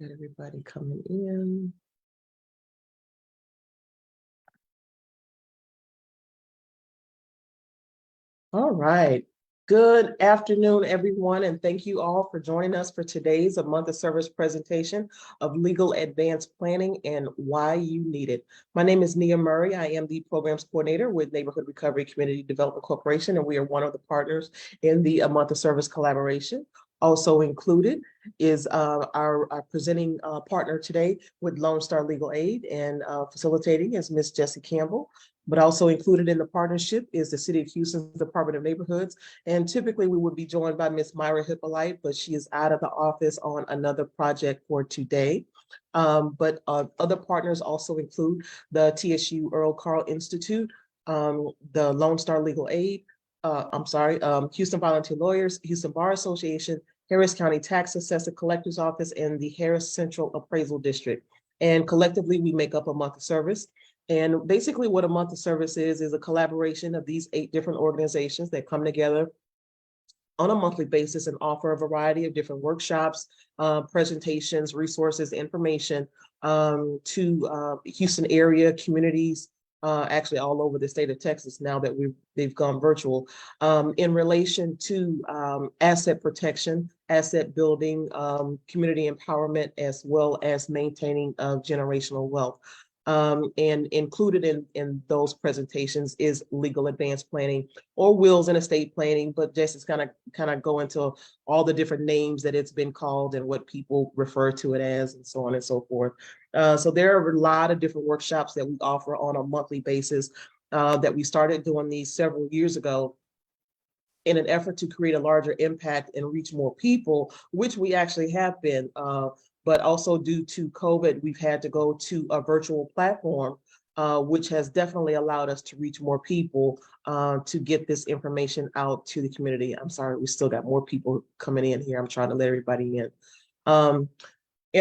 Got everybody coming in. All right. Good afternoon, everyone, and thank you all for joining us for today's A Month of Service presentation of Legal Advanced Planning and Why You Need It. My name is Nia Murray. I am the Programs Coordinator with Neighborhood Recovery Community Development Corporation, and we are one of the partners in the A Month of Service collaboration. Also included is our presenting partner today with Lone Star Legal Aid, and facilitating is Ms. Jessie Campbell. But also included in the partnership is the City of Houston's Department of Neighborhoods. And typically we would be joined by Ms. Myra Hippolyte, but she is out of the office on another project for today. But other partners also include the TSU Earl Carl Institute, the Lone Star Legal Aid, Houston Volunteer Lawyers, Houston Bar Association, Harris County Tax Assessor Collector's Office, and the Harris Central Appraisal District. And collectively, we make up A Month of Service. And basically what A Month of Service is a collaboration of these 8 different organizations that come together on a monthly basis and offer a variety of different workshops, presentations, resources, information to Houston area communities, actually all over the state of Texas now that they've gone virtual, in relation to asset protection, asset building, community empowerment, as well as maintaining of generational wealth. And included in those presentations is legal advanced planning, or wills and estate planning, but just is kind of go into all the different names that it's been called and what people refer to it as, and so on and so forth. So there are a lot of different workshops that we offer on a monthly basis, that we started doing these several years ago in an effort to create a larger impact and reach more people, which we actually have been. But also due to COVID, we've had to go to a virtual platform, which has definitely allowed us to reach more people, to get this information out to the community. I'm sorry, we still got more people coming in here. I'm trying to let everybody in.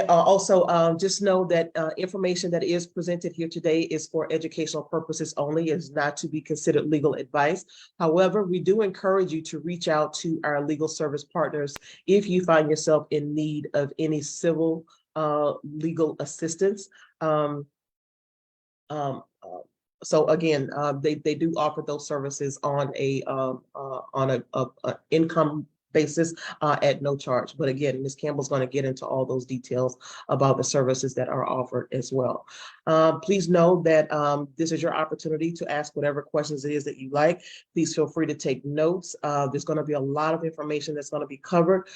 Also, just know that information that is presented here today is for educational purposes only, is not to be considered legal advice. However, we do encourage you to reach out to our legal service partners if you find yourself in need of any civil legal assistance. So again, they do offer those services on a income basis at no charge. But again, Ms. Campbell's going to get into all those details about the services that are offered as well. Please know that this is your opportunity to ask whatever questions it is that you like. Please feel free to take notes. There's going to be a lot of information that's going to be covered.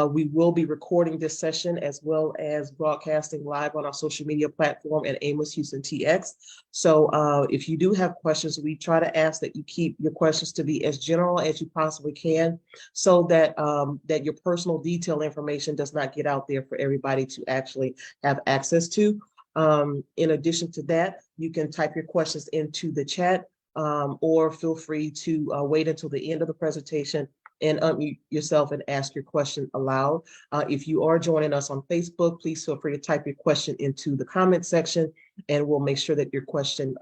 We will be recording this session as well as broadcasting live on our social media platform at Amos Houston TX. So if you do have questions, we try to ask that you keep your questions to be as general as you possibly can, so that that your personal detail information does not get out there for everybody to actually have access to. In addition to that, you can type your questions into the chat, or feel free to wait until the end of the presentation and unmute yourself and ask your question aloud. If you are joining us on Facebook, please feel free to type your question into the comment section, and we'll make sure that your question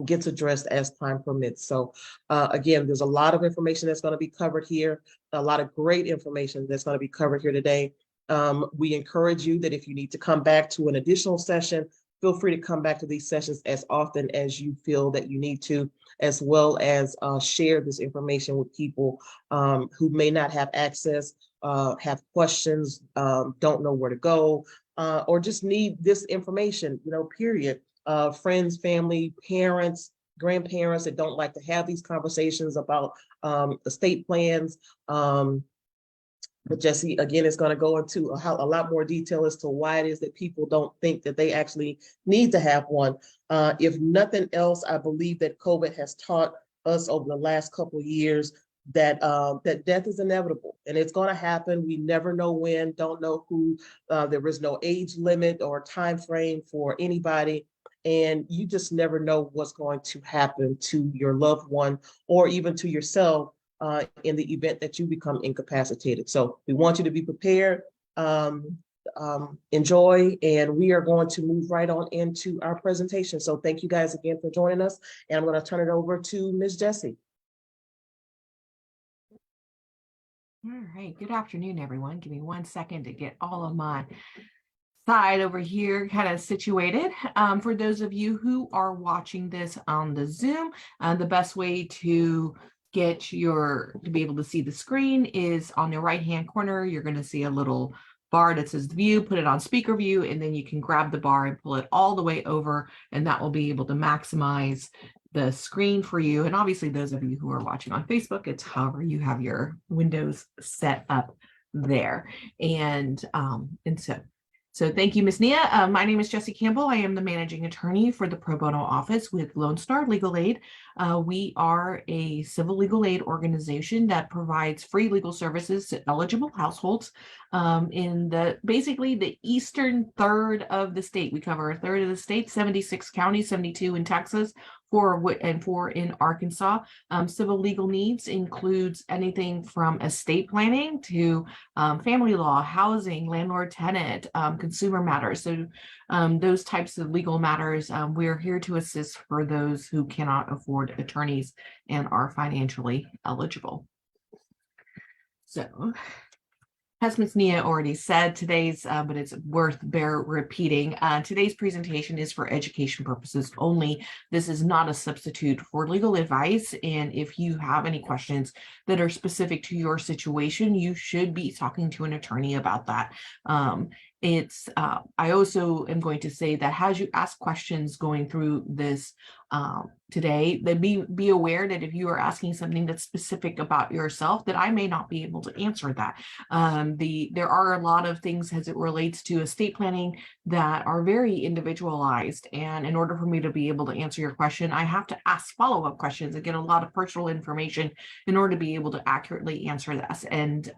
gets addressed as time permits. So again, there's a lot of information that's going to be covered here, a lot of great information that's going to be covered here today. We encourage you that if you need to come back to an additional session, feel free to come back to these sessions as often as you feel that you need to, as well as share this information with people who may not have access, have questions, don't know where to go, or just need this information, period. Friends, family, parents, grandparents that don't like to have these conversations about estate plans. But Jessie, again, is going to go into a lot more detail as to why it is that people don't think that they actually need to have one. If nothing else, I believe that COVID has taught us over the last couple of years that that death is inevitable and it's going to happen. We never know when, don't know who. There is no age limit or time frame for anybody. And you just never know what's going to happen to your loved one or even to yourself in the event that you become incapacitated. So we want you to be prepared, enjoy, and we are going to move right on into our presentation. So thank you guys again for joining us. And I'm going to turn it over to Ms. Jessie. All right, good afternoon, everyone. Give me 1 second to get all of my side over here kind of situated. For those of you who are watching this on the Zoom, the best way to be able to see the screen is on the right hand corner. You're going to see a little bar that says view, put it on speaker view, and then you can grab the bar and pull it all the way over, and that will be able to maximize the screen for you. And obviously those of you who are watching on Facebook, it's however you have your windows set up there. So thank you, Ms. Nia. My name is Jessie Campbell. I am the managing attorney for the Pro Bono Office with Lone Star Legal Aid. We are a civil legal aid organization that provides free legal services to eligible households in basically the eastern third of the state. We cover a third of the state, 76 counties, 72 in Texas, 4 in Arkansas. Civil legal needs includes anything from estate planning to family law, housing, landlord-tenant, consumer matters. So those types of legal matters, we're here to assist for those who cannot afford attorneys and are financially eligible. So, as Ms. Nia already said, but it's worth repeating. Today's presentation is for education purposes only. This is not a substitute for legal advice. And if you have any questions that are specific to your situation, you should be talking to an attorney about that. I also am going to say that as you ask questions going through this today, that be aware that if you are asking something that's specific about yourself, that I may not be able to answer that. There are a lot of things as it relates to estate planning that are very individualized. And in order for me to be able to answer your question, I have to ask follow-up questions and get a lot of personal information in order to be able to accurately answer this. And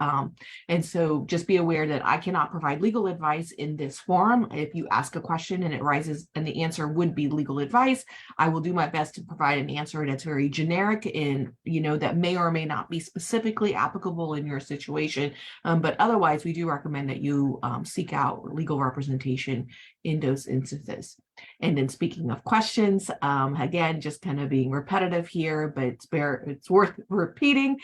so just be aware that I cannot provide legal advice in this forum. If you ask a question and it rises and the answer would be legal advice, I will do my best to provide an answer that's very generic and, that may or may not be specifically applicable in your situation. But otherwise, we do recommend that you seek out legal representation in those instances. And then speaking of questions, again, just kind of being repetitive here, but it's worth repeating.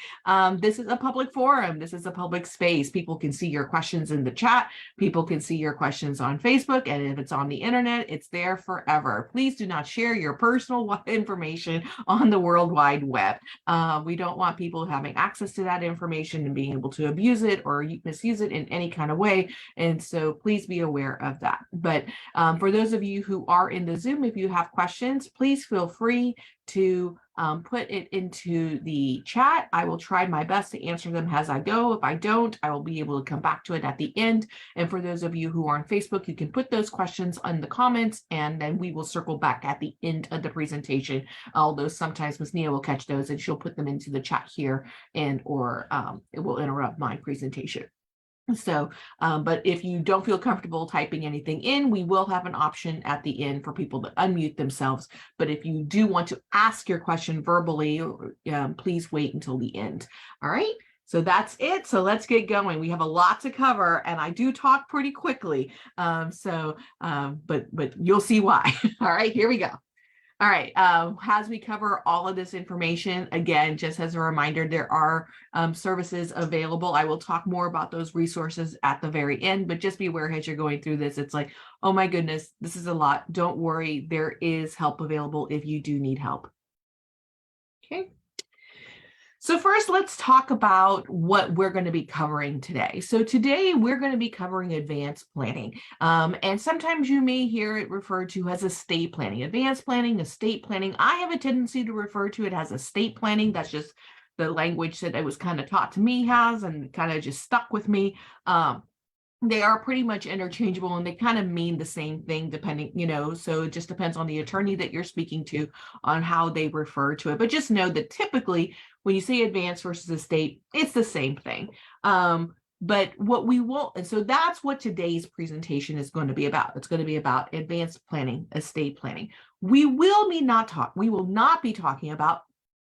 This is a public forum. This is a public space. People can see your questions in the chat. People can see your questions on Facebook. And if it's on the internet, it's there forever. Please do not share your personal information on the World Wide Web. We don't want people having access to that information and being able to abuse it or misuse it in any kind of way. And so please be aware of that. But for those of you who are in the Zoom, if you have questions, please feel free to put it into the chat. I will try my best to answer them as I go. If I don't, I will be able to come back to it at the end. And for those of you who are on Facebook, you can put those questions in the comments, and then we will circle back at the end of the presentation. Although sometimes Ms. Nia will catch those and she'll put them into the chat here, or it will interrupt my presentation. So, but if you don't feel comfortable typing anything in, we will have an option at the end for people to unmute themselves. But if you do want to ask your question verbally, please wait until the end. All right. So that's it. So let's get going. We have a lot to cover, and I do talk pretty quickly. But you'll see why. All right, here we go. All right, as we cover all of this information, again, just as a reminder, there are services available. I will talk more about those resources at the very end, but just be aware as you're going through this, it's like, oh my goodness, this is a lot. Don't worry, there is help available if you do need help. Okay. So first, let's talk about what we're going to be covering today. So today, we're going to be covering advanced planning. And sometimes you may hear it referred to as estate planning. Advanced planning, estate planning. I have a tendency to refer to it as estate planning. That's just the language that it was kind of taught to me and kind of just stuck with me. They are pretty much interchangeable, and they kind of mean the same thing depending, so it just depends on the attorney that you're speaking to on how they refer to it. But just know that typically when you say advanced versus estate, it's the same thing. But what we will, and so that's what today's presentation is going to be about. It's going to be about advanced planning, estate planning. We will not be talking about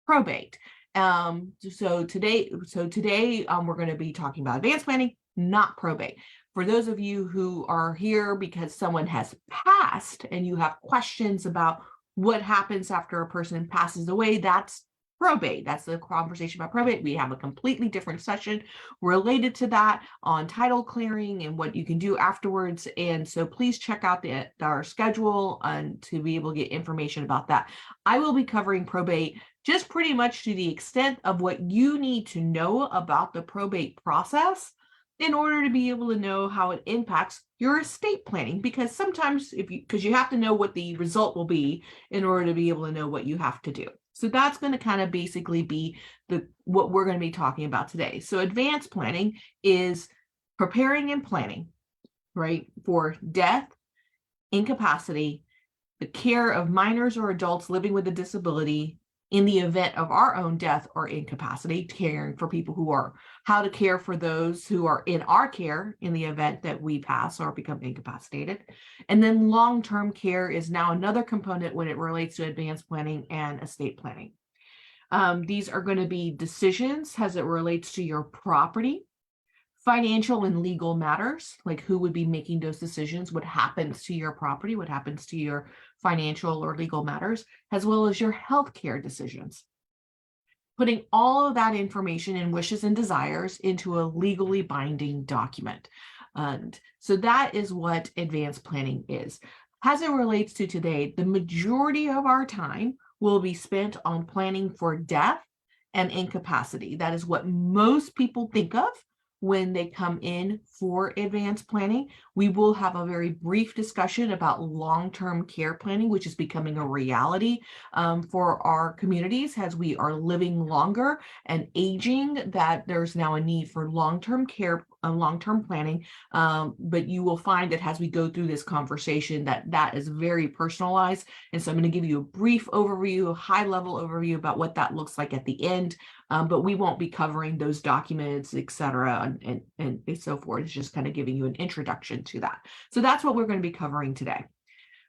probate. So today we're going to be talking about advanced planning, not probate. For those of you who are here because someone has passed and you have questions about what happens after a person passes away, that's probate. That's the conversation about probate. We have a completely different session related to that on title clearing and what you can do afterwards. And so please check out our schedule to be able to get information about that. I will be covering probate just pretty much to the extent of what you need to know about the probate process in order to be able to know how it impacts your estate planning, because sometimes because you have to know what the result will be in order to be able to know what you have to do. So that's going to kind of basically be what we're going to be talking about today. So advanced planning is preparing and planning, right, for death, incapacity, the care of minors or adults living with a disability in the event of our own death or incapacity, caring for people how to care for those who are in our care in the event that we pass or become incapacitated. And then long-term care is now another component when it relates to advanced planning and estate planning. These are going to be decisions as it relates to your property, financial and legal matters, like who would be making those decisions, what happens to your property, what happens to your financial or legal matters, as well as your healthcare decisions. Putting all of that information and wishes and desires into a legally binding document. And so that is what advanced planning is. As it relates to today, the majority of our time will be spent on planning for death and incapacity. That is what most people think of when they come in for advanced planning. We will have a very brief discussion about long-term care planning, which is becoming a reality for our communities as we are living longer and aging, that there's now a need for long-term care, long-term planning. But you will find that as we go through this conversation that is very personalized. And so I'm going to give you a brief overview, a high-level overview about what that looks like at the end. But we won't be covering those documents, et cetera, and so forth. It's just kind of giving you an introduction to that. So that's what we're going to be covering today.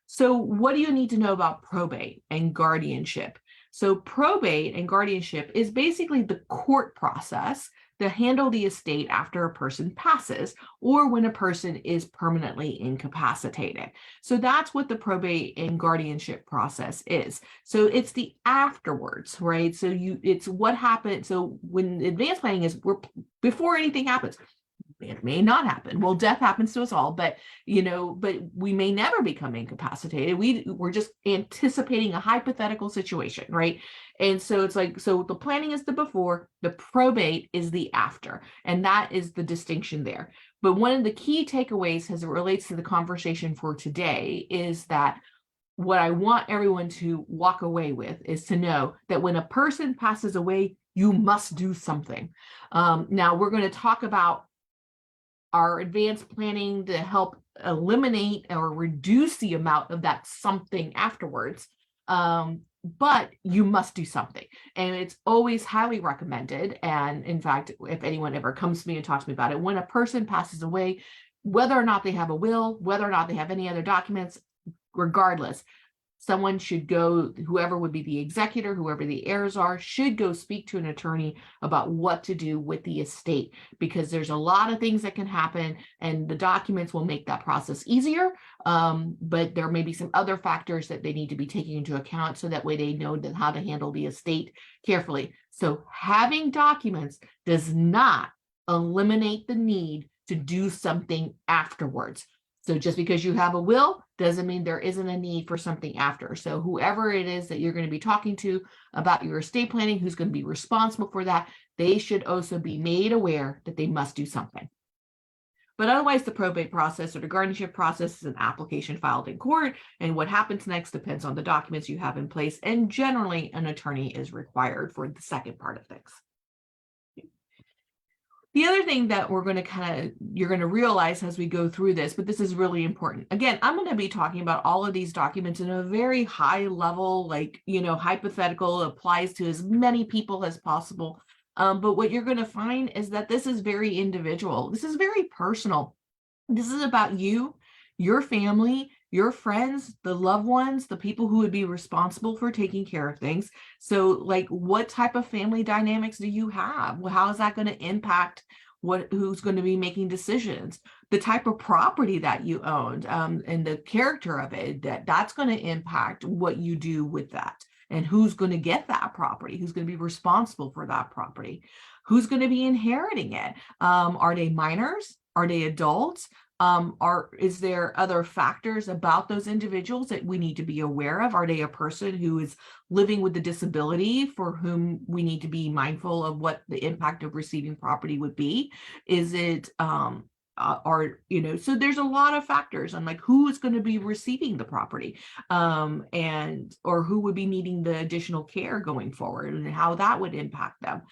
So what do you need to know about probate and guardianship? So probate and guardianship is basically the court process to handle the estate after a person passes or when a person is permanently incapacitated. So that's what the probate and guardianship process is. So it's the afterwards, right? So it's what happened. So when advanced planning is before anything happens. It may not happen. Well, death happens to us all, but we may never become incapacitated. We're just anticipating a hypothetical situation, right? And so it's like, so the planning is the before, the probate is the after, and that is the distinction there. But one of the key takeaways as it relates to the conversation for today is that what I want everyone to walk away with is to know that when a person passes away, you must do something. Now we're going to talk about our advanced planning to help eliminate or reduce the amount of that something afterwards. But you must do something. And it's always highly recommended. And in fact, if anyone ever comes to me and talks to me about it, when a person passes away, whether or not they have a will, whether or not they have any other documents, regardless, someone should go, whoever would be the executor, whoever the heirs are, should go speak to an attorney about what to do with the estate, because there's a lot of things that can happen and the documents will make that process easier. But there may be some other factors that they need to be taking into account so that way they know how to handle the estate carefully. So having documents does not eliminate the need to do something afterwards. So just because you have a will doesn't mean there isn't a need for something after. So whoever it is that you're going to be talking to about your estate planning, who's going to be responsible for that, they should also be made aware that they must do something. But otherwise, the probate process or the guardianship process is an application filed in court, and what happens next depends on the documents you have in place, and generally an attorney is required for the second part of things. The other thing that you're going to realize as we go through this, but this is really important. Again, I'm going to be talking about all of these documents in a very high level, hypothetical, applies to as many people as possible. But what you're going to find is that this is very individual. This is very personal. This is about you, your family, your friends, the loved ones, the people who would be responsible for taking care of things. So like, what type of family dynamics do you have? Well, how is that going to impact who's going to be making decisions? The type of property that you owned, and the character of it, that's going to impact what you do with that. and who's going to get that property, who's going to be responsible for that property, who's going to be inheriting it. Are they minors? Are they adults? Is there other factors about those individuals that we need to be aware of? Are they a person who is living with a disability for whom we need to be mindful of what the impact of receiving property would be? Is it so there's a lot of factors on like who is going to be receiving the property, and or who would be needing the additional care going forward and how that would impact them.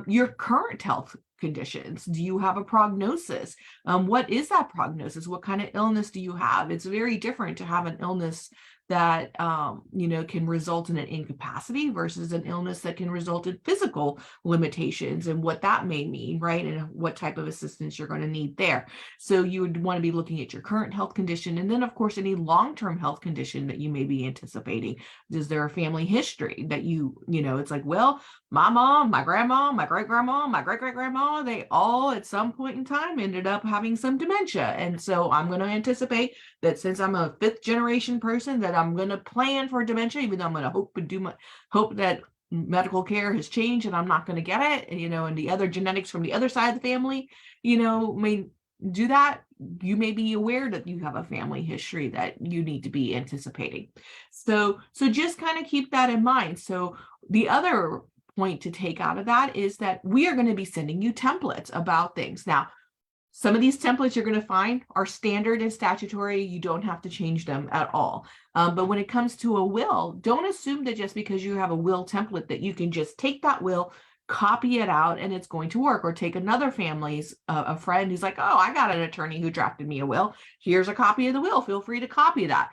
Your current health conditions. Do you have a prognosis? What is that prognosis? What kind of illness do you have? It's very different to have an illness that can result in an incapacity versus an illness that can result in physical limitations and what that may mean, right? And what type of assistance you're going to need there. So you would want to be looking at your current health condition, and then of course any long-term health condition that you may be anticipating. Is there a family history that it's like, well, my mom, my grandma, my great-grandma, my great-great-grandma, they all at some point in time ended up having some dementia. And so I'm going to anticipate that since I'm a fifth generation person, that I'm going to plan for dementia, even though I'm going to hope that medical care has changed and I'm not going to get it, and the other genetics from the other side of the family, may do that. You may be aware that you have a family history that you need to be anticipating. So just kind of keep that in mind. So the other point to take out of that is that we are going to be sending you templates about things. Now, some of these templates you're going to find are standard and statutory. You don't have to change them at all. But when it comes to a will, don't assume that just because you have a will template that you can just take that will, copy it out, and it's going to work. Or take another family's, a friend who's like, oh, I got an attorney who drafted me a will. Here's a copy of the will. Feel free to copy that.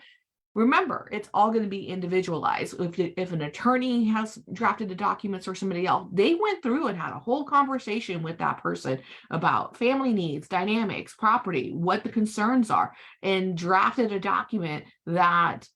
Remember, it's all going to be individualized. If an attorney has drafted the documents or somebody else, they went through and had a whole conversation with that person about family needs, dynamics, property, what the concerns are, and drafted a document that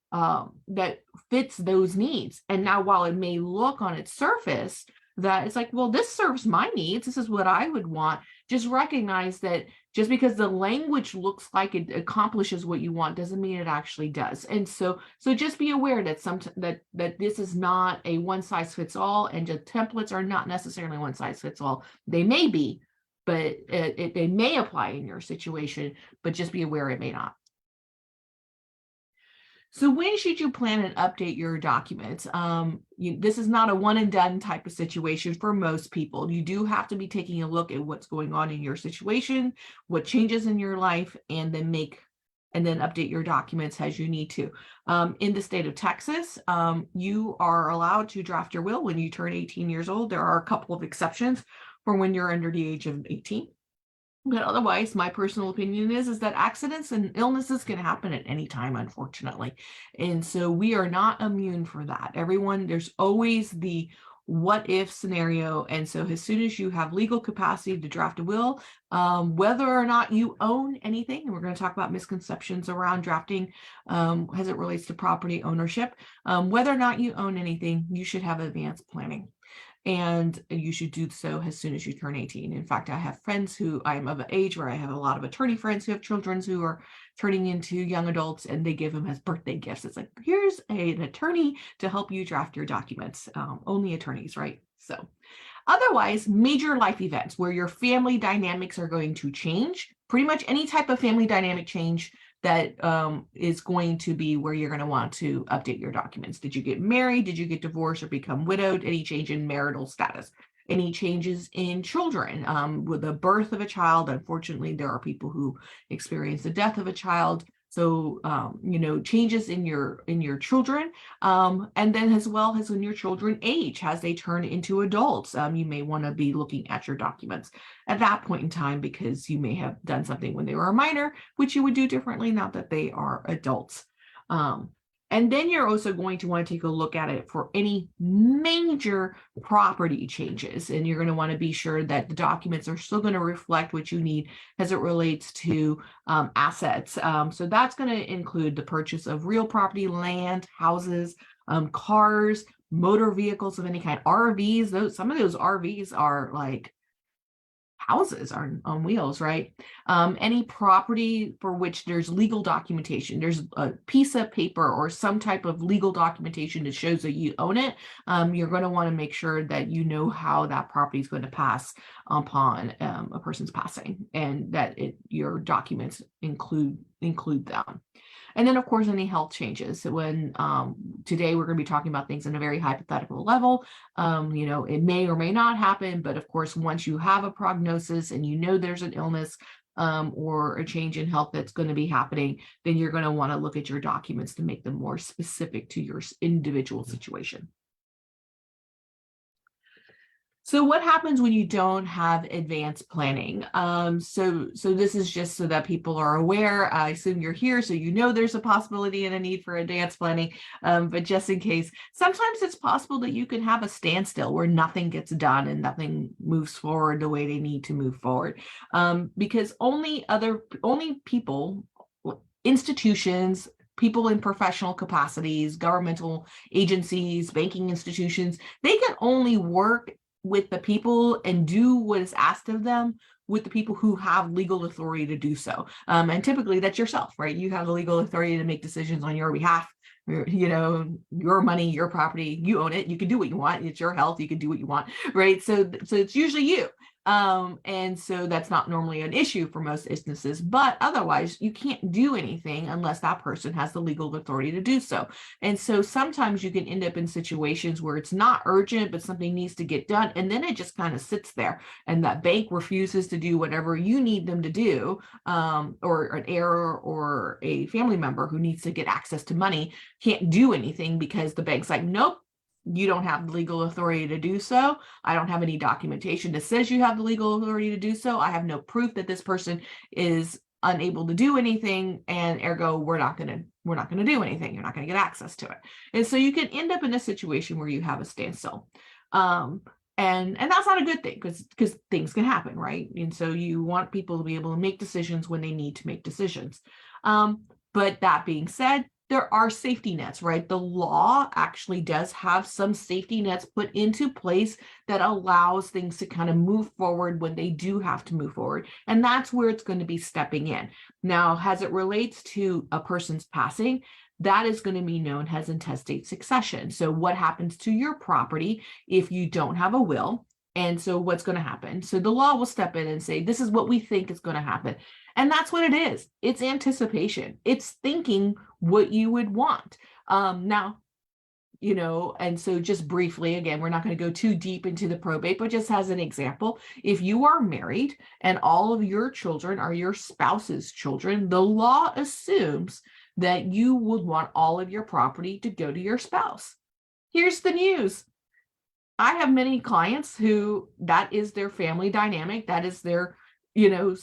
fits those needs. And now, while it may look on its surface that it's like, well, this serves my needs, this is what I would want, just recognize that just because the language looks like it accomplishes what you want doesn't mean it actually does. And so just be aware that that this is not a one size fits all, and the templates are not necessarily one size fits all. They may be, but they may apply in your situation, but just be aware it may not. So when should you plan and update your documents? This is not a one and done type of situation for most people. You do have to be taking a look at what's going on in your situation, what changes in your life, and then update your documents as you need to. In the state of Texas, you are allowed to draft your will when you turn 18 years old. There are a couple of exceptions for when you're under the age of 18. But otherwise, my personal opinion is that accidents and illnesses can happen at any time, unfortunately. And so we are not immune for that. There's always the what if scenario. And so as soon as you have legal capacity to draft a will, whether or not you own anything, and we're going to talk about misconceptions around drafting as it relates to property ownership, whether or not you own anything, you should have advanced planning. And you should do so as soon as you turn 18. In fact, I have friends who I'm of an age where I have a lot of attorney friends who have children who are turning into young adults, and they give them as birthday gifts. It's like, here's an attorney to help you draft your documents. Only attorneys, right? So otherwise, major life events where your family dynamics are going to change, pretty much any type of family dynamic change that is going to be where you're going to want to update your documents. Did you get married? Did you get divorced or become widowed? Any change in marital status? Any changes in children? With the birth of a child, unfortunately, there are people who experience the death of a child. So, changes in your children, and then as well as when your children age, as they turn into adults, you may want to be looking at your documents at that point in time, because you may have done something when they were a minor, which you would do differently now that they are adults. And then you're also going to want to take a look at it for any major property changes. And you're going to want to be sure that the documents are still going to reflect what you need as it relates to assets. So that's going to include the purchase of real property, land, houses, cars, motor vehicles of any kind, RVs. Some of those RVs are like houses are on wheels, right? Any property for which there's legal documentation, there's a piece of paper or some type of legal documentation that shows that you own it, you're going to want to make sure that you know how that property is going to pass upon a person's passing, and that your documents include them. And then, of course, any health changes. When today we're going to be talking about things in a very hypothetical level. It may or may not happen, but of course, once you have a prognosis and you know there's an illness or a change in health that's going to be happening, then you're going to want to look at your documents to make them more specific to your individual situation. So what happens when you don't have advanced planning? So this is just so that people are aware. I assume you're here, so you know there's a possibility and a need for advanced planning. But just in case, sometimes it's possible that you can have a standstill where nothing gets done and nothing moves forward the way they need to move forward. Because only people, institutions, people in professional capacities, governmental agencies, banking institutions, they can only work with the people and do what is asked of them with the people who have legal authority to do so. And typically that's yourself, right? You have the legal authority to make decisions on your behalf. Your money, your property, you own it. You can do what you want. It's your health. You can do what you want, right? So it's usually you. And so that's not normally an issue for most instances, but otherwise you can't do anything unless that person has the legal authority to do so. And so sometimes you can end up in situations where it's not urgent, but something needs to get done. And then it just kind of sits there, and that bank refuses to do whatever you need them to do, or an heir or a family member who needs to get access to money can't do anything because the bank's like, nope, you don't have the legal authority to do so. I don't have any documentation that says you have the legal authority to do so. I have no proof that this person is unable to do anything, and ergo we're not going to do anything. You're not going to get access to it. And so you can end up in a situation where you have a standstill. And that's not a good thing, because things can happen, right? And so you want people to be able to make decisions when they need to make decisions. But that being said, there are safety nets, right? The law actually does have some safety nets put into place that allows things to kind of move forward when they do have to move forward. And that's where it's going to be stepping in. Now, as it relates to a person's passing, that is going to be known as intestate succession. So what happens to your property if you don't have a will? And so what's going to happen? So the law will step in and say, this is what we think is going to happen. And that's what it is. It's anticipation. It's thinking what you would want. Now, and so just briefly, again, we're not going to go too deep into the probate, but just as an example, if you are married and all of your children are your spouse's children, the law assumes that you would want all of your property to go to your spouse. Here's the news. I have many clients who that is their family dynamic. That is their, your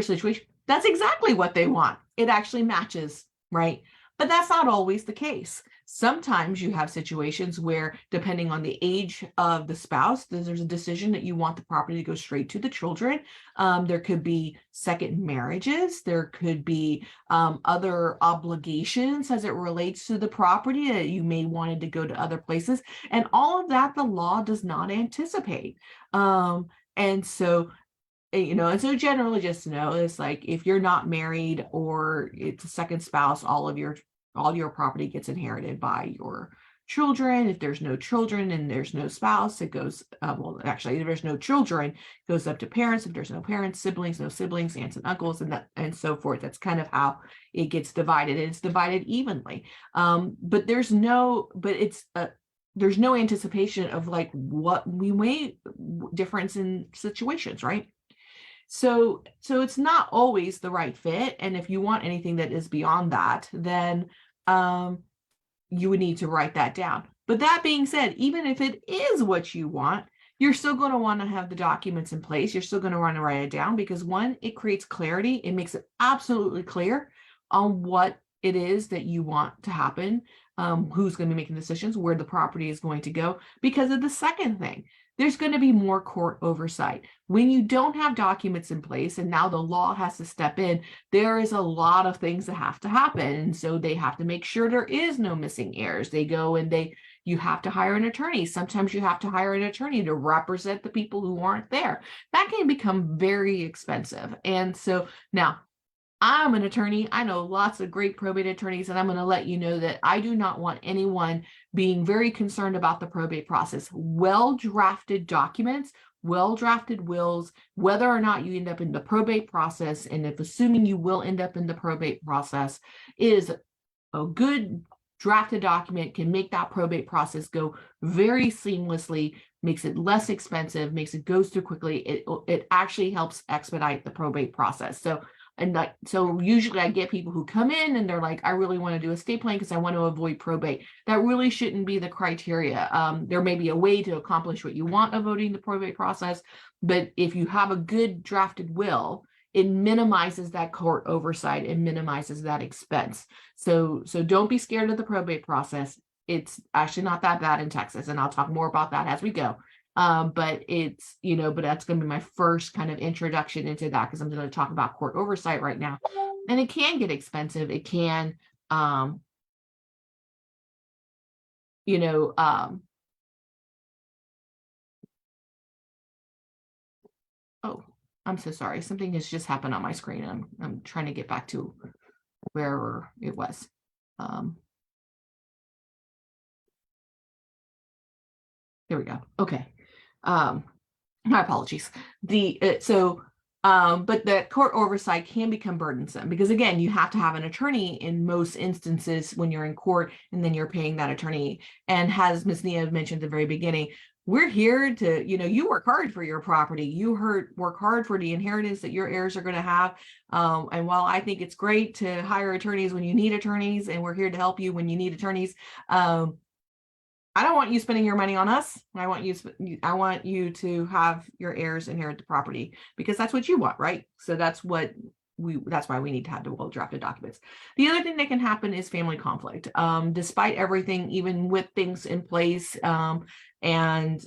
situation. That's exactly what they want. It actually matches, right? But that's not always the case. Sometimes you have situations where, depending on the age of the spouse, there's a decision that you want the property to go straight to the children. There could be second marriages. There could be other obligations as it relates to the property that you may wanted to go to other places. And all of that, the law does not anticipate. And so generally, just to know, it's like if you're not married or it's a second spouse, all your property gets inherited by your children. If there's no children and there's no spouse, it goes, if there's no children, it goes up to parents. If there's no parents, siblings, no siblings, aunts and uncles, and so forth. That's kind of how it gets divided. And it's divided evenly. But there's no anticipation of like what we may difference in situations, right? So it's not always the right fit. And if you want anything that is beyond that, then you would need to write that down. But that being said, even if it is what you want, you're still going to want to have the documents in place. You're still going to want to write it down because, one, it creates clarity. It makes it absolutely clear on what it is that you want to happen, who's going to be making decisions, where the property is going to go. Because of the second thing, there's going to be more court oversight. When you don't have documents in place and now the law has to step in, there is a lot of things that have to happen. And so they have to make sure there is no missing heirs. They go and they You have to hire an attorney. Sometimes you have to hire an attorney to represent the people who aren't there. That can become very expensive. And so now I'm an attorney. I know lots of great probate attorneys, and I'm going to let you know that I do not want anyone being very concerned about the probate process. Well-drafted documents, well-drafted wills, whether or not you end up in the probate process, and if assuming you will end up in the probate process, is a good drafted document can make that probate process go very seamlessly, makes it less expensive, makes it go through quickly. It actually helps expedite the probate process. So usually I get people who come in and they're like, I really want to do estate plan because I want to avoid probate. That really shouldn't be the criteria. There may be a way to accomplish what you want avoiding the probate process, but if you have a good drafted will, it minimizes that court oversight and minimizes that expense. So don't be scared of the probate process. It's actually not that bad in Texas, and I'll talk more about that as we go. But it's, but that's going to be my first kind of introduction into that, because I'm going to talk about court oversight right now. And it can get expensive. It can, oh, I'm so sorry. Something has just happened on my screen. I'm trying to get back to where it was. There we go. Okay. My apologies. But the court oversight can become burdensome because, again, you have to have an attorney in most instances when you're in court, and then you're paying that attorney. And as Ms. Nia mentioned at the very beginning, we're here to, you work hard for your property. You work hard for the inheritance that your heirs are going to have. And while I think it's great to hire attorneys when you need attorneys, and we're here to help you when you need attorneys, I don't want you spending your money on us. I want you to have your heirs inherit the property, because that's what you want, right? So that's why we need to have the well-drafted documents. The other thing that can happen is family conflict. Despite everything, even with things in place, and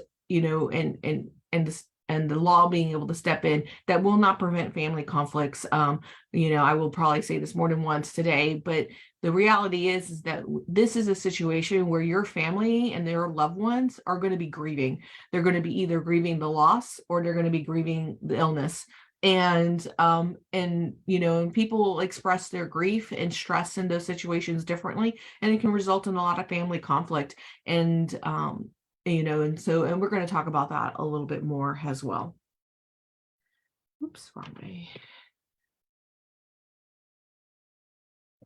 the law being able to step in, that will not prevent family conflicts. I will probably say this more than once today, but the reality is that this is a situation where your family and their loved ones are going to be grieving. They're going to be either grieving the loss, or they're going to be grieving the illness. And people express their grief and stress in those situations differently, and it can result in a lot of family conflict. And we're going to talk about that a little bit more as well. Oops, wrong way.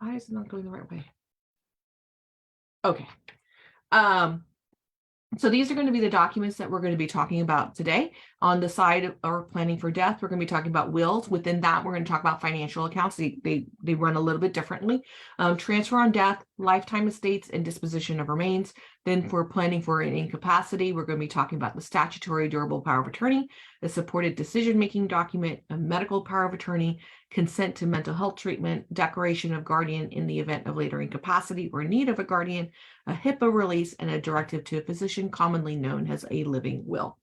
Why is it not going the right way? Okay. So these are going to be the documents that we're going to be talking about today. On the side of our planning for death, we're going to be talking about wills. Within that, we're going to talk about financial accounts. They run a little bit differently. Transfer on death, lifetime estates, and disposition of remains. Then for planning for an incapacity, we're going to be talking about the statutory durable power of attorney, the supported decision-making document, a medical power of attorney, consent to mental health treatment, declaration of guardian in the event of later incapacity or need of a guardian, a HIPAA release, and a directive to a physician, commonly known as a living will.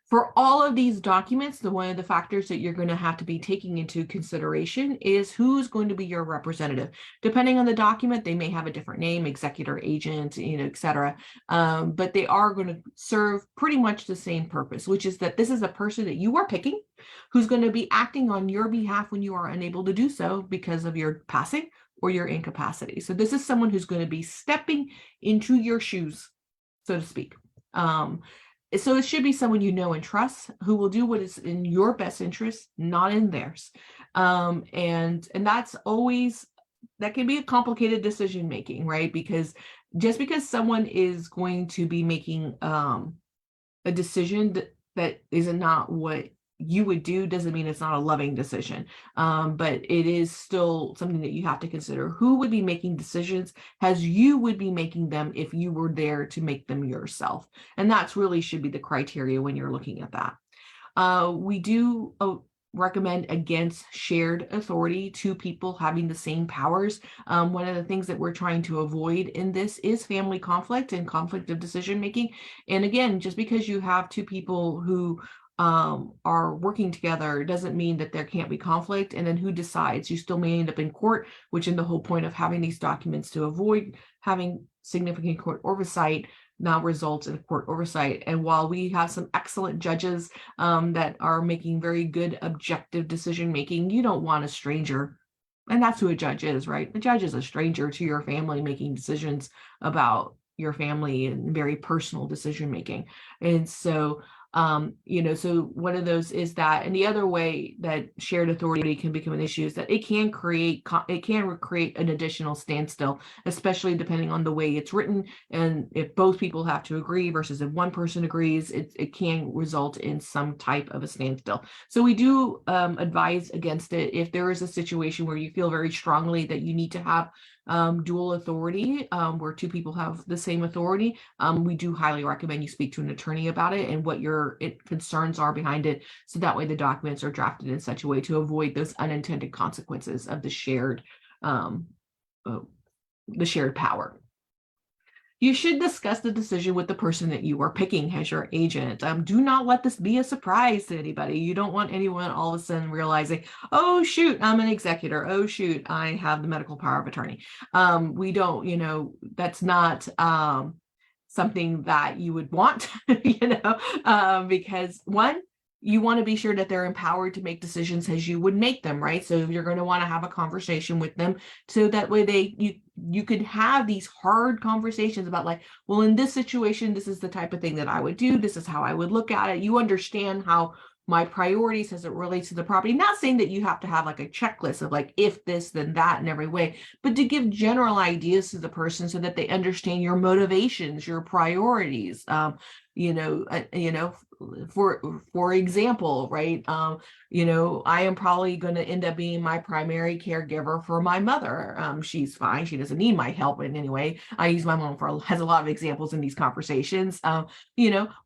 For all of these documents, one of the factors that you're going to have to be taking into consideration is who's going to be your representative. Depending on the document, they may have a different name, executor, agent, et cetera. But they are going to serve pretty much the same purpose, which is that this is a person that you are picking who's going to be acting on your behalf when you are unable to do so because of your passing or your incapacity. So this is someone who's going to be stepping into your shoes, so to speak. So it should be someone you know and trust, who will do what is in your best interest, not in theirs. And that's always, that can be a complicated decision making, right? Because just because someone is going to be making a decision that is not what you would do doesn't mean it's not a loving decision. But it is still something that you have to consider. Who would be making decisions as you would be making them if you were there to make them yourself? And that's really should be the criteria when you're looking at that. We do recommend against shared authority, two people having the same powers. One of the things that we're trying to avoid in this is family conflict and conflict of decision making. And again, just because you have two people who are working together doesn't mean that there can't be conflict. And then who decides? You still may end up in court, which in the whole point of having these documents to avoid having significant court oversight now results in court oversight. And while we have some excellent judges that are making very good objective decision making, you don't want a stranger. And that's who a judge is, right? The judge is a stranger to your family making decisions about your family and very personal decision making. And so so one of those is that, and the other way that shared authority can become an issue is that it can create an additional standstill, especially depending on the way it's written. And if both people have to agree versus if one person agrees, it can result in some type of a standstill. So we do advise against it if there is a situation where you feel very strongly that you need to have dual authority, where two people have the same authority. We do highly recommend you speak to an attorney about it and what your concerns are behind it, so that way the documents are drafted in such a way to avoid those unintended consequences of the shared power. You should discuss the decision with the person that you are picking as your agent. Do not let this be a surprise to anybody. You don't want anyone all of a sudden realizing, oh, shoot, I'm an executor. Oh, shoot, I have the medical power of attorney. We don't, that's not something that you would want, because one, you want to be sure that they're empowered to make decisions as you would make them, right? So you're going to want to have a conversation with them so that way you could have these hard conversations about like, well, in this situation, this is the type of thing that I would do. This is how I would look at it. You understand how my priorities as it relates to the property. Not saying that you have to have like a checklist of like, if this, then that in every way, but to give general ideas to the person so that they understand your motivations, your priorities. For example, right? I am probably going to end up being my primary caregiver for my mother. She's fine. She doesn't need my help in any way. I use my mom has a lot of examples in these conversations, but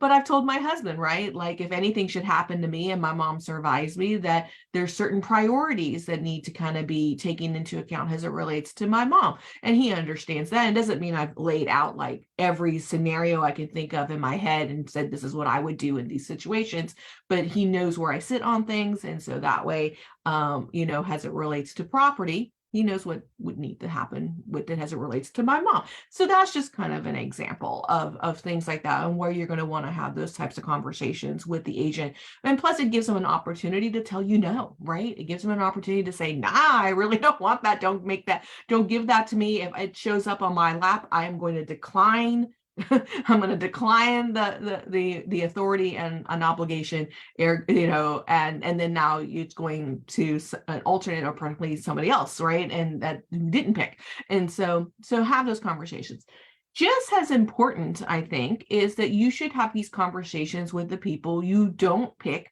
I've told my husband, right? Like if anything should happen to me and my mom survives me, that there's certain priorities that need to kind of be taken into account as it relates to my mom. And he understands that. It doesn't mean I've laid out like every scenario I can think of in my head and said, this is what I would do in these situations, but he knows where I sit on things. And so that way, as it relates to property, he knows what would need to happen with it as it relates to my mom. So that's just kind of an example of things like that and where you're going to want to have those types of conversations with the agent. And plus it gives them an opportunity to tell you no, right? It gives them an opportunity to say, nah, I really don't want that. Don't give that to me. If it shows up on my lap, I am going to decline. I'm going to decline the authority and an obligation, and then now it's going to an alternate or probably somebody else, right? And that didn't pick. And so have those conversations. Just as important, I think, is that you should have these conversations with the people you don't pick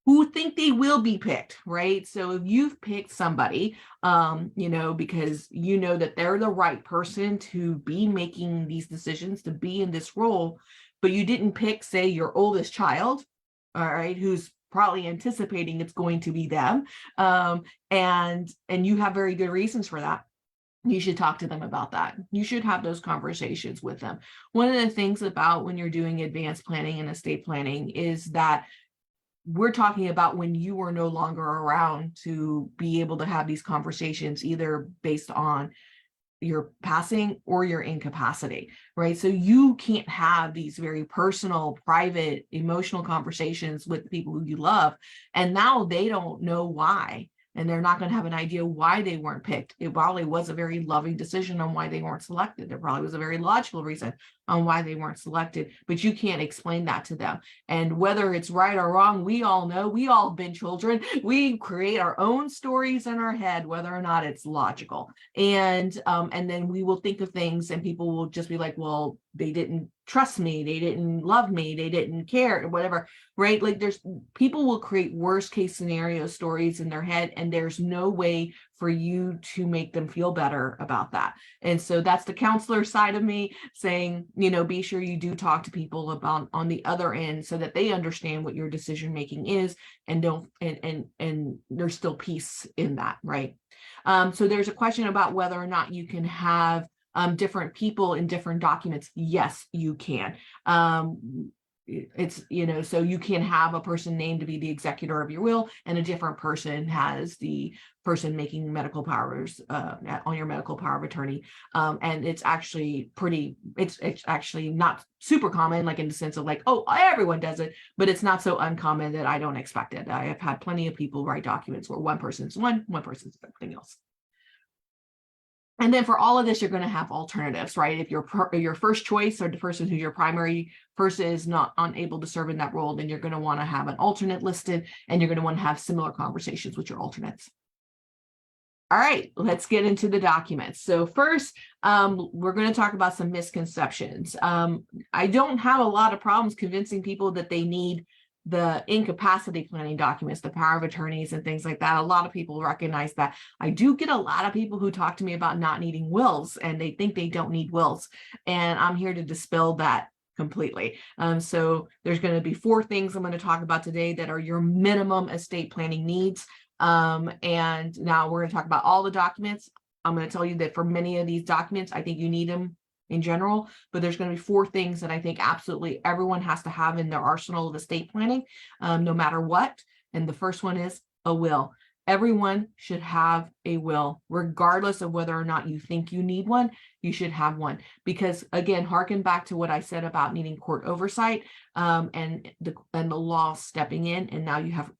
who think they will be picked, right? So if you've picked somebody, because you know that they're the right person to be making these decisions, to be in this role, but you didn't pick, say, your oldest child, all right, who's probably anticipating it's going to be them, and you have very good reasons for that. You should talk to them about that. You should have those conversations with them. One of the things about when you're doing advanced planning and estate planning is that we're talking about when you are no longer around to be able to have these conversations, either based on your passing or your incapacity, right? So you can't have these very personal, private, emotional conversations with people who you love. And now they don't know why. And they're not going to have an idea why they weren't picked. It probably was a very loving decision on why they weren't selected. There probably was a very logical reason on why they weren't selected, but you can't explain that to them. And whether it's right or wrong, we all know, we all been children. We create our own stories in our head, whether or not it's logical. And then we will think of things and people will just be like, well, they didn't trust me, they didn't love me, they didn't care, or whatever, right? Like people will create worst case scenario stories in their head, and there's no way for you to make them feel better about that. And so that's the counselor side of me saying, be sure you do talk to people about on the other end so that they understand what your decision making is and don't, and there's still peace in that, right? So there's a question about whether or not you can have different people in different documents. Yes, you can. it's, so you can have a person named to be the executor of your will, and a different person has the person making medical powers on your medical power of attorney. And it's actually it's actually not super common, like in the sense of like, oh, everyone does it, but it's not so uncommon that I don't expect it. I have had plenty of people write documents where one person's one person's something else. And then for all of this, you're going to have alternatives, right? If your first choice or the person who's your primary person is not unable to serve in that role, then you're going to want to have an alternate listed, and you're going to want to have similar conversations with your alternates. All right, let's get into the documents. So first, we're going to talk about some misconceptions. I don't have a lot of problems convincing people that they need the incapacity planning documents, the power of attorneys and things like that. A lot of people recognize that. I do get a lot of people who talk to me about not needing wills, and they think they don't need wills. And I'm here to dispel that completely. So there's going to be 4 things I'm going to talk about today that are your minimum estate planning needs. And now we're going to talk about all the documents. I'm going to tell you that for many of these documents, I think you need them in general, but there's going to be 4 things that I think absolutely everyone has to have in their arsenal of estate planning, no matter what. And the first one is a will. Everyone should have a will, regardless of whether or not you think you need one. You should have one, because again, harken back to what I said about needing court oversight, and the law stepping in, and now you have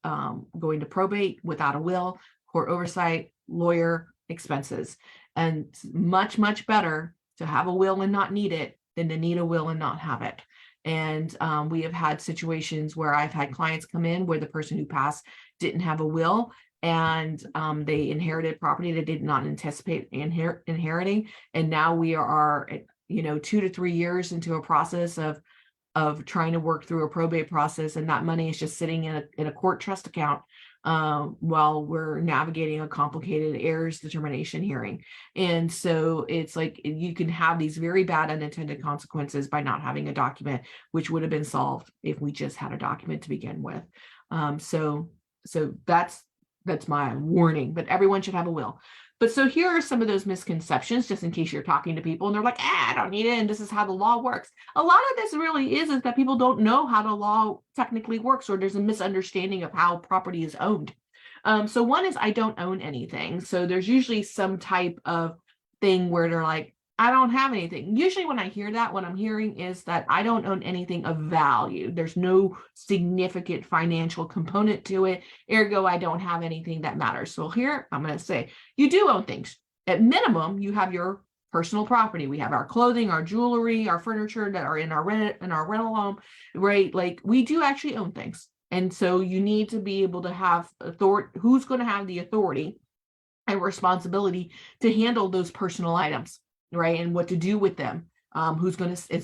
going to probate without a will, court oversight, lawyer expenses, and it's much better to have a will and not need it than to need a will and not have it. And we have had situations where I've had clients come in where the person who passed didn't have a will, and they inherited property they did not anticipate inheriting. And now we are 2 to 3 years into a process of trying to work through a probate process, and that money is just sitting in a court trust account while we're navigating a complicated heirs determination hearing. And so it's like you can have these very bad unintended consequences by not having a document, which would have been solved if we just had a document to begin with. So that's my warning, but everyone should have a will. But so here are some of those misconceptions, just in case you're talking to people and they're like, I don't need it, and this is how the law works. A lot of this really is that people don't know how the law technically works, or there's a misunderstanding of how property is owned. So one is, I don't own anything. So there's usually some type of thing where they're like, I don't have anything. Usually when I hear that, what I'm hearing is that I don't own anything of value. There's no significant financial component to it. Ergo, I don't have anything that matters. So here I'm going to say you do own things. At minimum, you have your personal property. We have our clothing, our jewelry, our furniture that are in our rental home, right? Like we do actually own things. And so you need to be able to have authority. Who's going to have the authority and responsibility to handle those personal items, right? And what to do with them. Is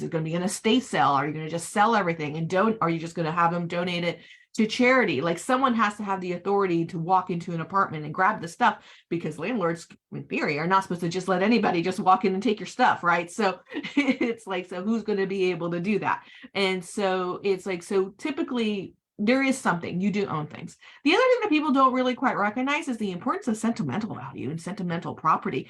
it going to be an estate sale? Are you going to just sell everything and are you just going to have them donate it to charity? Like someone has to have the authority to walk into an apartment and grab the stuff, because landlords in theory are not supposed to just let anybody just walk in and take your stuff, right? So it's like, so who's going to be able to do that? And so it's like, so typically there is something, you do own things. The other thing that people don't really quite recognize is the importance of sentimental value and sentimental property.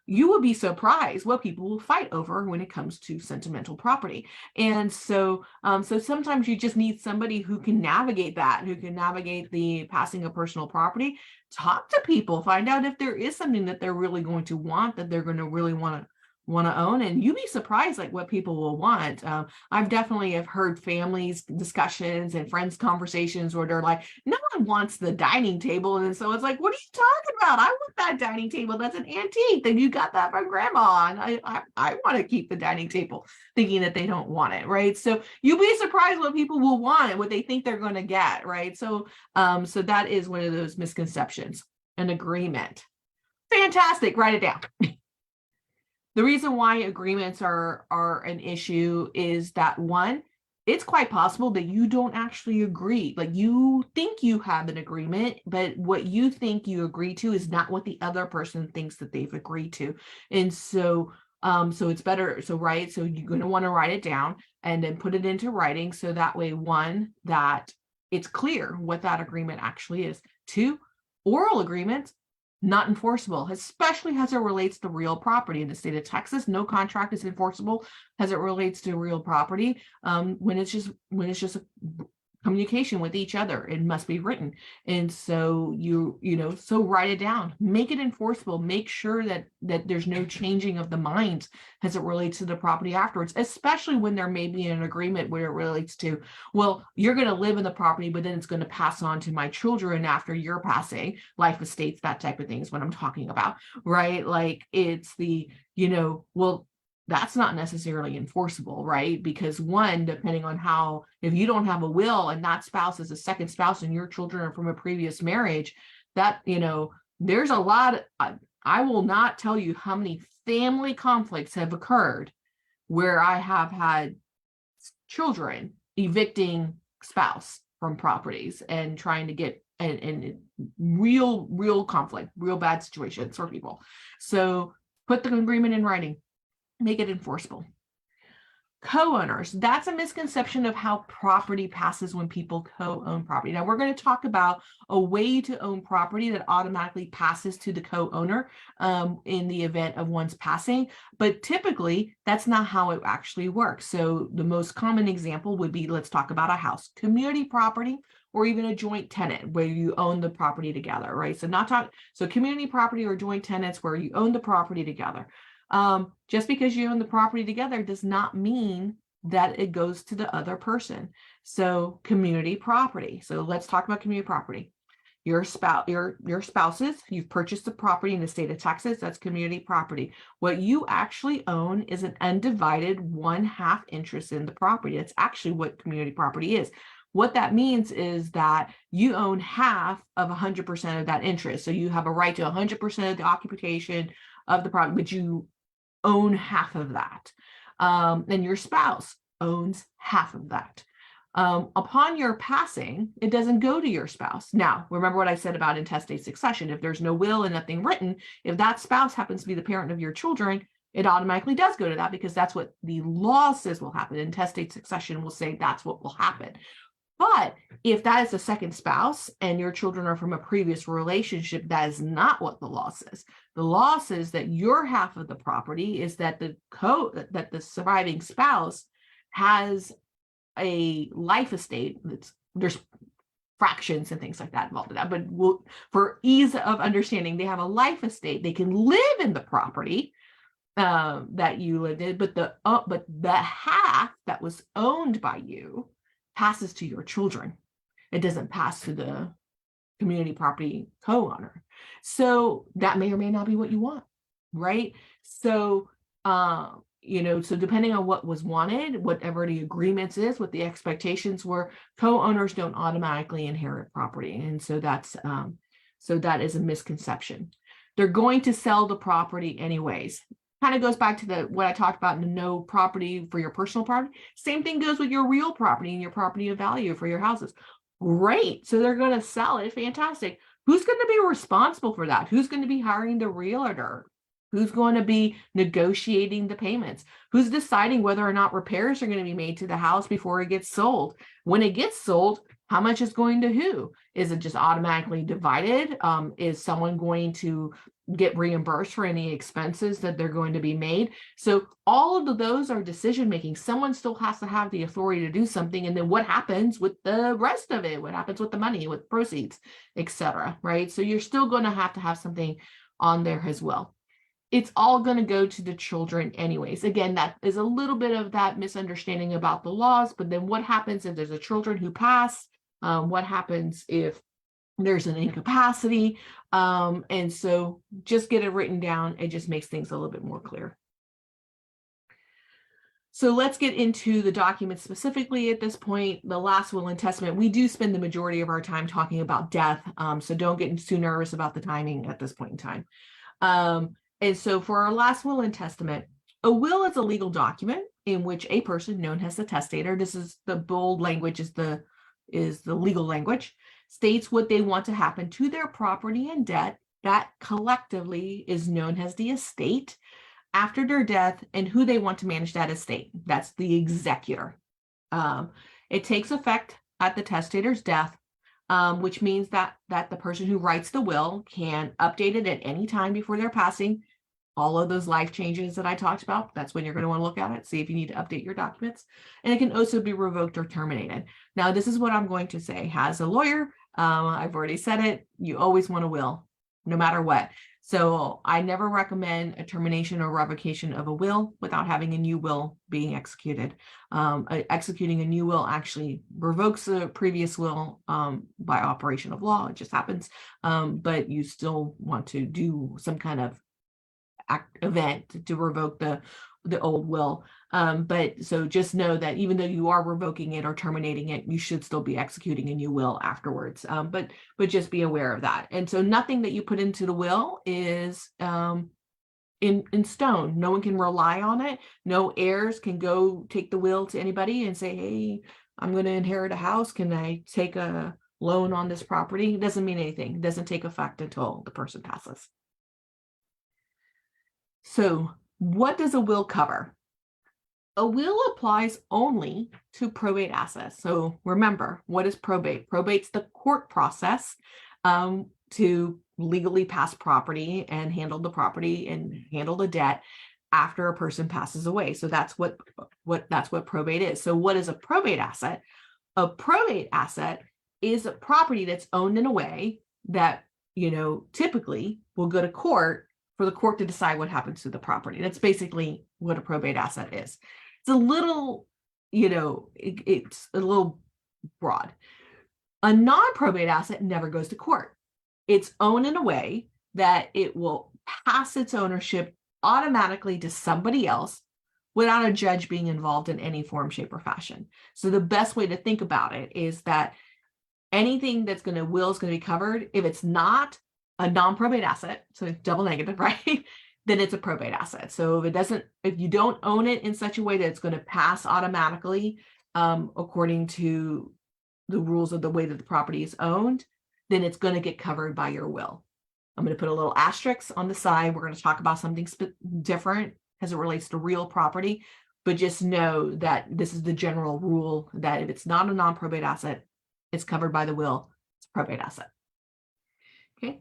You will be surprised what people will fight over when it comes to sentimental property. And so, so sometimes you just need somebody who can navigate that, who can navigate the passing of personal property. Talk to people, find out if there is something that they're really going to want, that they're going to really want to own, and you'd be surprised like what people will want. I've definitely have heard families discussions and friends conversations where they're like, no one wants the dining table, and so it's like, what are you talking about? I want that dining table. That's an antique. Then you got that from grandma, and I want to keep the dining table, thinking that they don't want it, right? So you'll be surprised what people will want, what they think they're going to get, right? So so that is one of those misconceptions. An agreement, fantastic. Write it down. The reason why agreements are an issue is that, one, it's quite possible that you don't actually agree. Like you think you have an agreement, but what you think you agree to is not what the other person thinks that they've agreed to. And so so it's better. So you're going to want to write it down and then put it into writing. So that way, one, that it's clear what that agreement actually is. Two, oral agreements not enforceable, especially as it relates to real property. In the state of Texas, no contract is enforceable as it relates to real property. When it's just a communication with each other, it must be written. And so so write it down, make it enforceable, make sure that there's no changing of the minds as it relates to the property afterwards, especially when there may be an agreement where it relates to, well, you're going to live in the property, but then it's going to pass on to my children after you're passing, life estates, that type of thing is what I'm talking about, right? Like it's the, well, that's not necessarily enforceable, right? Because one, depending on how, if you don't have a will and that spouse is a second spouse and your children are from a previous marriage, that, there's a lot, I will not tell you how many family conflicts have occurred where I have had children evicting spouse from properties and trying to get and real conflict, real bad situations for people. So put the agreement in writing, make it enforceable. Co-owners, that's a misconception of how property passes when people co-own property. Now we're going to talk about a way to own property that automatically passes to the co-owner in the event of one's passing, but typically that's not how it actually works. So the most common example would be, let's talk about a house, community property, or even a joint tenant where you own the property together, right? So community property or joint tenants where you own the property together. Just because you own the property together does not mean that it goes to the other person. So community property. So let's talk about community property. Your spouses, you've purchased the property in the state of Texas, that's community property. What you actually own is an undivided 1/2 interest in the property. That's actually what community property is. What that means is that you own half of 100% of that interest. So you have a right to 100% of the occupation of the property, but you own half of that. And your spouse owns half of that. Upon your passing, it doesn't go to your spouse. Now, remember what I said about intestate succession. If there's no will and nothing written, if that spouse happens to be the parent of your children, it automatically does go to that because that's what the law says will happen. Intestate succession will say that's what will happen. But if that is a second spouse and your children are from a previous relationship, that is not what the law says. The law says that your half of the property is that the surviving spouse has a life estate. There's fractions and things like that involved in that, but for ease of understanding, they have a life estate. They can live in the property that you lived in, but the half that was owned by you passes to your children. It doesn't pass to the community property co-owner. So that may or may not be what you want, right? So, so depending on what was wanted, whatever the agreements is, what the expectations were, co-owners don't automatically inherit property. And so that is a misconception. They're going to sell the property anyways. Kind of goes back to what I talked about in the no property for your personal property. Same thing goes with your real property and your property of value for your houses. Great. So they're going to sell it. Fantastic. Who's going to be responsible for that? Who's going to be hiring the realtor? Who's going to be negotiating the payments? Who's deciding whether or not repairs are going to be made to the house before it gets sold? When it gets sold, how much is going to who? Is it just automatically divided? Is someone going to get reimbursed for any expenses that they're going to be made? So all of those are decision making. Someone still has to have the authority to do something. And then what happens with the rest of it? What happens with the money, with proceeds, etc. Right? So you're still going to have something on there as well. It's all going to go to the children anyways. Again, that is a little bit of that misunderstanding about the laws, but then what happens if there's a children who pass? What happens if there's an incapacity? And so just get it written down. It just makes things a little bit more clear. So let's get into the documents specifically at this point. The last will and testament, we do spend the majority of our time talking about death. So don't get too nervous about the timing at this point in time. And so for our last will and testament, a will is a legal document in which a person known as the testator, this is the bold language, is the legal language, states what they want to happen to their property and debt that collectively is known as the estate after their death and who they want to manage that estate. That's the executor. It takes effect at the testator's death. which means that the person who writes the will can update it at any time before their passing. All of those life changes that I talked about, that's when you're going to want to look at it, see if you need to update your documents. And it can also be revoked or terminated. Now, this is what I'm going to say. As a lawyer, I've already said it, you always want a will, no matter what. So I never recommend a termination or revocation of a will without having a new will being executed. Executing a new will actually revokes a previous will by operation of law. It just happens. But you still want to do some kind of event to revoke the old will. But so just know that even though you are revoking it or terminating it, you should still be executing a new will afterwards. But just be aware of that. And so nothing that you put into the will is in stone. No one can rely on it. No heirs can go take the will to anybody and say, hey, I'm going to inherit a house. Can I take a loan on this property? It doesn't mean anything. It doesn't take effect until the person passes. So what does a will cover? A will applies only to probate assets. So remember, what is probate? Probate's the court process to legally pass property and handle the property and handle the debt after a person passes away. So that's what probate is. So what is a probate asset? A probate asset is a property that's owned in a way that, typically will go to court for the court to decide what happens to the property. That's basically what a probate asset is. It's a little, it's a little broad. A non-probate asset never goes to court. It's owned in a way that it will pass its ownership automatically to somebody else without a judge being involved in any form, shape, or fashion. So the best way to think about it is that anything that's will is going to be covered. If it's not a non-probate asset, so double negative, right? Then it's a probate asset. So if you don't own it in such a way that it's going to pass automatically according to the rules of the way that the property is owned, then it's going to get covered by your will. I'm going to put a little asterisk on the side. We're going to talk about something different as it relates to real property, but just know that this is the general rule that if it's not a non-probate asset, it's covered by the will. It's a probate asset. Okay.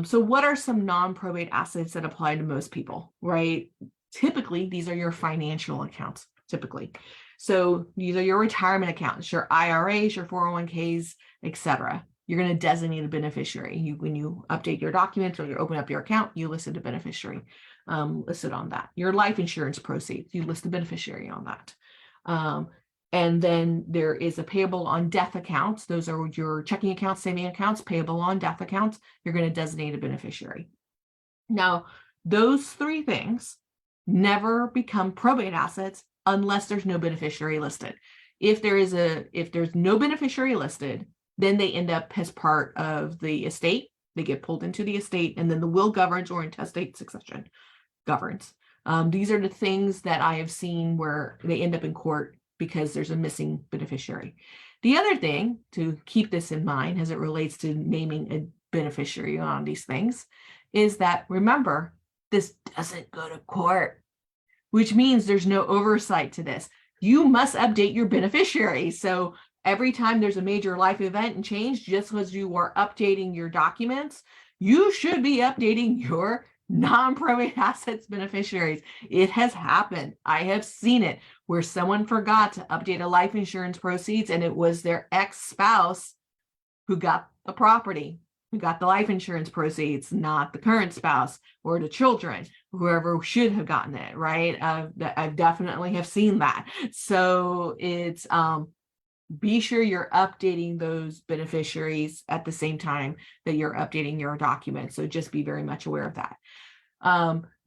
So what are some non-probate assets that apply to most people, right? Typically, these are your financial accounts, typically. So these are your retirement accounts, your IRAs, your 401ks, etc. You're going to designate a beneficiary. When you update your documents or you open up your account, you list a beneficiary listed on that. Your life insurance proceeds, you list a beneficiary on that. And then there is a payable on death accounts. Those are your checking accounts, saving accounts, payable on death accounts. You're going to designate a beneficiary. Now, those three things never become probate assets unless there's no beneficiary listed. If there's no beneficiary listed, then they end up as part of the estate. They get pulled into the estate, and then the will governs, or intestate succession governs. These are the things that I have seen where they end up in court because there's a missing beneficiary. The other thing to keep this in mind as it relates to naming a beneficiary on these things is that, remember, this doesn't go to court, which means there's no oversight to this. You must update your beneficiary. So every time there's a major life event and change, just as you are updating your documents, you should be updating your non-probate assets beneficiaries. It has happened. I have seen it where someone forgot to update a life insurance proceeds, and it was their ex-spouse who got the property, who got the life insurance proceeds, not the current spouse or the children, whoever should have gotten it, right? I definitely have seen that. So it's be sure you're updating those beneficiaries at the same time that you're updating your documents. So just be very much aware of that.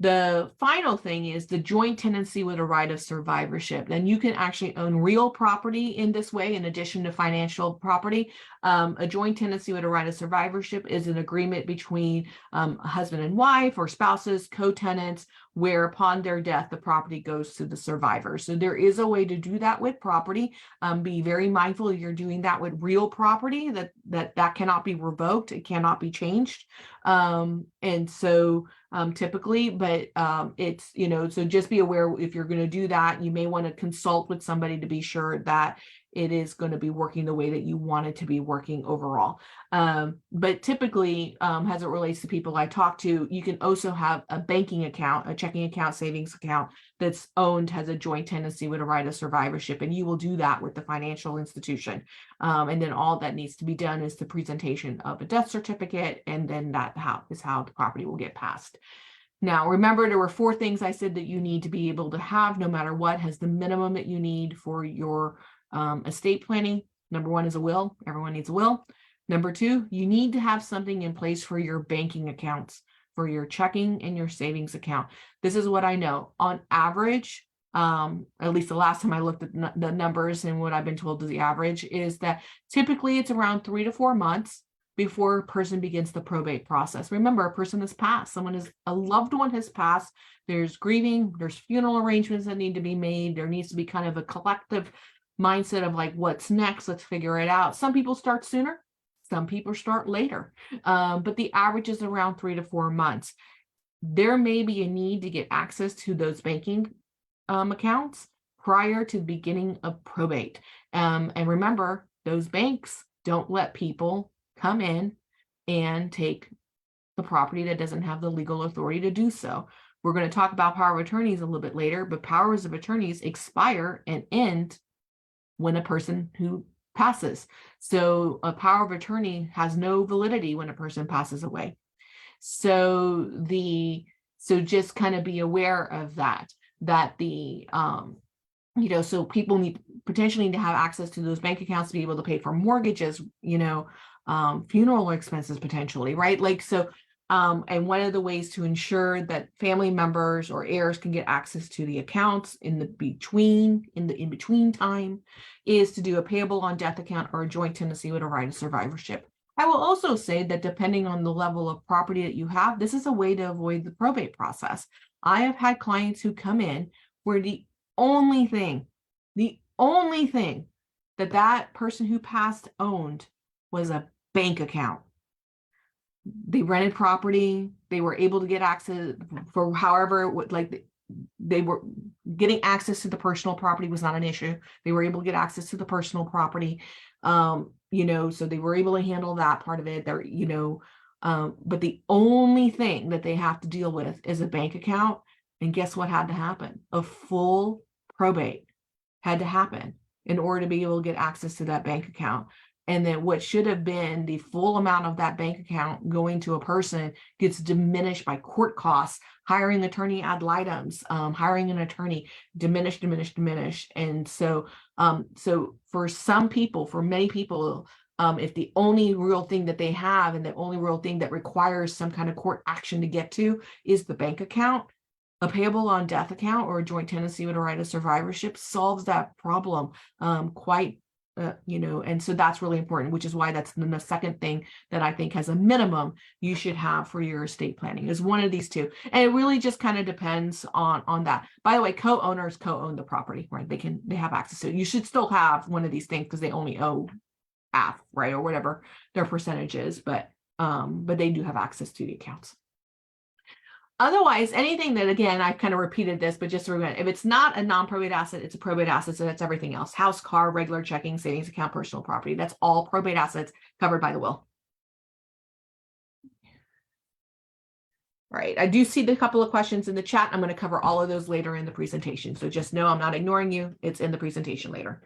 The final thing is the joint tenancy with a right of survivorship. Then you can actually own real property in this way, in addition to financial property. A joint tenancy with a right of survivorship is an agreement between a husband and wife or spouses, co-tenants, where upon their death, the property goes to the survivor. So there is a way to do that with property. Be very mindful you're doing that with real property, that cannot be revoked. It cannot be changed. And so typically, but but it's, so just be aware if you're going to do that, you may want to consult with somebody to be sure that it is going to be working the way that you want it to be working overall. But typically, as it relates to people I talk to, you can also have a banking account, a checking account, savings account that's owned, has a joint tenancy with a right of survivorship, and you will do that with the financial institution. And then all that needs to be done is the presentation of a death certificate, and then that is how the property will get passed. Now, remember, there were 4 things I said that you need to be able to have, no matter what, has the minimum that you need for your estate planning. Number 1 is a will. Everyone needs a will. Number 2, you need to have something in place for your banking accounts, for your checking and your savings account. This is what I know. On average, at least the last time I looked at the numbers, and what I've been told is the average is that typically it's around 3 to 4 months before a person begins the probate process. Remember, a person has passed, a loved one has passed, there's grieving, there's funeral arrangements that need to be made, there needs to be kind of a collective mindset of like, what's next, let's figure it out. Some people start sooner, some people start later, but the average is around 3 to 4 months. There may be a need to get access to those banking accounts prior to the beginning of probate. And remember, those banks don't let people come in and take the property that doesn't have the legal authority to do so. We're going to talk about power of attorneys a little bit later, but powers of attorneys expire and end when a person who passes. So a power of attorney has no validity when a person passes away. So just kind of be aware of that so people potentially need to have access to those bank accounts to be able to pay for mortgages, funeral expenses potentially, right? And one of the ways to ensure that family members or heirs can get access to the accounts in between time is to do a payable on death account or a joint tenancy with a right of survivorship. I will also say that depending on the level of property that you have, this is a way to avoid the probate process. I have had clients who come in where the only thing that person who passed owned was a bank account. They rented property, they were able to get access for however, they were getting access to the personal property was not an issue. They were able to get access to the personal property, so they were able to handle that part of it. But the only thing that they have to deal with is a bank account. And guess what had to happen? A full probate had to happen in order to be able to get access to that bank account. And then what should have been the full amount of that bank account going to a person gets diminished by court costs, hiring attorney ad litems, hiring an attorney, diminish. And so for some people, for many people, if the only real thing that they have and the only real thing that requires some kind of court action to get to is the bank account, a payable on death account or a joint tenancy with a right of survivorship solves that problem and so that's really important, which is why that's the second thing that I think has a minimum you should have for your estate planning is one of these 2. And it really just kind of depends on that. By the way, co-owners co-own the property, right? They have access to it. You should still have one of these things because they only owe half, right? Or whatever their percentage is, but they do have access to the accounts. Otherwise, anything that, again, I've kind of repeated this, but just to remember, if it's not a non-probate asset, it's a probate asset. So that's everything else. House, car, regular checking, savings account, personal property. That's all probate assets covered by the will. Right. I do see the couple of questions in the chat. I'm going to cover all of those later in the presentation. So just know I'm not ignoring you. It's in the presentation later.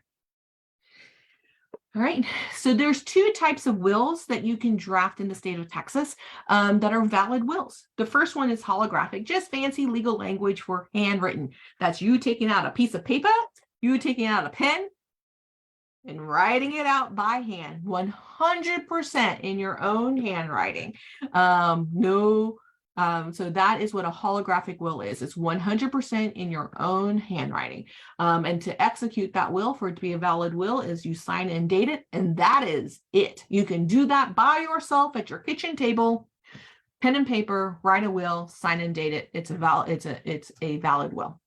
All right, so there's 2 types of wills that you can draft in the state of Texas that are valid wills. The first one is holographic, just fancy legal language for handwritten. That's you taking out a piece of paper, you taking out a pen, and writing it out by hand, 100% in your own handwriting. So that is what a holographic will is. It's 100% in your own handwriting. And to execute that will, for it to be a valid will, is you sign and date it, and that is it. You can do that by yourself at your kitchen table, pen and paper, write a will, sign and date it. It's a valid will.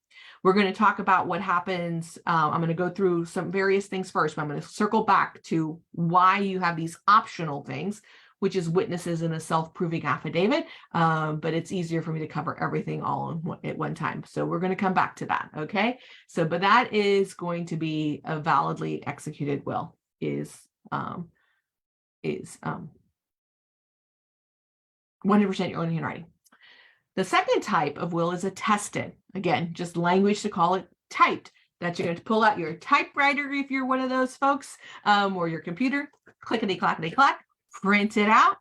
We're going to talk about what happens. I'm going to go through some various things first, but I'm going to circle back to why you have these optional things, which is witnesses in a self-proving affidavit. But it's easier for me to cover everything all at one time. So we're going to come back to that. Okay. So, but that is going to be a validly executed will is 100% your own handwriting. The second type of will is attested. Again, just language to call it typed. That you're going to pull out your typewriter if you're one of those folks, or your computer, clickety clackety clack, print it out.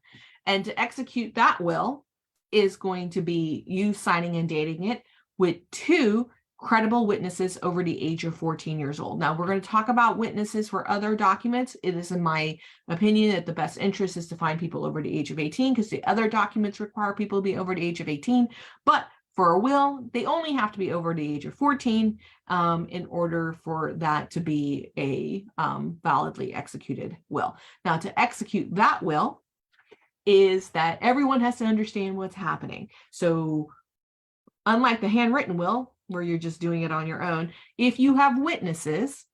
And to execute that will is going to be you signing and dating it with 2 credible witnesses over the age of 14 years old. Now, we're going to talk about witnesses for other documents. It is in my opinion that the best interest is to find people over the age of 18 because the other documents require people to be over the age of 18. But for a will, they only have to be over the age of 14 in order for that to be a validly executed will. Now, to execute that will is that everyone has to understand what's happening. So unlike the handwritten will, where you're just doing it on your own, if you have witnesses,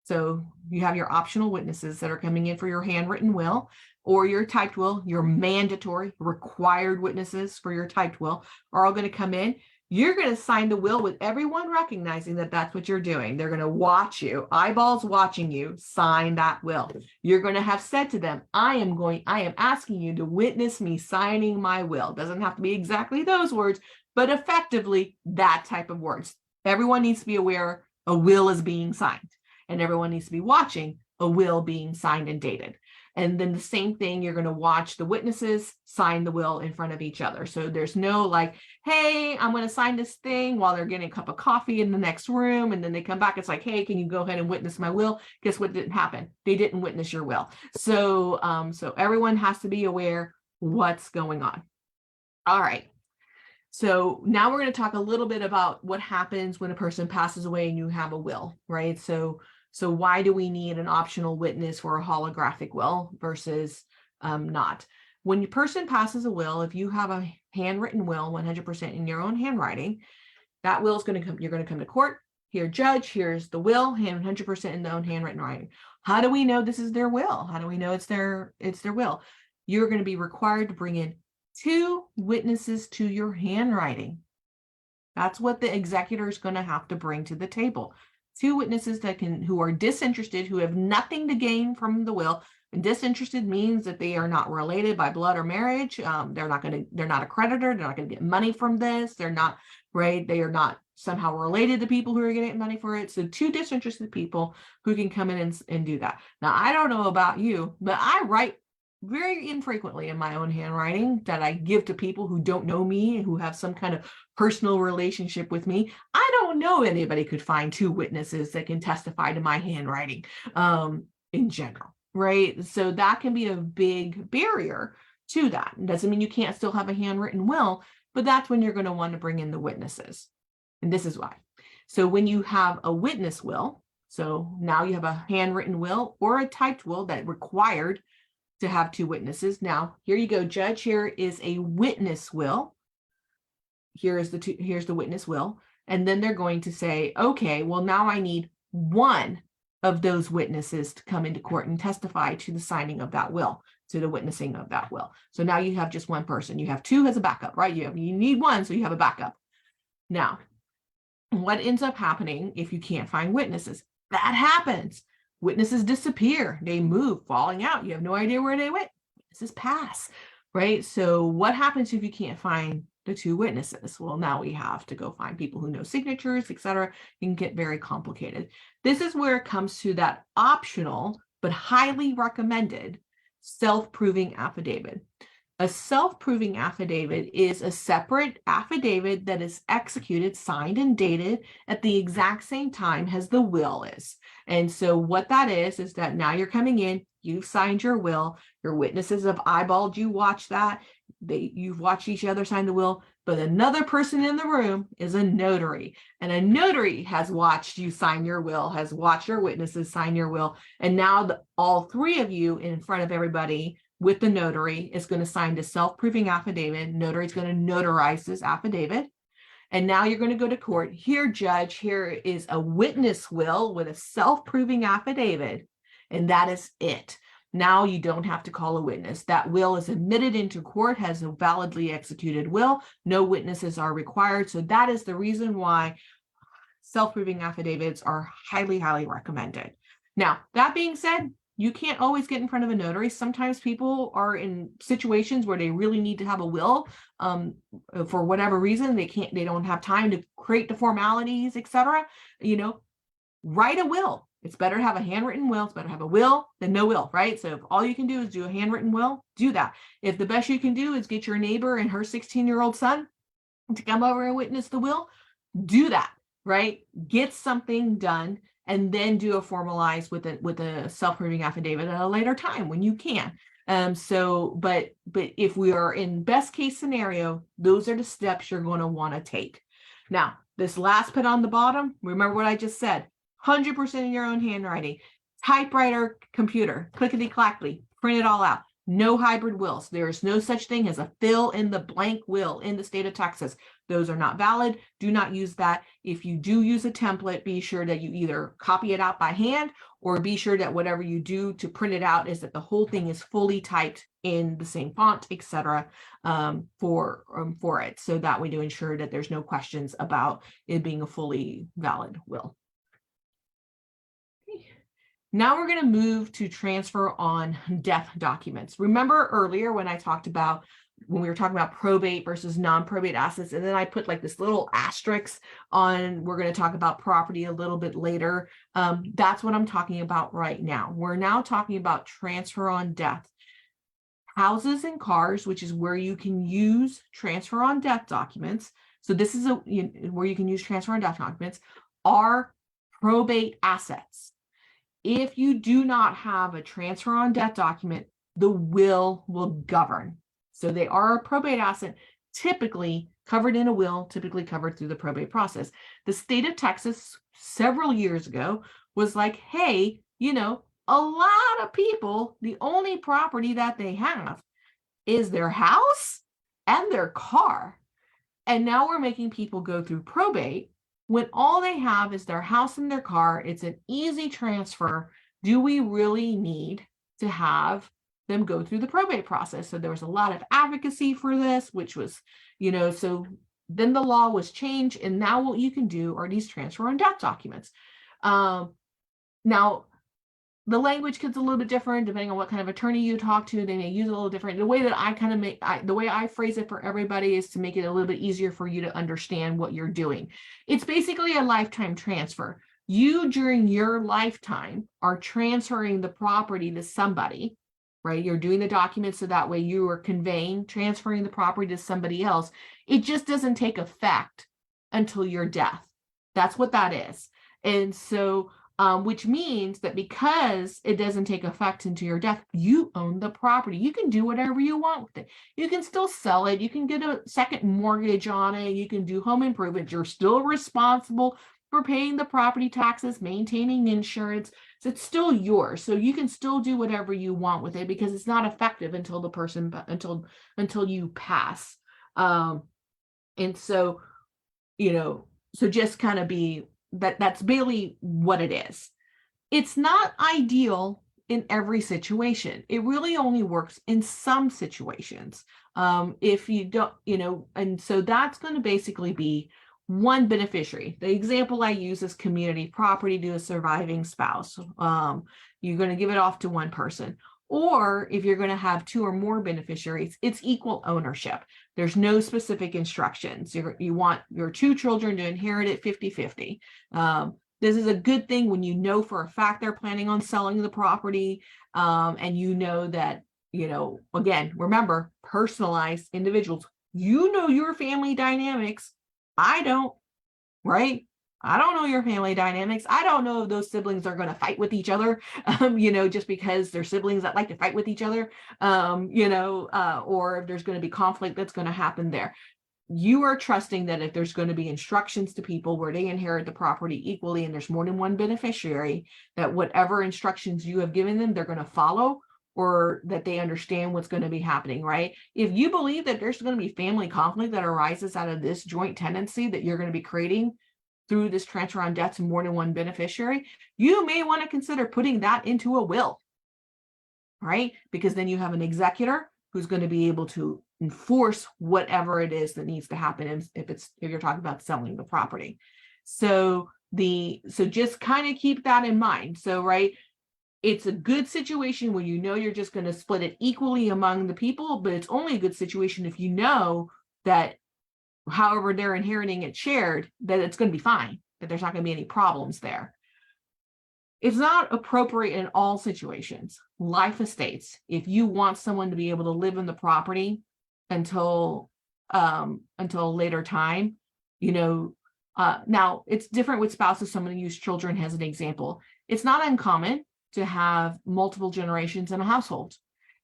so you have your optional witnesses that are coming in for your handwritten will or your typed will, your mandatory required witnesses for your typed will are all going to come in. You're going to sign the will with everyone recognizing that that's what you're doing. They're going to watch you, eyeballs watching you sign that will. You're going to have said to them, I am asking you to witness me signing my will. Doesn't have to be exactly those words, but effectively that type of words. Everyone needs to be aware a will is being signed, and everyone needs to be watching a will being signed and dated. And then the same thing, you're going to watch the witnesses sign the will in front of each other. So there's no like, hey, I'm going to sign this thing while they're getting a cup of coffee in the next room. And then they come back. It's like, hey, can you go ahead and witness my will? Guess what didn't happen? They didn't witness your will. So, so everyone has to be aware what's going on. All right. So now we're going to talk a little bit about what happens when a person passes away and you have a will, right? So why do we need an optional witness for a holographic will versus not? When your person passes a will, if you have a handwritten will, 100% in your own handwriting, that will is going to come, you're going to come to court. Here, judge, here's the will, 100% in their own handwritten writing. How do we know this is their will? How do we know it's their will? You're going to be required to bring in 2 witnesses to your handwriting. That's what the executor is going to have to bring to the table. 2 witnesses who are disinterested, who have nothing to gain from the will. And disinterested means that they are not related by blood or marriage. They're not a creditor. They're not going to get money from this. They're not, right? They are not somehow related to people who are getting money for it. So 2 disinterested people who can come in and do that. Now, I don't know about you, but I write very infrequently in my own handwriting that I give to people who don't know me and who have some kind of personal relationship with me. I don't know anybody could find 2 witnesses that can testify to my handwriting in general, right? So that can be a big barrier to that. It doesn't mean you can't still have a handwritten will, but that's when you're going to want to bring in the witnesses. And this is why. So when you have a witness will, so now you have a handwritten will or a typed will that required to have 2 witnesses. Now, here you go, judge. Here is a witness will. Here's the witness will. And then they're going to say, okay, well, now I need 1 of those witnesses to come into court and testify to the signing of that will, to the witnessing of that will. So now you have just 1 person. You have 2 as a backup, right? You need 1, so you have a backup. Now, what ends up happening if you can't find witnesses? That happens. Witnesses disappear, they move, falling out. You have no idea where they went. Witnesses pass, right? So what happens if you can't find the 2 witnesses? Well, now we have to go find people who know signatures, etc. It can get very complicated. This is where it comes to that optional, but highly recommended self-proving affidavit. A self-proving affidavit is a separate affidavit that is executed, signed, and dated at the exact same time as the will is. And so what that is that now you're coming in, you've signed your will, your witnesses have eyeballed you, watch that, you've watched each other sign the will, but another person in the room is a notary, and a notary has watched you sign your will, has watched your witnesses sign your will, and now all 3 of you in front of everybody with the notary is going to sign the self-proving affidavit. Notary is going to notarize this affidavit. And now you're going to go to court. Here, judge, here is a witness will with a self-proving affidavit. And that is it. Now you don't have to call a witness. That will is admitted into court, has a validly executed will. No witnesses are required. So that is the reason why self-proving affidavits are highly, highly recommended. Now, that being said, you can't always get in front of a notary. Sometimes people are in situations where they really need to have a will, for whatever reason. They don't have time to create the formalities, etc. Write a will. It's better to have a handwritten will. It's better to have a will than no will, right? So if all you can do is do a handwritten will, do that. If the best you can do is get your neighbor and her 16-year-old son to come over and witness the will, do that, right? Get something done and then do a formalized with a self-proving affidavit at a later time when you can. But if we are in best case scenario, those are the steps you're going to want to take. Now, this last bit on the bottom, remember what I just said, 100% in your own handwriting, typewriter, computer, clickety-clackety, print it all out. No hybrid wills. There is no such thing as a fill in the blank will in the state of Texas. Those are not valid. Do not use that. If you do use a template, be sure that you either copy it out by hand or be sure that whatever you do to print it out is that the whole thing is fully typed in the same font, etc. For it. So that way to ensure that there's no questions about it being a fully valid will. Now we're going to move to transfer on death documents. Remember earlier when we were talking about probate versus non-probate assets, and then I put like this little asterisk on, we're going to talk about property a little bit later. That's what I'm talking about right now. We're now talking about transfer on death. Houses and cars, which is where you can use transfer on death documents. So this is where you can use transfer on death documents, are probate assets. If you do not have a transfer on death document, the will govern. So they are a probate asset, typically covered in a will, typically covered through the probate process. The state of Texas several years ago was like, hey, a lot of people, the only property that they have is their house and their car. And now we're making people go through probate when all they have is their house and their car. It's an easy transfer. Do we really need to have them go through the probate process? So there was a lot of advocacy for this, which was, so then the law was changed. And now what you can do are these transfer on death documents. Now, the language gets a little bit different depending on what kind of attorney you talk to. They may use it a little different. The way that the way I phrase it for everybody is to make it a little bit easier for you to understand what you're doing. It's basically a lifetime transfer. You, during your lifetime, are transferring the property to somebody, right? You're doing the documents so that way you are transferring the property to somebody else. It just doesn't take effect until your death. That's what that is. And so which means that because it doesn't take effect until your death, you own the property. You can do whatever you want with it. You can still sell it. You can get a second mortgage on it. You can do home improvements. You're still responsible for paying the property taxes, maintaining insurance. So it's still yours. So you can still do whatever you want with it because it's not effective until the person, until you pass. And so, so just kind of be that's really what it is. It's not ideal in every situation. It really only works in some situations. If you don't, and so that's going to basically be one beneficiary. The example I use is community property to a surviving spouse. You're going to give it off to one person. Or if you're going to have two or more beneficiaries, it's equal ownership. There's no specific instructions. You want your two children to inherit it 50-50. This is a good thing when you know for a fact they're planning on selling the property, and that, again, remember, personalized individuals. Your family dynamics. I don't, right? I don't know your family dynamics. I don't know if those siblings are going to fight with each other, just because they're siblings that like to fight with each other, or if there's going to be conflict that's going to happen there. You are trusting that if there's going to be instructions to people where they inherit the property equally and there's more than one beneficiary, that whatever instructions you have given them, they're going to follow, or that they understand what's going to be happening, right? If you believe that there's going to be family conflict that arises out of this joint tenancy that you're going to be creating through this transfer on death to more than one beneficiary, you may want to consider putting that into a will. right? Because then you have an executor who's going to be able to enforce whatever it is that needs to happen if you're talking about selling the property. So just kind of keep that in mind. So, right, it's a good situation when you know you're just going to split it equally among the people, but it's only a good situation if you know that however they're inheriting it shared, that it's going to be fine, that there's not going to be any problems there. It's not appropriate in all situations. Life estates, if you want someone to be able to live in the property until a later time, now it's different with spouses. Someone use children as an example. It's not uncommon to have multiple generations in a household.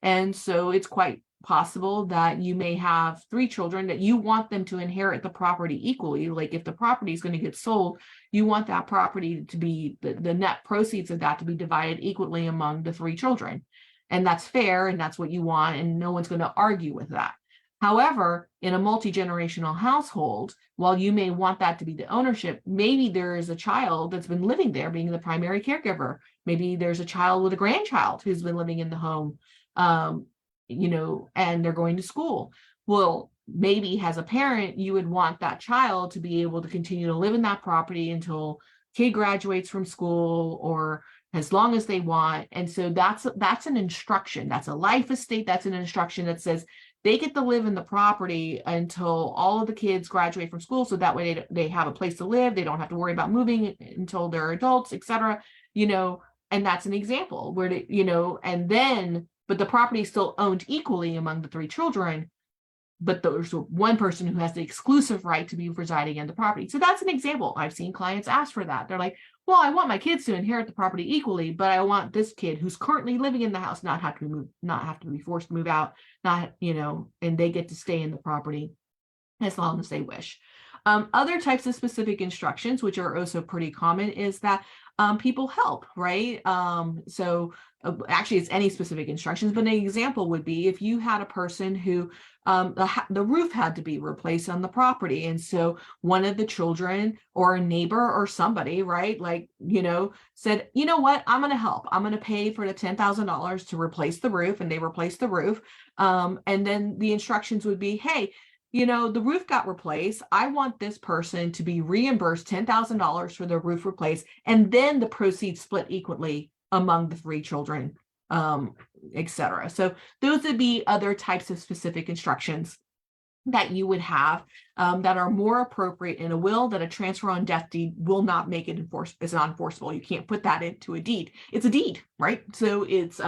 And so it's quite possible that you may have 3 children that you want them to inherit the property equally. Like if the property is going to get sold, you want that property to be the net proceeds of that to be divided equally among the 3 children. And that's fair, and that's what you want, and no one's going to argue with that. However, in a multi-generational household, while you may want that to be the ownership, maybe there is a child that's been living there being the primary caregiver. Maybe there's a child with a grandchild who's been living in the home, and they're going to school. Well, maybe as a parent, you would want that child to be able to continue to live in that property until kid graduates from school or as long as they want. And so that's an instruction. That's a life estate. That's an instruction that says they get to live in the property until all of the kids graduate from school. So that way they have a place to live. They don't have to worry about moving until they're adults, etc. And that's an example where, but the property is still owned equally among the 3 children, but there's one person who has the exclusive right to be residing in the property. So that's an example. I've seen clients ask for that. They're like, well, I want my kids to inherit the property equally, but I want this kid who's currently living in the house not have to be forced to move out, and they get to stay in the property as long as they wish. Other types of specific instructions, which are also pretty common, is that people help, right? Actually, it's any specific instructions, but an example would be if you had a person who the roof had to be replaced on the property. And so one of the children or a neighbor or somebody, right, said, you know what, I'm going to help. I'm going to pay for the $10,000 to replace the roof. And they replaced the roof. And then the instructions would be, hey, the roof got replaced. I want this person to be reimbursed $10,000 for the roof replaced, and then the proceeds split equally among the 3 children, etc. So those would be other types of specific instructions that you would have that are more appropriate in a will, that a transfer on death deed will not make it it's not enforceable. You can't put that into a deed. It's a deed, right? So it's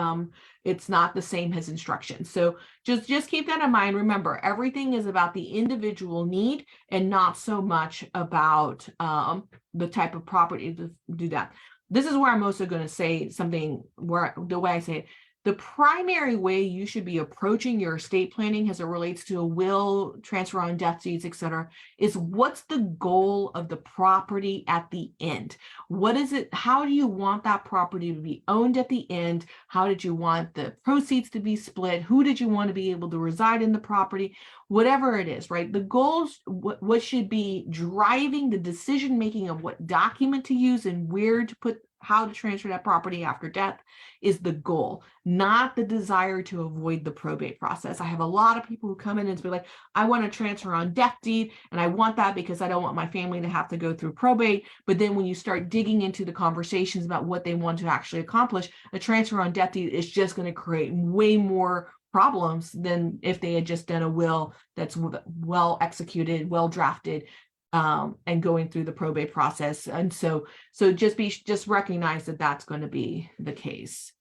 not the same as instructions. So just keep that in mind. Remember, everything is about the individual need and not so much about the type of property to do that. This is where I'm also going to say something where the way I say it, the primary way you should be approaching your estate planning as it relates to a will, transfer on death deeds, etc., is what's the goal of the property at the end? What is it? How do you want that property to be owned at the end? How did you want the proceeds to be split? Who did you want to be able to reside in the property? Whatever it is, right? The goals, what should be driving the decision making of what document to use and where to put, how to transfer that property after death is the goal, not the desire to avoid the probate process. I have a lot of people who come in and be like, I want to transfer on death deed, and I want that because I don't want my family to have to go through probate. But then when you start digging into the conversations about what they want to actually accomplish, a transfer on death deed is just going to create way more problems than if they had just done a will that's well executed, well drafted, and going through the probate process. And so just recognize that that's going to be the case.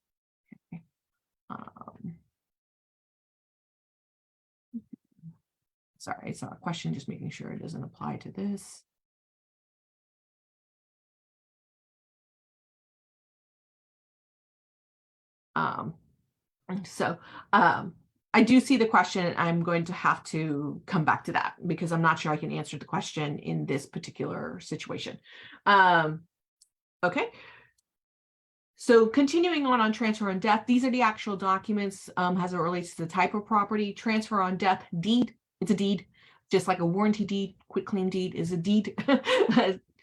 Okay. Sorry, it's not a question, just making sure it doesn't apply to this. I do see the question. I'm going to have to come back to that because I'm not sure I can answer the question in this particular situation. Okay. So continuing on transfer on death, these are the actual documents as it relates to the type of property. Transfer on death deed, it's a deed, just like a warranty deed, quitclaim deed is a deed.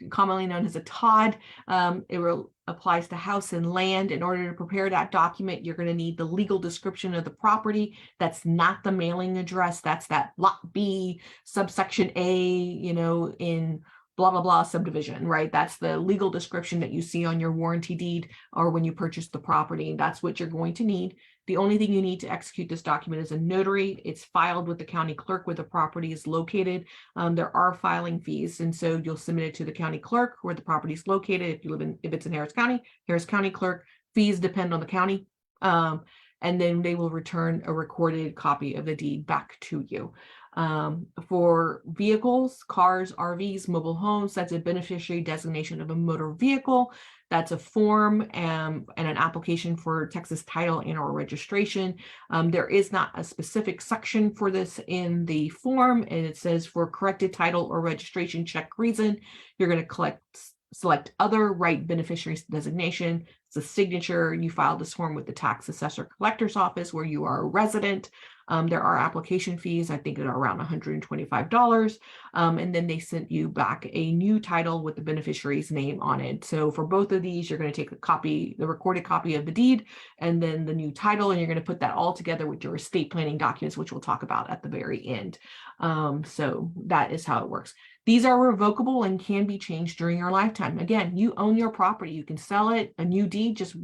commonly known as a TOD. It applies to house and land. In order to prepare that document, you're going to need the legal description of the property. That's not the mailing address. That's that lot B, subsection A, in blah, blah, blah subdivision, right? That's the legal description that you see on your warranty deed or when you purchase the property. That's what you're going to need. The only thing you need to execute this document is a notary. It's filed with the county clerk where the property is located. There are filing fees, and so you'll submit it to the county clerk where the property is located. If it's in Harris County clerk. Fees depend on the county, and then they will return a recorded copy of the deed back to you. For vehicles, cars, RVs, mobile homes, that's a beneficiary designation of a motor vehicle. That's a form and an application for Texas title and or registration. There is not a specific section for this in the form, and it says for corrected title or registration check reason, you're going to select other, write beneficiary's designation. It's a signature. You file this form with the tax assessor collector's office where you are a resident. There are application fees, I think, are around $125. And then they sent you back a new title with the beneficiary's name on it. So for both of these, you're going to take the recorded copy of the deed, and then the new title, and you're going to put that all together with your estate planning documents, which we'll talk about at the very end. So that is how it works. These are revocable and can be changed during your lifetime. Again, you own your property. You can sell it. A new deed just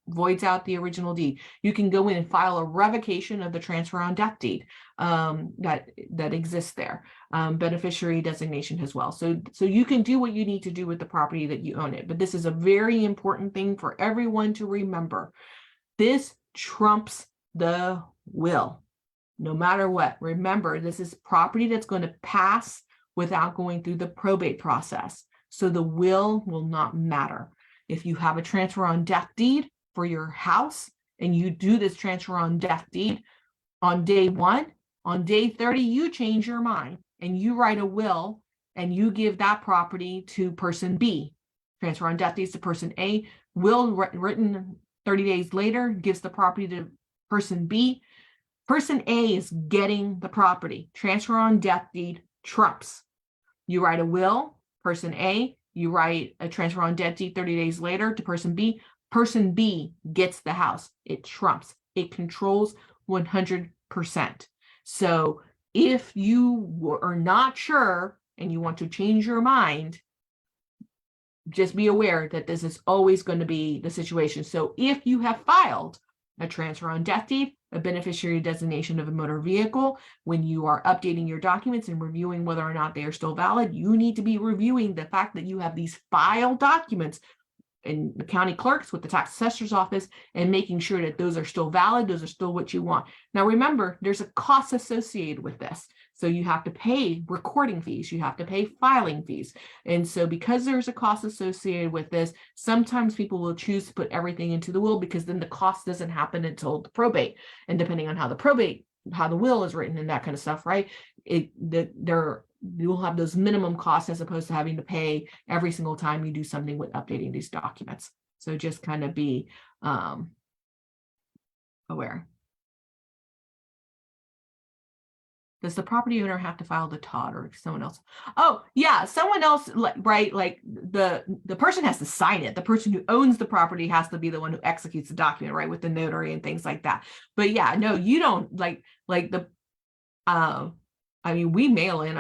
voids out the original deed. You can go in and file a revocation of the transfer on death deed that exists there. Beneficiary designation as well. So you can do what you need to do with the property that you own it. But this is a very important thing for everyone to remember. This trumps the will. No matter what, remember, this is property that's going to pass without going through the probate process. So the will not matter. If you have a transfer on death deed for your house and you do this transfer on death deed on day 1, on day 30, you change your mind and you write a will and you give that property to person B. Transfer on death deeds to person A. Will written 30 days later gives the property to person B. Person A is getting the property. Transfer on death deed trumps. You write a will, person A, you write a transfer on death deed 30 days later to person B. Person B gets the house. It trumps. It controls 100%. So if you are not sure and you want to change your mind, just be aware that this is always going to be the situation. So if you have filed a transfer on death deed, a beneficiary designation of a motor vehicle, when you are updating your documents and reviewing whether or not they are still valid, you need to be reviewing the fact that you have these filed documents in the county clerks with the tax assessor's office and making sure that those are still valid, those are still what you want. Now, remember, there's a cost associated with this. So you have to pay recording fees, you have to pay filing fees. And so because there's a cost associated with this, sometimes people will choose to put everything into the will because then the cost doesn't happen until the probate. And depending on how the will is written and that kind of stuff, right? You will have those minimum costs as opposed to having to pay every single time you do something with updating these documents. So just kind of be aware. Does the property owner have to file the TOD or someone else? Oh, yeah, someone else, right? Like the person has to sign it. The person who owns the property has to be the one who executes the document, right? With the notary and things like that. But yeah, no, you don't like the I mean, we mail it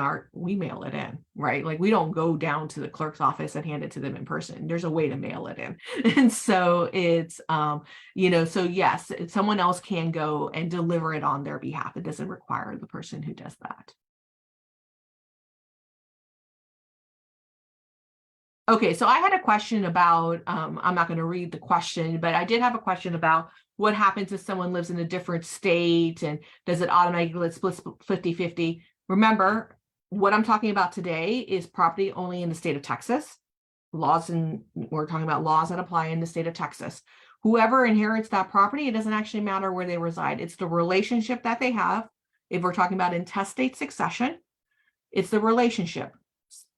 in, right? Like we don't go down to the clerk's office and hand it to them in person. There's a way to mail it in. And so it's, so yes, someone else can go and deliver it on their behalf. It doesn't require the person who does that. Okay, so I had a question about, I'm not going to read the question, but I did have a question about what happens if someone lives in a different state and does it automatically split 50-50? Remember, what I'm talking about today is property only in the state of Texas. We're talking about laws that apply in the state of Texas. Whoever inherits that property, it doesn't actually matter where they reside. It's the relationship that they have. If we're talking about intestate succession, it's the relationship.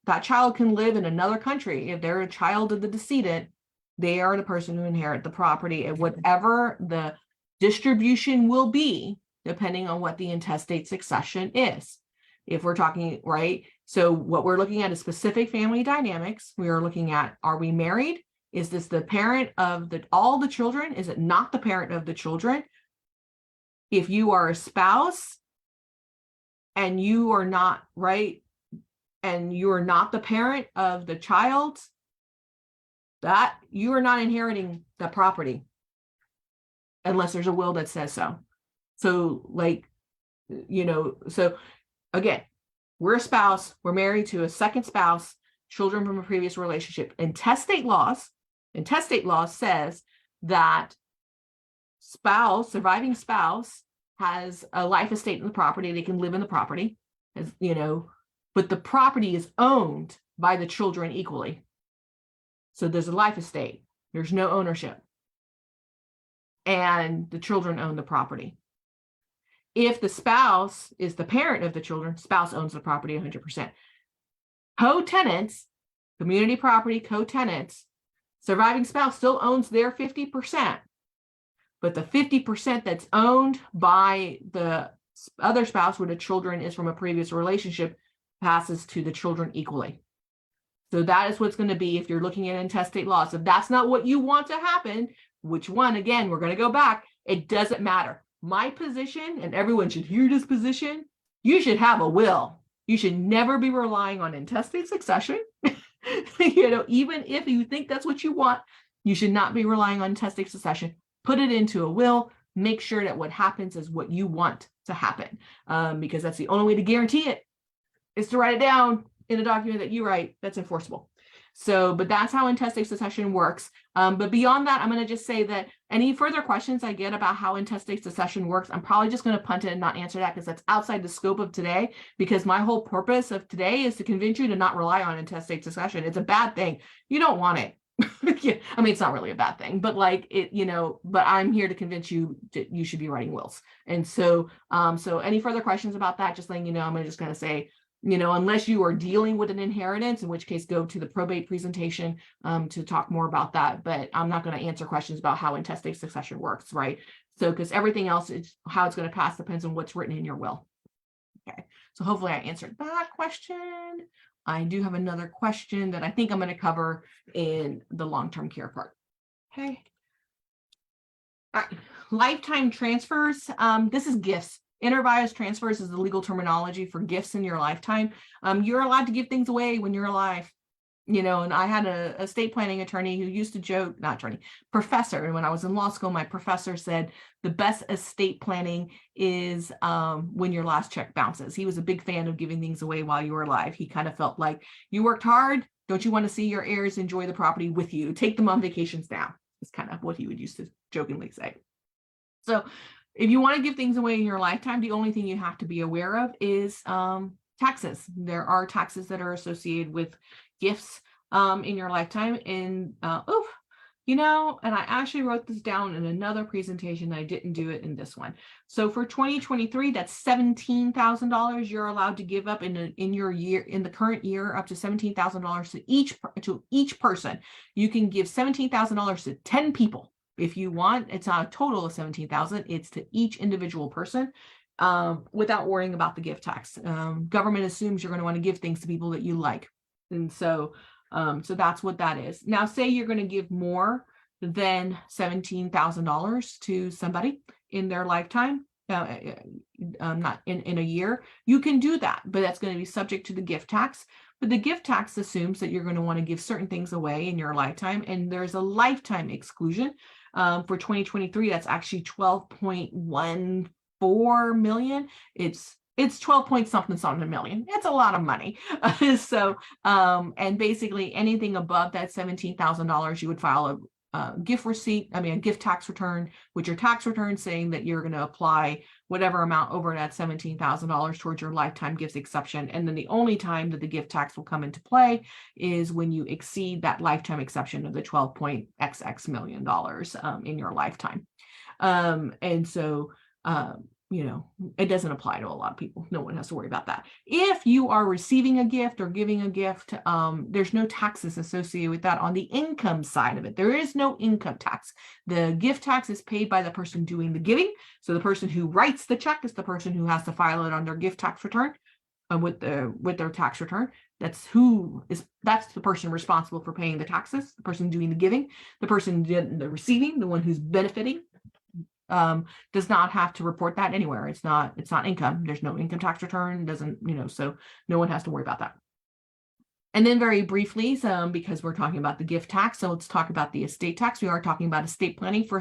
That child can live in another country. If they're a child of the decedent, they are the person who inherit the property, and whatever the distribution will be, depending on what the intestate succession is. If we're talking, right, So what we're looking at is specific family dynamics. We are looking at, are we married? Is this the parent of all the children? Is it not the parent of the children? If you are a spouse and you are not, right, and you are not the parent of the child, that you are not inheriting the property unless there's a will that says so. So like, so again, we're a spouse, we're married to a second spouse, children from a previous relationship. Intestate laws says that surviving spouse has a life estate in the property. They can live in the property, but the property is owned by the children equally. So there's a life estate. There's no ownership. And the children own the property. If the spouse is the parent of the children, spouse owns the property 100%. Co-tenants, community property co-tenants, surviving spouse still owns their 50%, but the 50% that's owned by the other spouse where the children is from a previous relationship passes to the children equally. So that is what's going to be if you're looking at intestate laws. If that's not what you want to happen, which one, again, we're going to go back, it doesn't matter. My position, and everyone should hear this position, you should have a will. You should never be relying on intestate succession. Even if you think that's what you want, you should not be relying on intestate succession. Put it into a will. Make sure that what happens is what you want to happen, because that's the only way to guarantee it is to write it down in a document that you write that's enforceable. So, but that's how intestate succession works. But beyond that, I'm going to just say that any further questions I get about how intestate succession works, I'm probably just going to punt it and not answer that because that's outside the scope of today, because my whole purpose of today is to convince you to not rely on intestate succession. It's a bad thing. You don't want it. I mean, it's not really a bad thing, but like it, but I'm here to convince you that you should be writing wills. And so, so any further questions about that, just letting you know, I'm just going to say, unless you are dealing with an inheritance, in which case go to the probate presentation to talk more about that. But I'm not going to answer questions about how intestate succession works, right? So, because everything else, how it's going to pass depends on what's written in your will. Okay, so hopefully I answered that question. I do have another question that I think I'm going to cover in the long-term care part. Okay. All right. Lifetime transfers. This is gifts. Inter vires transfers is the legal terminology for gifts in your lifetime. You're allowed to give things away when you're alive. And I had a estate planning attorney who used to joke, not attorney, professor. And when I was in law school, my professor said the best estate planning is when your last check bounces. He was a big fan of giving things away while you were alive. He kind of felt like you worked hard. Don't you want to see your heirs enjoy the property with you? Take them on vacations now. It's kind of what he would used to jokingly say. So if you want to give things away in your lifetime, the only thing you have to be aware of is taxes. There are taxes that are associated with gifts in your lifetime. And and I actually wrote this down in another presentation. I didn't do it in this one. So for 2023, that's $17,000 you're allowed to give up in the current year, up to $17,000 to each person. You can give $17,000 to 10 people. If you want, it's not a total of $17,000, it's to each individual person without worrying about the gift tax. Government assumes you're going to want to give things to people that you like. And so that's what that is. Now, say you're going to give more than $17,000 to somebody in their lifetime, not in a year, you can do that, but that's going to be subject to the gift tax. But the gift tax assumes that you're going to want to give certain things away in your lifetime, and there's a lifetime exclusion. For 2023, that's actually 12.14 million. It's 12 point something million. It's a lot of money. And basically anything above that $17,000, you would file a gift tax return with your tax return saying that you're going to apply whatever amount over that $17,000 towards your lifetime gifts exception. And then the only time that the gift tax will come into play is when you exceed that lifetime exception of the 12.xx million dollars in your lifetime. And so it doesn't apply to a lot of people. No one has to worry about that. If you are receiving a gift or giving a gift, there's no taxes associated with that on the income side of it. There is no income tax. The gift tax is paid by the person doing the giving. So the person who writes the check is the person who has to file it on their gift tax return. with their tax return. That's the person responsible for paying the taxes, the person doing the giving, the person the receiving, the one who's benefiting, does not have to report that anywhere. It's not income. There's no income tax return, doesn't, so no one has to worry about that. And then very briefly, because we're talking about the gift tax, so let's talk about the estate tax. We are talking about estate planning for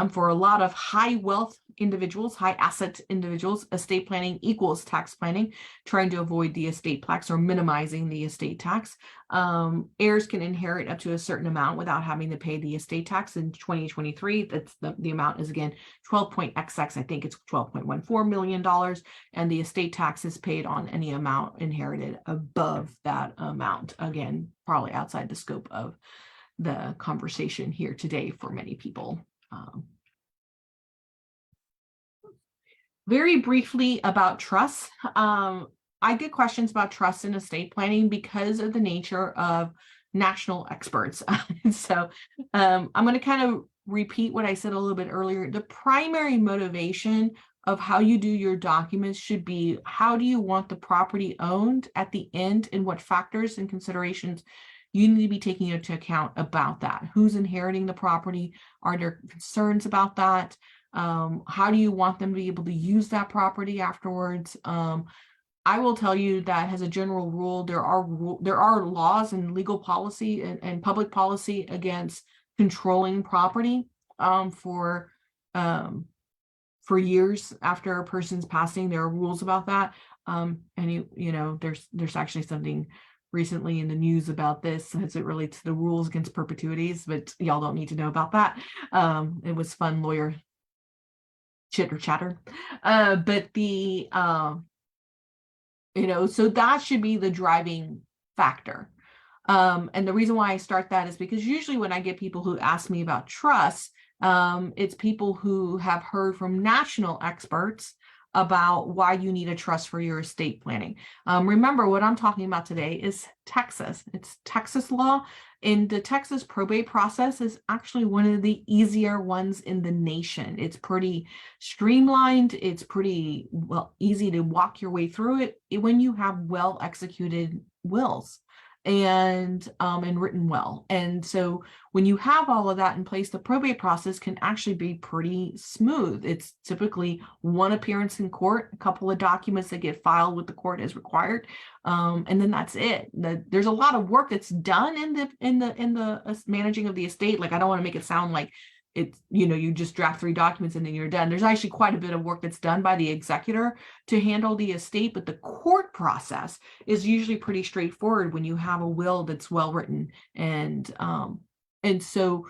for a lot of high wealth individuals, high asset individuals. Estate planning equals tax planning, trying to avoid the estate tax or minimizing the estate tax. Heirs can inherit up to a certain amount without having to pay the estate tax. In 2023, that's the amount is again 12.XX, I think it's $12.14 million, and the estate tax is paid on any amount inherited above that amount. Again, probably outside the scope of the conversation here today for many people. Very briefly about trusts. I get questions about trusts and estate planning because of the nature of national experts. So I'm going to kind of repeat what I said a little bit earlier. The primary motivation of how you do your documents should be, how do you want the property owned at the end, and what factors and considerations you need to be taking into account about that. Who's inheriting the property? Are there concerns about that? How do you want them to be able to use that property afterwards? I will tell you that as a general rule, there are laws and legal policy and public policy against controlling property for years after a person's passing. There are rules about that. And there's actually something recently in the news about this as it relates to the rules against perpetuities, but y'all don't need to know about that. It was fun lawyer chitter chatter. But the so that should be the driving factor. And the reason why I start that is because usually when I get people who ask me about trusts, it's people who have heard from national experts about why you need a trust for your estate planning. Remember, what I'm talking about today is Texas. It's Texas law, and the Texas probate process is actually one of the easier ones in the nation. It's pretty streamlined. It's pretty easy to walk your way through it when you have well executed wills and written well. And so when you have all of that in place, the probate process can actually be pretty smooth. It's typically one appearance in court, a couple of documents that get filed with the court as required, and then that's it. There's a lot of work that's done in the managing of the estate. Like, I don't want to make it sound like it's, you just draft 3 documents and then you're done. There's actually quite a bit of work that's done by the executor to handle the estate, but the court process is usually pretty straightforward when you have a will that's well written. And so,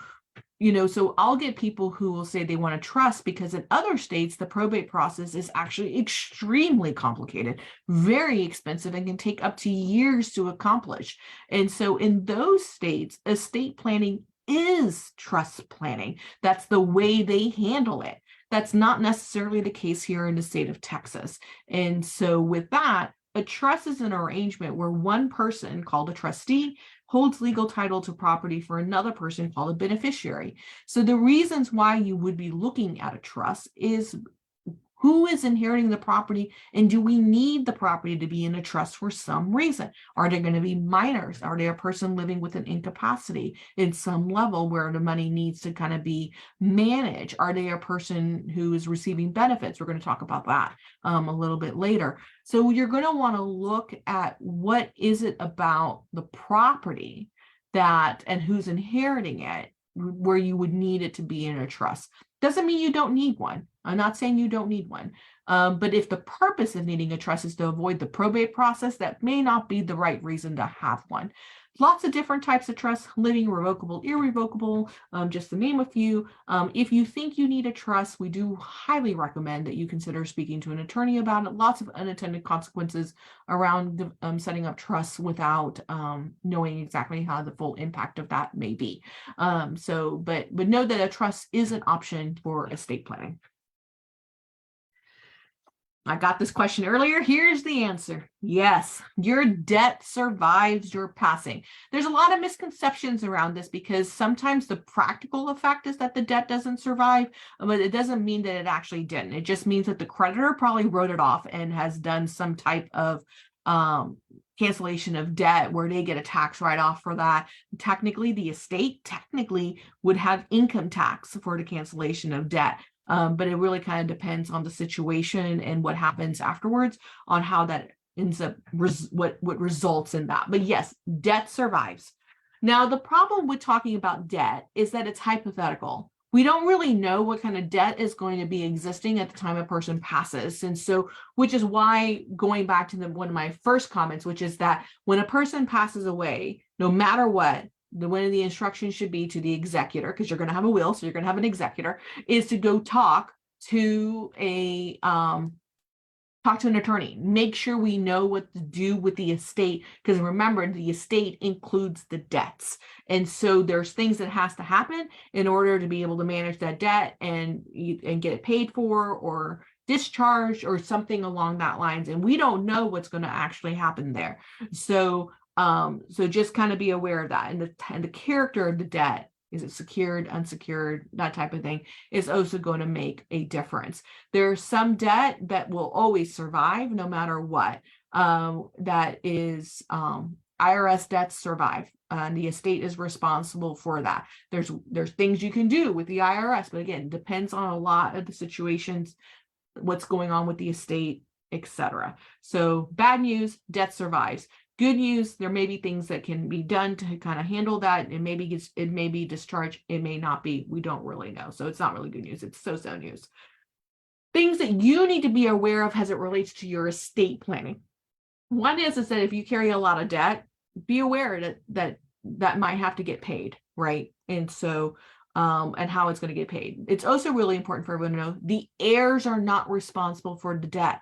so I'll get people who will say they want to trust, because in other states, the probate process is actually extremely complicated, very expensive, and can take up to years to accomplish. And so in those states, estate planning is trust planning. That's the way they handle it. That's not necessarily the case here in the state of Texas. And so with that, a trust is an arrangement where one person, called a trustee, holds legal title to property for another person, called a beneficiary. So the reasons why you would be looking at a trust is who is inheriting the property, and do we need the property to be in a trust for some reason? Are there going to be minors? Are they a person living with an incapacity in some level where the money needs to kind of be managed? Are they a person who is receiving benefits? We're going to talk about that a little bit later. So you're going to want to look at what is it about the property and who's inheriting it, where you would need it to be in a trust. Doesn't mean you don't need one. I'm not saying you don't need one. But if the purpose of needing a trust is to avoid the probate process, that may not be the right reason to have one. Lots of different types of trusts: living, revocable, irrevocable, just to name a few. If you think you need a trust, we do highly recommend that you consider speaking to an attorney about it. Lots of unintended consequences around setting up trusts without knowing exactly how the full impact of that may be. But know that a trust is an option for estate planning. I got this question earlier. Here's the answer. Yes, your debt survives your passing. There's a lot of misconceptions around this because sometimes the practical effect is that the debt doesn't survive, but it doesn't mean that it actually didn't. It just means that the creditor probably wrote it off and has done some type of cancellation of debt where they get a tax write-off for that. Technically, the estate technically would have income tax for the cancellation of debt. But it really kind of depends on the situation and what happens afterwards on how that ends up, what results in that. But yes, debt survives. Now, the problem with talking about debt is that it's hypothetical. We don't really know what kind of debt is going to be existing at the time a person passes. And so, which is why, going back to one of my first comments, which is that when a person passes away, no matter what, one of the instructions should be to the executor, because you're going to have a will, so you're going to have an executor, is to go talk to an attorney. Make sure we know what to do with the estate, because remember, the estate includes the debts. And so there's things that has to happen in order to be able to manage that debt and get it paid for or discharged or something along that lines. And we don't know what's going to actually happen there. So just kind of be aware of that. And the character of the debt, is it secured, unsecured, that type of thing, is also going to make a difference. There's some debt that will always survive no matter what. That is IRS debts survive. The estate is responsible for that. There's things you can do with the IRS, but again, depends on a lot of the situations, what's going on with the estate, etc. So bad news, debt survives. Good news, there may be things that can be done to kind of handle that. It may be discharged, it may not be. We don't really know. So it's not really good news. It's so news. Things that you need to be aware of as it relates to your estate planning. One is that if you carry a lot of debt, be aware that might have to get paid, right? And so and how it's going to get paid. It's also really important for everyone to know the heirs are not responsible for the debt.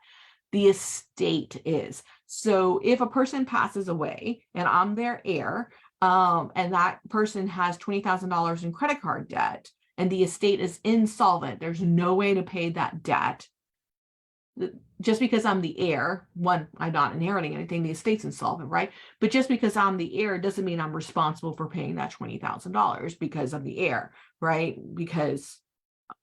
The estate is. So if a person passes away and I'm their heir, and that person has $20,000 in credit card debt and the estate is insolvent, there's no way to pay that debt. Just because I'm the heir, one, I'm not inheriting anything, the estate's insolvent, right? But just because I'm the heir doesn't mean I'm responsible for paying that $20,000 because I'm the heir, right? Because,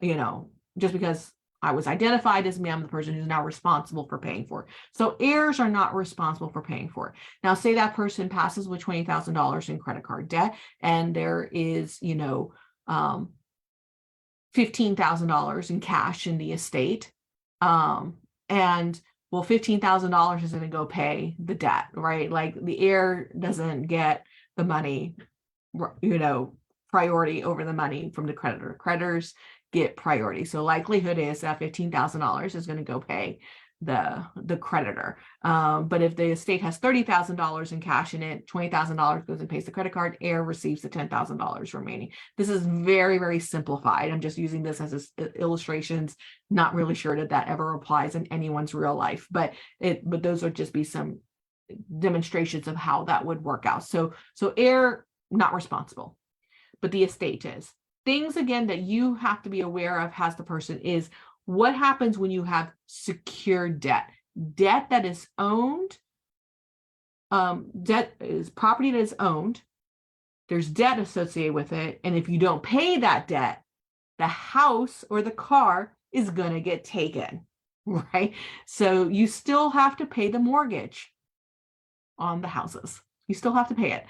just because I was identified as me, I'm the person who's now responsible for paying for it. So heirs are not responsible for paying for it. Now, say that person passes with $20,000 in credit card debt, and there is, $15,000 in cash in the estate. $15,000 is going to go pay the debt, right? Like the heir doesn't get the money, priority over the money from the creditor. Creditors get priority. So likelihood is that $15,000 is going to go pay the creditor. But if the estate has $30,000 in cash in it, $20,000 goes and pays the credit card, heir receives the $10,000 remaining. This is very, very simplified. I'm just using this as illustrations, not really sure that ever applies in anyone's real life, but those would just be some demonstrations of how that would work out. So heir, not responsible, but the estate is. Things, again, that you have to be aware of as the person is what happens when you have secured debt. Debt that is owned, debt is property that is owned. There's debt associated with it. And if you don't pay that debt, the house or the car is going to get taken, right? So you still have to pay the mortgage on the houses. You still have to pay it.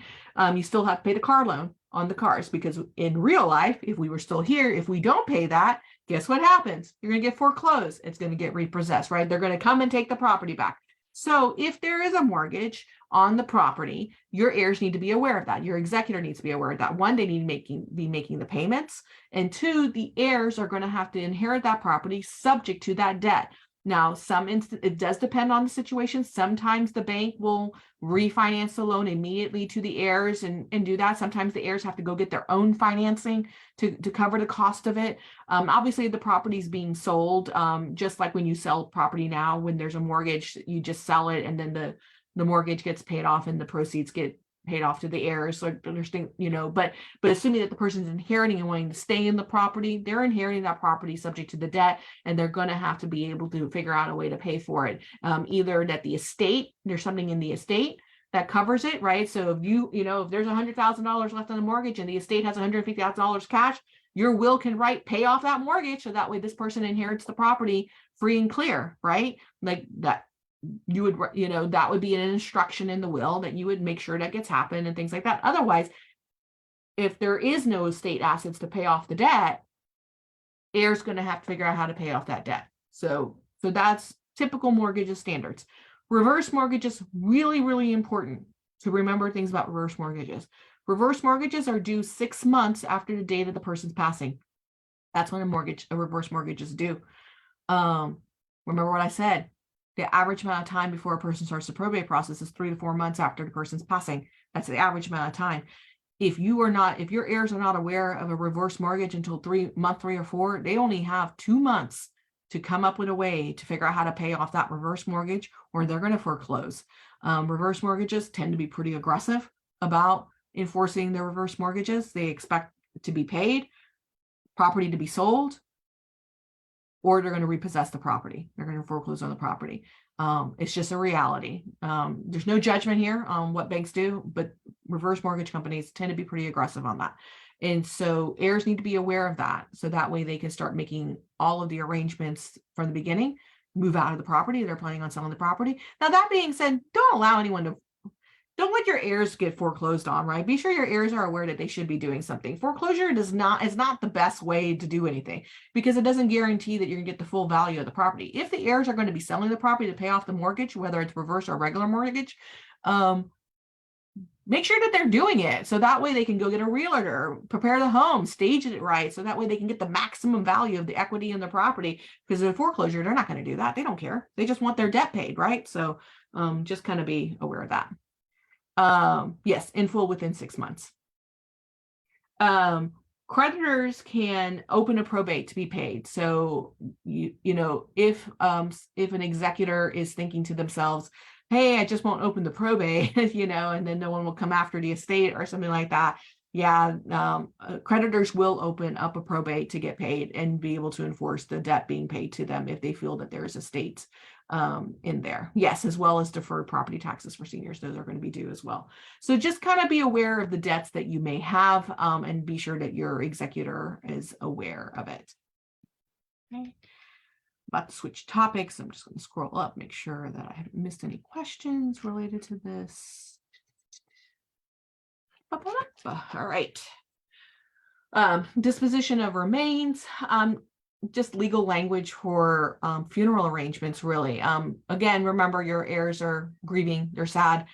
You still have to pay the car loan on the cars, because in real life, if we were still here, if we don't pay that, guess what happens? You're going to get foreclosed. It's going to get repossessed, right? They're going to come and take the property back. So if there is a mortgage on the property, your heirs need to be aware of that. Your executor needs to be aware of that. One, they need to be making the payments. And two, the heirs are going to have to inherit that property subject to that debt. Now, it does depend on the situation. Sometimes the bank will refinance the loan immediately to the heirs and do that. Sometimes the heirs have to go get their own financing to cover the cost of it. Obviously, the property is being sold, just like when you sell property now, when there's a mortgage, you just sell it and then the mortgage gets paid off and the proceeds get paid off to the heirs, or understand, but assuming that the person's inheriting and wanting to stay in the property, they're inheriting that property subject to the debt, and they're going to have to be able to figure out a way to pay for it. Either that the estate, there's something in the estate that covers it, right? So if there's $100,000 left on the mortgage and the estate has $150,000 cash, your will can pay off that mortgage, so that way this person inherits the property free and clear, right? Like that. You would, that would be an instruction in the will that you would make sure that gets happened and things like that. Otherwise, if there is no estate assets to pay off the debt, heir's going to have to figure out how to pay off that debt. So that's typical mortgages standards. Reverse mortgages, really, really important to remember things about reverse mortgages. Reverse mortgages are due 6 months after the date of the person's passing. That's when a reverse mortgage is due. Remember what I said. The average amount of time before a person starts the probate process is 3 to 4 months after the person's passing. That's the average amount of time. If your heirs are not aware of a reverse mortgage until month 3 or 4, they only have 2 months to come up with a way to figure out how to pay off that reverse mortgage, or they're going to foreclose. Reverse mortgages tend to be pretty aggressive about enforcing their reverse mortgages. They expect to be paid, property to be sold, or they're going to repossess the property. They're going to foreclose on the property. It's just a reality. There's no judgment here on what banks do, but reverse mortgage companies tend to be pretty aggressive on that. And so heirs need to be aware of that. So that way they can start making all of the arrangements from the beginning, move out of the property. They're planning on selling the property. Now, that being said, don't let your heirs get foreclosed on, right? Be sure your heirs are aware that they should be doing something. Foreclosure is not the best way to do anything, because it doesn't guarantee that you're gonna get the full value of the property. If the heirs are going to be selling the property to pay off the mortgage, whether it's reverse or regular mortgage, make sure that they're doing it. So that way they can go get a realtor, prepare the home, stage it right. So that way they can get the maximum value of the equity in the property, because in foreclosure, they're not going to do that. They don't care. They just want their debt paid, right? So just kind of be aware of that. Yes, in full within 6 months. Creditors can open a probate to be paid. So if an executor is thinking to themselves, hey, I just won't open the probate, and then no one will come after the estate or something like that. Yeah, creditors will open up a probate to get paid and be able to enforce the debt being paid to them if they feel that there's estate in there. Yes, as well as deferred property taxes for seniors. Those are going to be due as well. So just kind of be aware of the debts that you may have, and be sure that your executor is aware of it. Okay. About to switch topics. I'm just going to scroll up, make sure that I haven't missed any questions related to this. All right. Disposition of remains. Just legal language for funeral arrangements, really. Again, remember, your heirs are grieving, they're sad.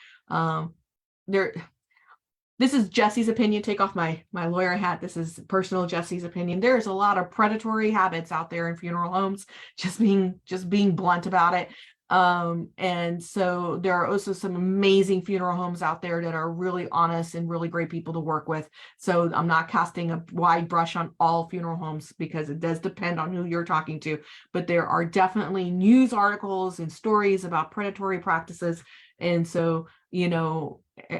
This is Jesse's opinion. Take off my lawyer hat. This is personal Jesse's opinion. There's a lot of predatory habits out there in funeral homes, just being blunt about it. And so there are also some amazing funeral homes out there that are really honest and really great people to work with. So I'm not casting a wide brush on all funeral homes, because it does depend on who you're talking to, but there are definitely news articles and stories about predatory practices. And so,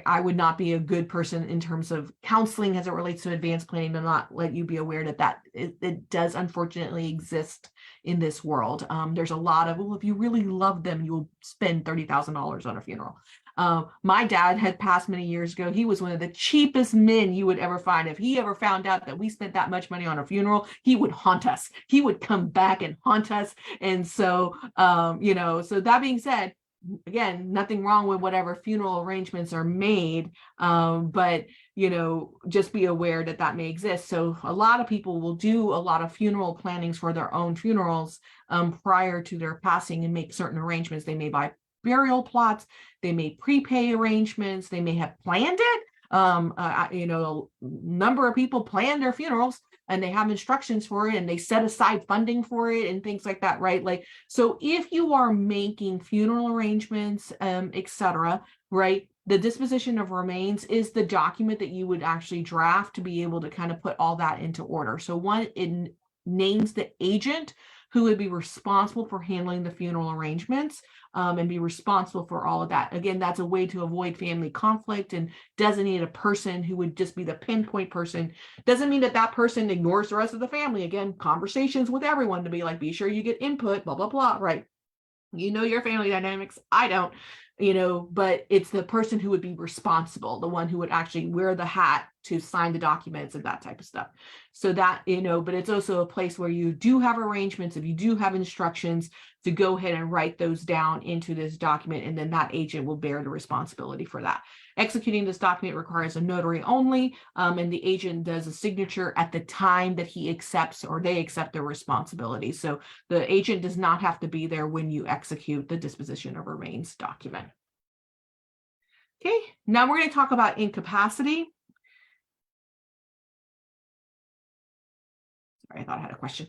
I would not be a good person in terms of counseling as it relates to advanced planning to not let you be aware that it does unfortunately exist in this world. There's a lot of, well, if you really love them, you'll spend $30,000 on a funeral. My dad had passed many years ago. He was one of the cheapest men you would ever find. If he ever found out that we spent that much money on a funeral, he would haunt us. He would come back and haunt us. And so, so that being said, again, nothing wrong with whatever funeral arrangements are made, but just be aware that may exist. So a lot of people will do a lot of funeral plannings for their own funerals prior to their passing and make certain arrangements. They may buy burial plots, they may prepay arrangements, they may have planned it. A number of people plan their funerals and they have instructions for it and they set aside funding for it and things like that, right? Like, so if you are making funeral arrangements, etc., right, the disposition of remains is the document that you would actually draft to be able to kind of put all that into order. So one, it names the agent who would be responsible for handling the funeral arrangements, and be responsible for all of that. Again, that's a way to avoid family conflict and designate a person who would just be the pinpoint person. Doesn't mean that that person ignores the rest of the family. Again, conversations with everyone to be like, be sure you get input, blah, blah, blah, right? You know your family dynamics. I don't, but it's the person who would be responsible, the one who would actually wear the hat to sign the documents and that type of stuff. So that, but it's also a place where you do have arrangements, if you do have instructions, to go ahead and write those down into this document, and then that agent will bear the responsibility for that. Executing this document requires a notary only, and the agent does a signature at the time that he accepts or they accept their responsibility. So the agent does not have to be there when you execute the disposition of remains document. Okay, now we're going to talk about incapacity. Sorry, I thought I had a question.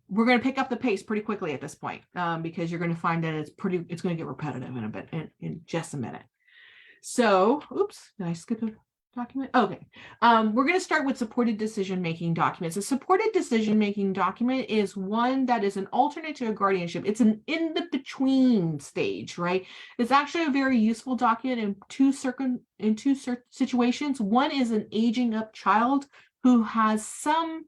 We're going to pick up the pace pretty quickly at this point, because you're going to find that it's going to get repetitive in a bit, in just a minute. So, oops, did I skip a document? Okay. We're going to start with supported decision-making documents. A supported decision-making document is one that is an alternate to a guardianship. It's an in-the-between stage, right? It's actually a very useful document in two situations. One is an aging up child who has some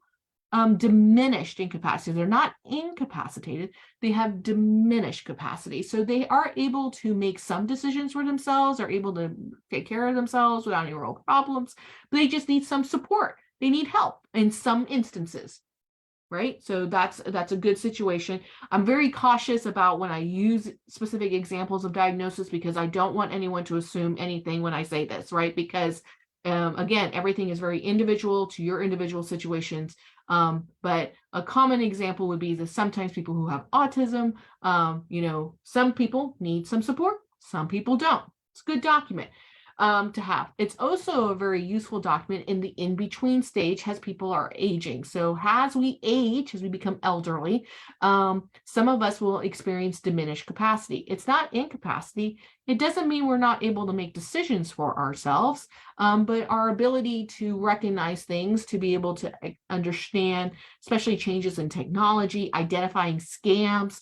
diminished incapacity. They're not incapacitated, they have diminished capacity. So they are able to make some decisions for themselves, are able to take care of themselves without any real problems, but they just need some support. They need help in some instances, right? So that's a good situation. I'm very cautious about when I use specific examples of diagnosis, because I don't want anyone to assume anything when I say this, right? Because again, everything is very individual to your individual situations. But a common example would be that sometimes people who have autism, some people need some support, some people don't. It's a good document to have. It's also a very useful document in the in-between stage as people are aging. So as we age, as we become elderly, some of us will experience diminished capacity. It's not incapacity. It doesn't mean we're not able to make decisions for ourselves, but our ability to recognize things, to be able to understand, especially changes in technology, identifying scams,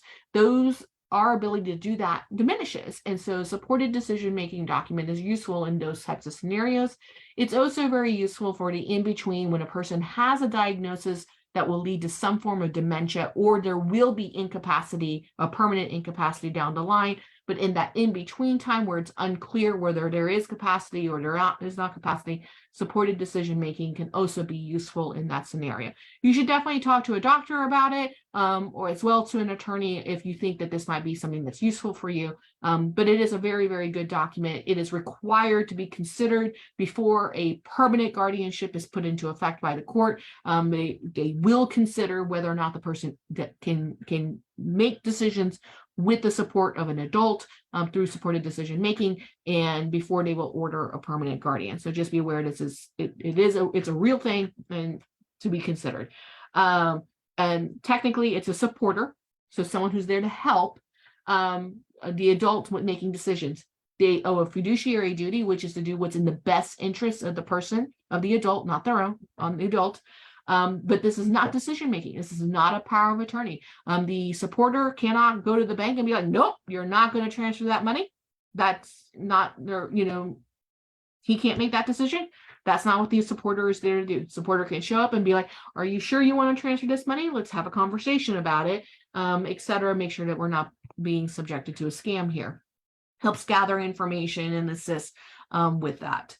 our ability to do that diminishes. And so supported decision-making document is useful in those types of scenarios. It's also very useful for the in-between when a person has a diagnosis that will lead to some form of dementia, or there will be incapacity, a permanent incapacity down the line. But in that in-between time where it's unclear whether there is capacity or there is not capacity, supported decision-making can also be useful in that scenario. You should definitely talk to a doctor about it, or as well to an attorney if you think that this might be something that's useful for you. But it is a very, very good document. It is required to be considered before a permanent guardianship is put into effect by the court. They will consider whether or not the person that can make decisions with the support of an adult through supported decision making, and before they will order a permanent guardian. So just be aware it's a real thing and to be considered. And technically it's a supporter, so someone who's there to help the adult with making decisions. They owe a fiduciary duty, which is to do what's in the best interest of the person, of the adult, not their own, on the adult. But this is not decision making. This is not a power of attorney. The supporter cannot go to the bank and be like, nope, you're not going to transfer that money. That's not their, he can't make that decision. That's not what the supporter is there to do. Supporter can show up and be like, are you sure you want to transfer this money? Let's have a conversation about it, etc. Make sure that we're not being subjected to a scam here. Helps gather information and assist with that.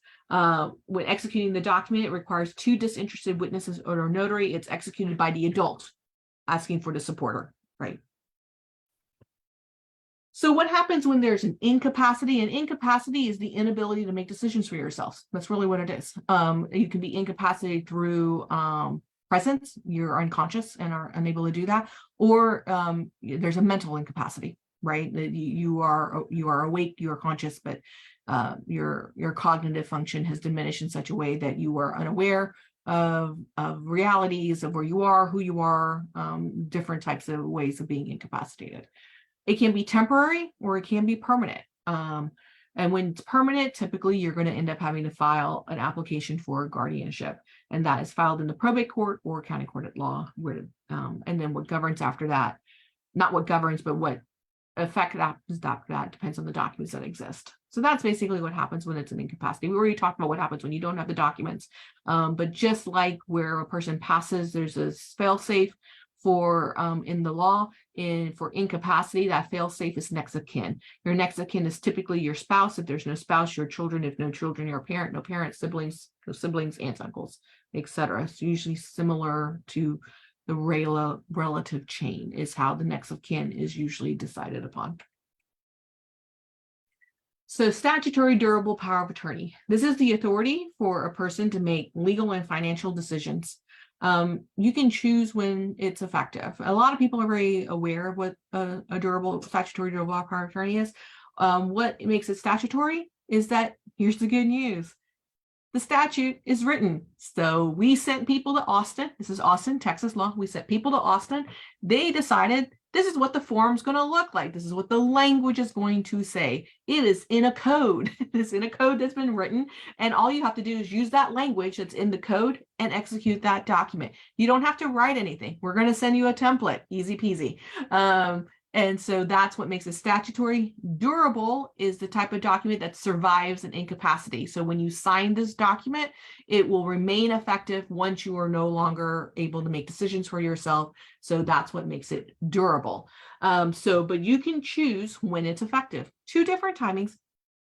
When executing the document, it requires two disinterested witnesses or a notary. It's executed by the adult asking for the supporter, right? So what happens when there's an incapacity? An incapacity is the inability to make decisions for yourself. That's really what it is. You can be incapacitated through presence. You're unconscious and are unable to do that, or there's a mental incapacity, right? You are awake, you are conscious, but your cognitive function has diminished in such a way that you are unaware of realities of where you are, who you are, different types of ways of being incapacitated. It can be temporary or it can be permanent. And when it's permanent, typically you're going to end up having to file an application for guardianship, and that is filed in the probate court or county court at law. And then what governs after that, not what governs, but what effect that depends on the documents that exist. So that's basically what happens when it's an incapacity. We already talked about what happens when you don't have the documents. But just like where a person passes, there's a fail-safe for in the law. For incapacity, that fail-safe is next of kin. Your next of kin is typically your spouse. If there's no spouse, your children. If no children, your parent. No parents, siblings, no siblings, aunts, uncles, etc. So usually similar to the relative chain is how the next of kin is usually decided upon. So statutory durable power of attorney. This is the authority for a person to make legal and financial decisions. You can choose when it's effective. A lot of people are very aware of what a statutory durable power of attorney is. What makes it statutory is that, here's the good news, the statute is written. So we sent people to Austin. This is Austin, Texas law. We sent people to Austin. They decided this is what the form's going to look like. This is what the language is going to say. It is in a code. It's in a code that's been written. And all you have to do is use that language that's in the code and execute that document. You don't have to write anything. We're going to send you a template. Easy peasy. And so that's what makes it statutory. Durable is the type of document that survives an incapacity. So when you sign this document, it will remain effective once you are no longer able to make decisions for yourself. So that's what makes it durable. But you can choose when it's effective. 2 different timings.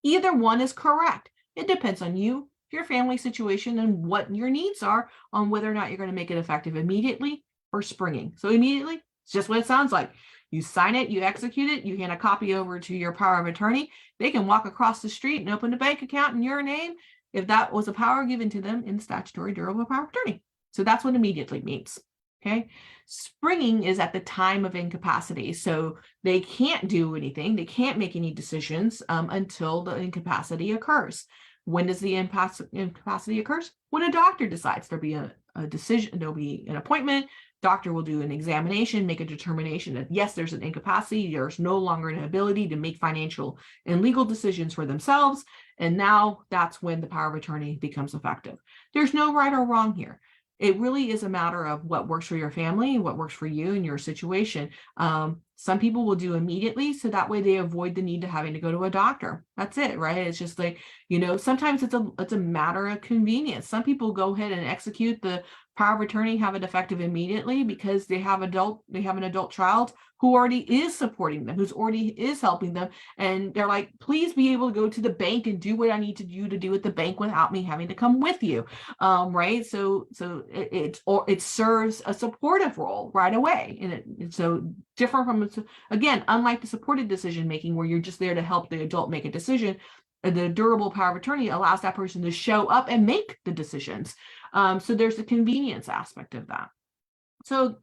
Either one is correct. It depends on you, your family situation, and what your needs are on whether or not you're going to make it effective immediately or springing. So immediately, it's just what it sounds like. You sign it, you execute it, you hand a copy over to your power of attorney. They can walk across the street and open a bank account in your name if that was a power given to them in statutory durable power of attorney. So that's what immediately means. Okay. Springing is at the time of incapacity. So they can't do anything. They can't make any decisions until the incapacity occurs. When does the incapacity occurs? When a doctor decides. There'll be a decision, there'll be an appointment. Doctor will do an examination, make a determination that yes, there's an incapacity, there's no longer an ability to make financial and legal decisions for themselves. And now that's when the power of attorney becomes effective. There's no right or wrong here. It really is a matter of what works for your family, what works for you and your situation. Some people will do immediately, so that way they avoid the need to having to go to a doctor. That's it, right? It's just like, sometimes it's a matter of convenience. Some people go ahead and execute the power of attorney, have it effective immediately because they have an adult child who already is supporting them, who's already is helping them. And they're like, please be able to go to the bank and do what I need to do at the bank without me having to come with you. Right. So it serves a supportive role right away. And it's so different from, again, unlike the supported decision making where you're just there to help the adult make a decision. The durable power of attorney allows that person to show up and make the decisions. So there's the convenience aspect of that. So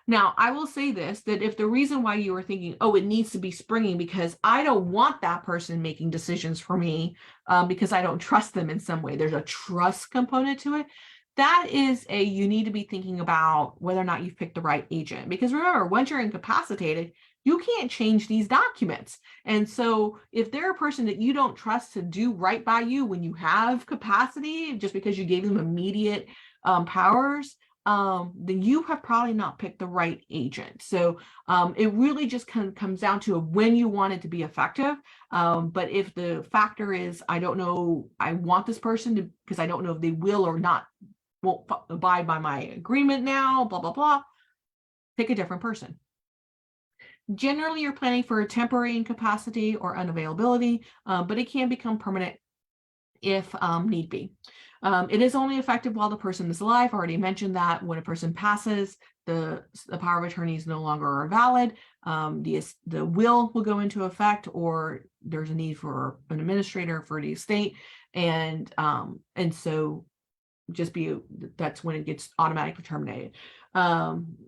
now I will say this, that if the reason why you were thinking, oh, it needs to be springing because I don't want that person making decisions for me because I don't trust them in some way, there's a trust component to it. That is you need to be thinking about whether or not you've picked the right agent. Because remember, once you're incapacitated, you can't change these documents. And so if they're a person that you don't trust to do right by you when you have capacity, just because you gave them immediate powers, then you have probably not picked the right agent. So it really just kind of comes down to when you want it to be effective. But if the factor is, I don't know, I want this person to, because I don't know if they will or not, won't abide by my agreement now, blah, blah, blah, pick a different person. Generally, you're planning for a temporary incapacity or unavailability, but it can become permanent if need be. It is only effective while the person is alive. I already mentioned that when a person passes, the power of attorney is no longer valid. The will go into effect, or there's a need for an administrator for the estate, and so that's when it gets automatically terminated. We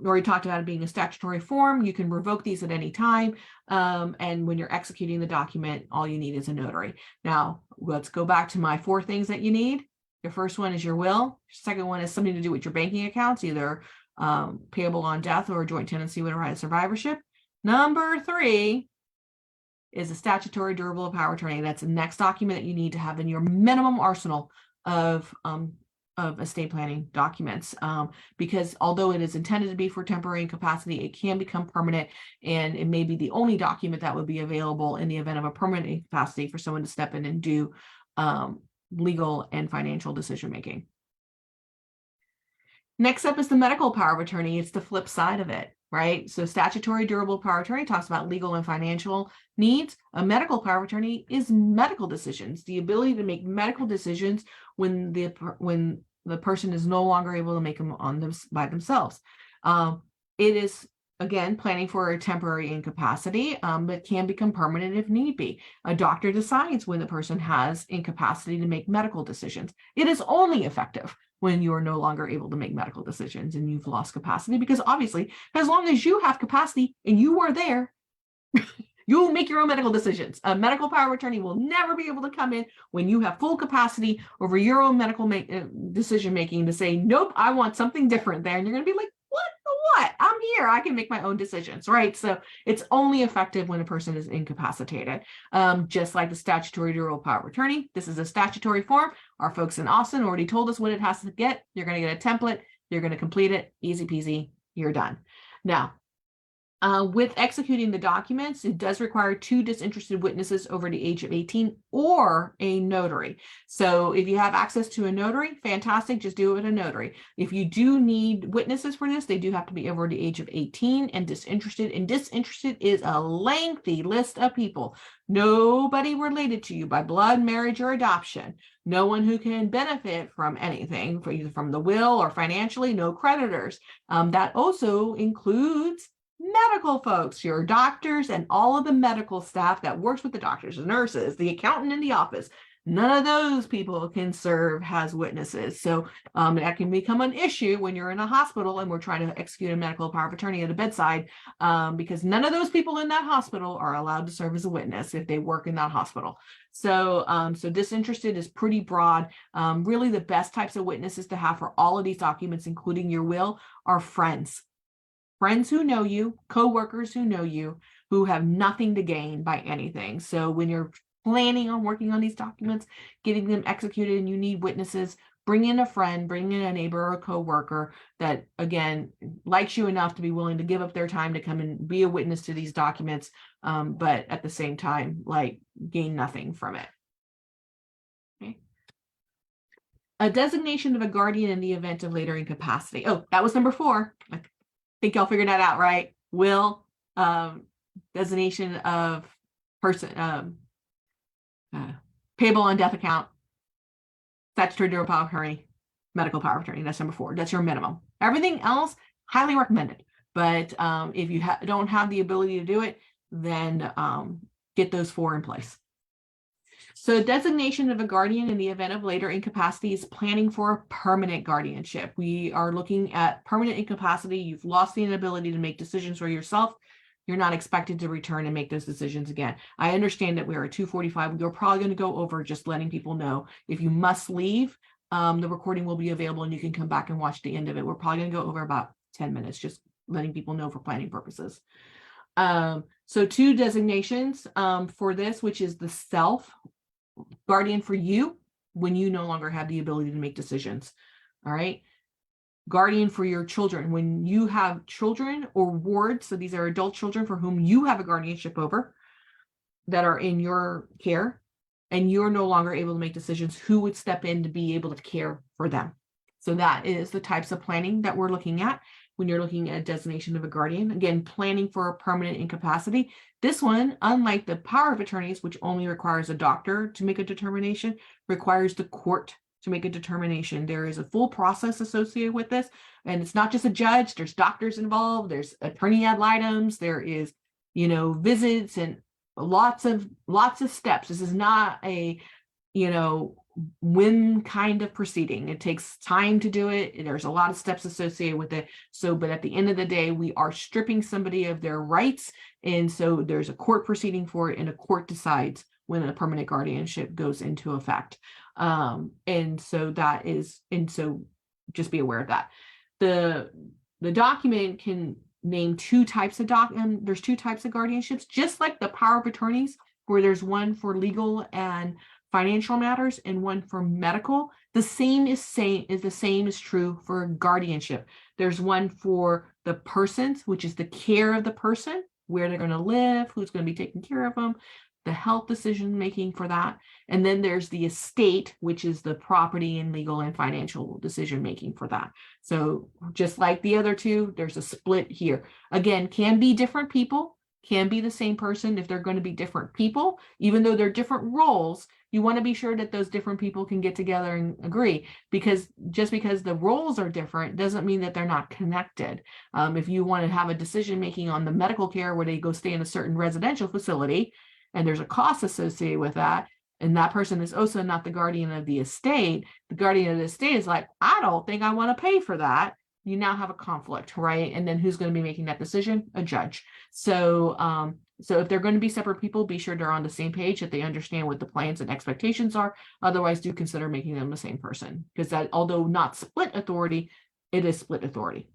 already talked about it being a statutory form. You can revoke these at any time. And when you're executing the document, all you need is a notary. Now, let's go back to my 4 things that you need. Your first one is your will. Second one is something to do with your banking accounts, either payable on death or joint tenancy with a right of survivorship. Number 3 is a statutory durable power of attorney. That's the next document that you need to have in your minimum arsenal of estate planning documents, because although it is intended to be for temporary incapacity, it can become permanent, and it may be the only document that would be available in the event of a permanent incapacity for someone to step in and do legal and financial decision making. Next up is the medical power of attorney. It's the flip side of it, right? So statutory durable power of attorney talks about legal and financial needs. A medical power of attorney is medical decisions, the ability to make medical decisions when the person is no longer able to make them by themselves. It is, again, planning for a temporary incapacity, but can become permanent if need be. A doctor decides when the person has incapacity to make medical decisions. It is only effective when you are no longer able to make medical decisions and you've lost capacity, because obviously, as long as you have capacity and you are there, you'll make your own medical decisions. A medical power of attorney will never be able to come in when you have full capacity over your own medical decision making to say, nope, I want something different there. And you're going to be like, what? I'm here. I can make my own decisions, right? So it's only effective when a person is incapacitated. Just like the statutory durable power of attorney, this is a statutory form. Our folks in Austin already told us what it has to get. You're going to get a template. You're going to complete it. Easy peasy. You're done. Now, with executing the documents, it does require 2 disinterested witnesses over the age of 18 or a notary. So if you have access to a notary, fantastic, just do it with a notary. If you do need witnesses for this, they do have to be over the age of 18 and disinterested. And disinterested is a lengthy list of people. Nobody related to you by blood, marriage, or adoption. No one who can benefit from anything, either from the will or financially, no creditors. That also includes medical folks, your doctors, and all of the medical staff that works with the doctors, the nurses, the accountant in the office. None of those people can serve as witnesses. So that can become an issue when you're in a hospital and we're trying to execute a medical power of attorney at a bedside, because none of those people in that hospital are allowed to serve as a witness if they work in that hospital. So, so disinterested is pretty broad. Really, the best types of witnesses to have for all of these documents, including your will, are friends. Friends who know you, coworkers who know you, who have nothing to gain by anything. So when you're planning on working on these documents, getting them executed, and you need witnesses, bring in a friend, bring in a neighbor or a coworker that, again, likes you enough to be willing to give up their time to come and be a witness to these documents, but at the same time, like, gain nothing from it. Okay. A designation of a guardian in the event of later incapacity. Oh, that was number 4. I think y'all figured that out, right? Will, designation of person, payable on death account, statutory durable power of attorney, medical power of attorney. That's number 4. That's your minimum. Everything else, highly recommended. But if you don't have the ability to do it, then get those 4 in place. So designation of a guardian in the event of later incapacity is planning for a permanent guardianship. We are looking at permanent incapacity. You've lost the inability to make decisions for yourself. You're not expected to return and make those decisions again. I understand that we are at 2:45. We're probably going to go over, just letting people know if you must leave, the recording will be available and you can come back and watch the end of it. We're probably going to go over about 10 minutes, just letting people know for planning purposes. So 2 designations for this, which is the self guardian for you when you no longer have the ability to make decisions. All right. Guardian for your children when you have children or wards. So these are adult children for whom you have a guardianship over that are in your care, and you're no longer able to make decisions. Who would step in to be able to care for them? So that is the types of planning that we're looking at when you're looking at a designation of a guardian. Again, planning for a permanent incapacity. This one, unlike the power of attorneys, which only requires a doctor to make a determination, requires the court to make a determination. There is a full process associated with this, and it's not just a judge. There's doctors involved. There's attorney ad litem's. There is, visits and lots of steps. This is not a, whim kind of proceeding. It takes time to do it. There's a lot of steps associated with it. So, but at the end of the day, we are stripping somebody of their rights. And so there's a court proceeding for it, and a court decides when a permanent guardianship goes into effect. And so just be aware of that. The document can name there's two types of guardianships, just like the power of attorneys, where there's one for legal and financial matters and one for medical. The same is true for guardianship. There's one for the persons, which is the care of the person, where they're going to live, who's going to be taking care of them, the health decision making for that. And then there's the estate, which is the property and legal and financial decision making for that. So just like the other two, there's a split here. Again, can be different people, can be the same person. If they're going to be different people, even though they're different roles, you want to be sure that those different people can get together and agree, because just because the roles are different doesn't mean that they're not connected. If you want to have a decision making on the medical care where they go stay in a certain residential facility, and there's a cost associated with that, and that person is also not the guardian of the estate, the guardian of the estate is like, I don't think I want to pay for that. You now have a conflict, right? And then who's going to be making that decision? A judge. So if they're going to be separate people, be sure they're on the same page, that they understand what the plans and expectations are. Otherwise, do consider making them the same person, because that, although not split authority, it is split authority.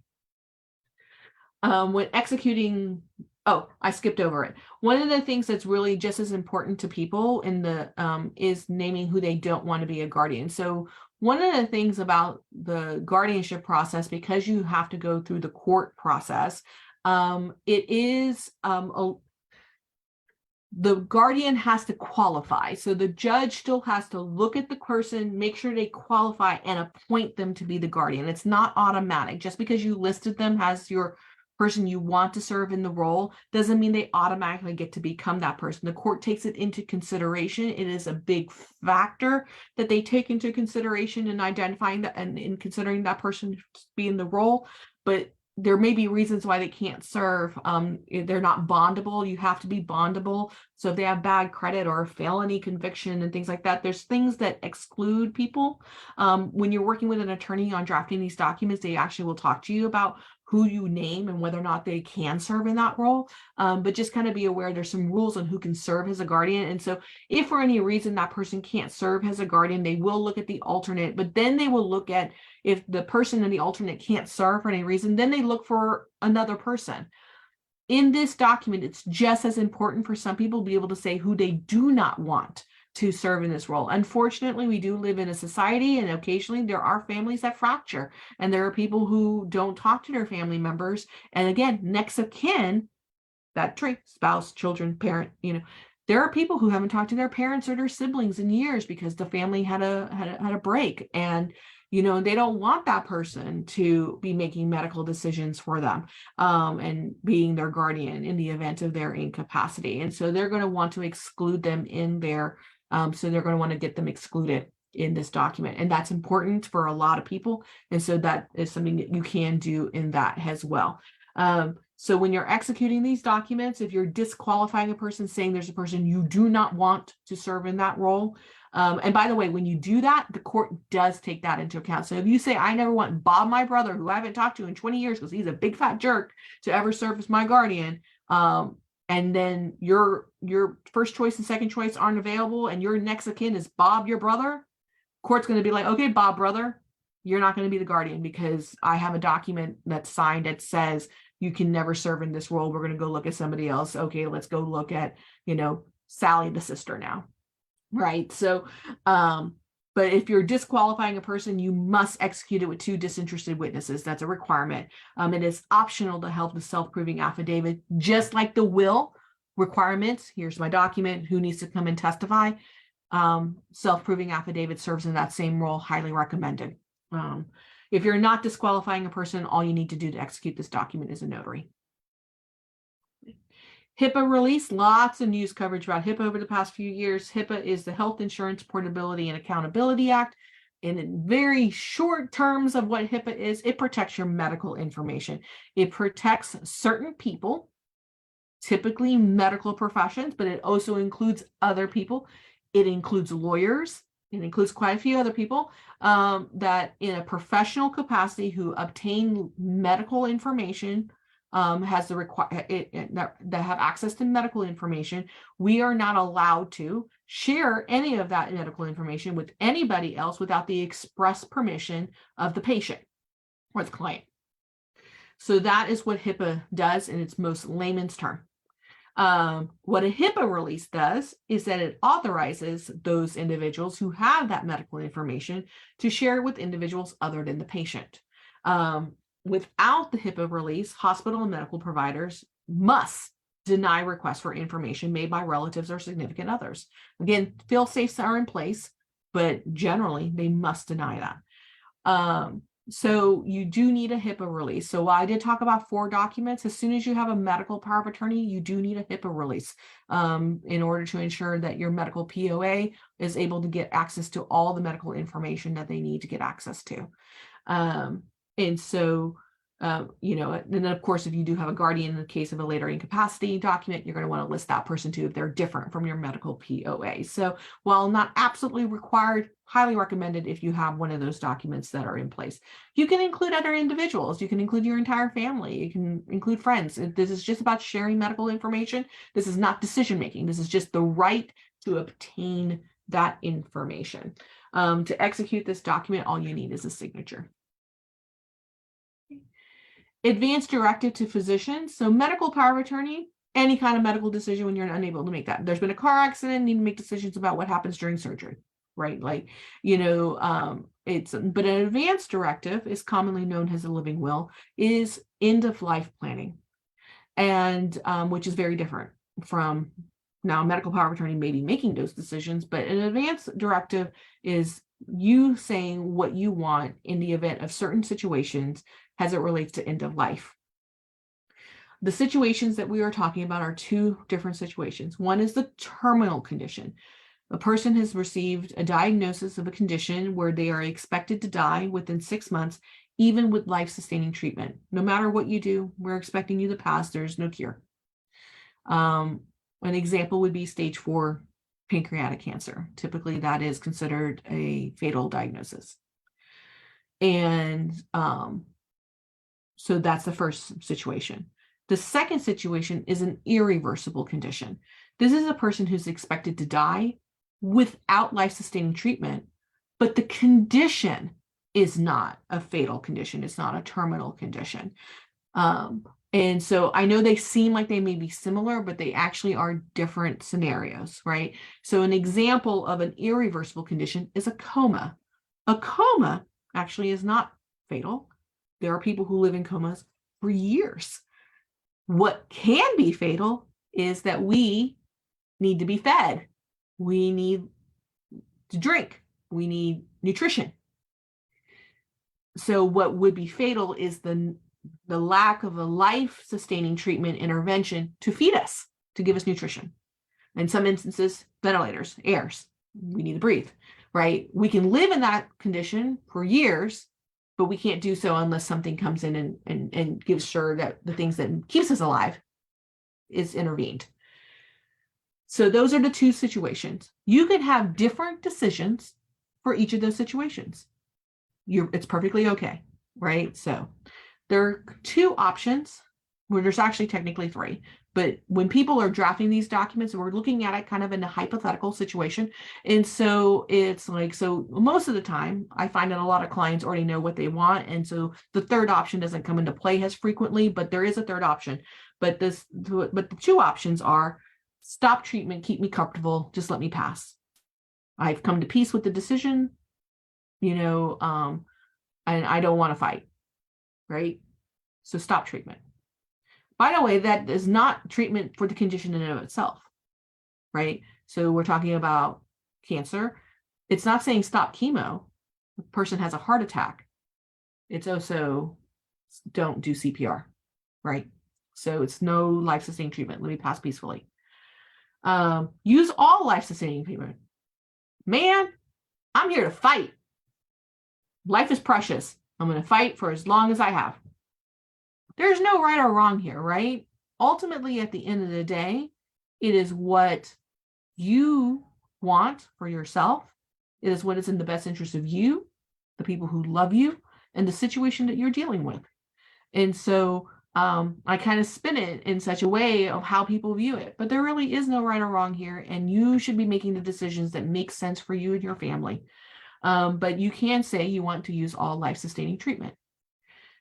When executing, oh, I skipped over it. One of the things that's really just as important to people in the is naming who they don't want to be a guardian. So one of the things about the guardianship process, because you have to go through the court process, it is the guardian has to qualify. So the judge still has to look at the person, make sure they qualify, and appoint them to be the guardian. It's not automatic. Just because you listed them as your person you want to serve in the role doesn't mean they automatically get to become that person. The court takes it into consideration. It is a big factor that they take into consideration in identifying that and in considering that person to be in the role. But there may be reasons why they can't serve. They're not bondable. You have to be bondable. So if they have bad credit or a felony conviction and things like that, there's things that exclude people. When you're working with an attorney on drafting these documents, they actually will talk to you about who you name and whether or not they can serve in that role. But just kind of be aware there's some rules on who can serve as a guardian. And so if for any reason that person can't serve as a guardian, they will look at the alternate, but then they will look at, if the person in the alternate can't serve for any reason, then they look for another person. In this document, it's just as important for some people to be able to say who they do not want to serve in this role. Unfortunately, we do live in a society, and occasionally there are families that fracture, and there are people who don't talk to their family members. And again, next of kin, that tree, spouse, children, parent, there are people who haven't talked to their parents or their siblings in years because the family had a break, and they don't want that person to be making medical decisions for them and being their guardian in the event of their incapacity. And so they're going to want to exclude them in their so they're going to want to get them excluded in this document. And that's important for a lot of people. And so that is something that you can do in that as well. So when you're executing these documents, if you're disqualifying a person, saying there's a person you do not want to serve in that role. And by the way, when you do that, the court does take that into account. So if you say, I never want Bob, my brother, who I haven't talked to in 20 years because he's a big fat jerk, to ever serve as my guardian, and then your first choice and second choice aren't available, and your next of kin is Bob, your brother, court's going to be like, okay, Bob, brother, you're not going to be the guardian because I have a document that's signed that says you can never serve in this role. We're going to go look at somebody else. Okay, let's go look at, Sally, the sister now. Right. So, but if you're disqualifying a person, you must execute it with 2 disinterested witnesses. That's a requirement. It is optional to help the self-proving affidavit, just like the will requirements. Here's my document. Who needs to come and testify? Self-proving affidavit serves in that same role. Highly recommended. If you're not disqualifying a person, all you need to do to execute this document is a notary. HIPAA release, lots of news coverage about HIPAA over the past few years. HIPAA is the Health Insurance Portability and Accountability Act. And in very short terms of what HIPAA is, it protects your medical information. It protects certain people, typically medical professions, but it also includes other people. It includes lawyers. It includes quite a few other people that in a professional capacity who obtain medical information, has the that have access to medical information. We are not allowed to share any of that medical information with anybody else without the express permission of the patient or the client. So that is what HIPAA does in its most layman's term. What a HIPAA release does is that it authorizes those individuals who have that medical information to share it with individuals other than the patient. Without the HIPAA release, hospital and medical providers must deny requests for information made by relatives or significant others. Again, fail-safes are in place, but generally they must deny that. So you do need a HIPAA release. So while I did talk about 4 documents, as soon as you have a medical power of attorney, you do need a HIPAA release in order to ensure that your medical POA is able to get access to all the medical information that they need to get access to. And so, you know, and then of course, if you do have a guardian in the case of a later incapacity document, you're going to want to list that person too if they're different from your medical POA. So while not absolutely required, highly recommended if you have one of those documents that are in place. You can include other individuals. You can include your entire family. You can include friends. This is just about sharing medical information. This is not decision making. This is just the right to obtain that information. To execute this document, all you need is a signature. Advance directive to physicians. So medical power of attorney, any kind of medical decision when you're unable to make that. There's been a car accident, need to make decisions about what happens during surgery, right? Like, you know, but an advance directive is commonly known as a living will, is end of life planning, and which is very different from now medical power of attorney may be making those decisions, but an advance directive is you saying what you want in the event of certain situations as it relates to end of life. The situations that we are talking about are 2 different situations. One is the terminal condition. A person has received a diagnosis of a condition where they are expected to die within 6 months, even with life-sustaining treatment. No matter what you do, we're expecting you to pass. There's no cure. An example would be stage 4 pancreatic cancer. Typically, that is considered a fatal diagnosis. And so that's the first situation. The second situation is an irreversible condition. This is a person who's expected to die without life-sustaining treatment, but the condition is not a fatal condition. It's not a terminal condition. And so I know they seem like they may be similar, but they actually are different scenarios, right? So an example of an irreversible condition is a coma. A coma actually is not fatal. There are people who live in comas for years. What can be fatal is that we need to be fed. We need to drink. We need nutrition. So what would be fatal is the lack of a life-sustaining treatment intervention to feed us, to give us nutrition. In some instances, ventilators, airs. We need to breathe, right? We can live in that condition for years, but we can't do so unless something comes in and gives sure that the things that keeps us alive is intervened. So those are the 2 situations. You can have different decisions for each of those situations. It's perfectly okay, right? So there are 2 options, where there's actually technically 3, but when people are drafting these documents, we're looking at it kind of in a hypothetical situation. And so it's like, so most of the time I find that a lot of clients already know what they want. And so the 3rd option doesn't come into play as frequently, but there is a 3rd option. But the 2 options are stop treatment, keep me comfortable, just let me pass. I've come to peace with the decision, you know, and I don't want to fight, right? So stop treatment. By the way, that is not treatment for the condition in and of itself, right? So we're talking about cancer. It's not saying stop chemo. The person has a heart attack. It's also don't do CPR, right? So it's no life-sustaining treatment. Let me pass peacefully. Use all life-sustaining treatment. Man, I'm here to fight. Life is precious. I'm going to fight for as long as I have. There's no right or wrong here, right? Ultimately, at the end of the day, it is what you want for yourself. It is what is in the best interest of you, the people who love you, and the situation that you're dealing with. And so I kind of spin it in such a way of how people view it. But there really is no right or wrong here, and you should be making the decisions that make sense for you and your family. But you can say you want to use all life-sustaining treatment.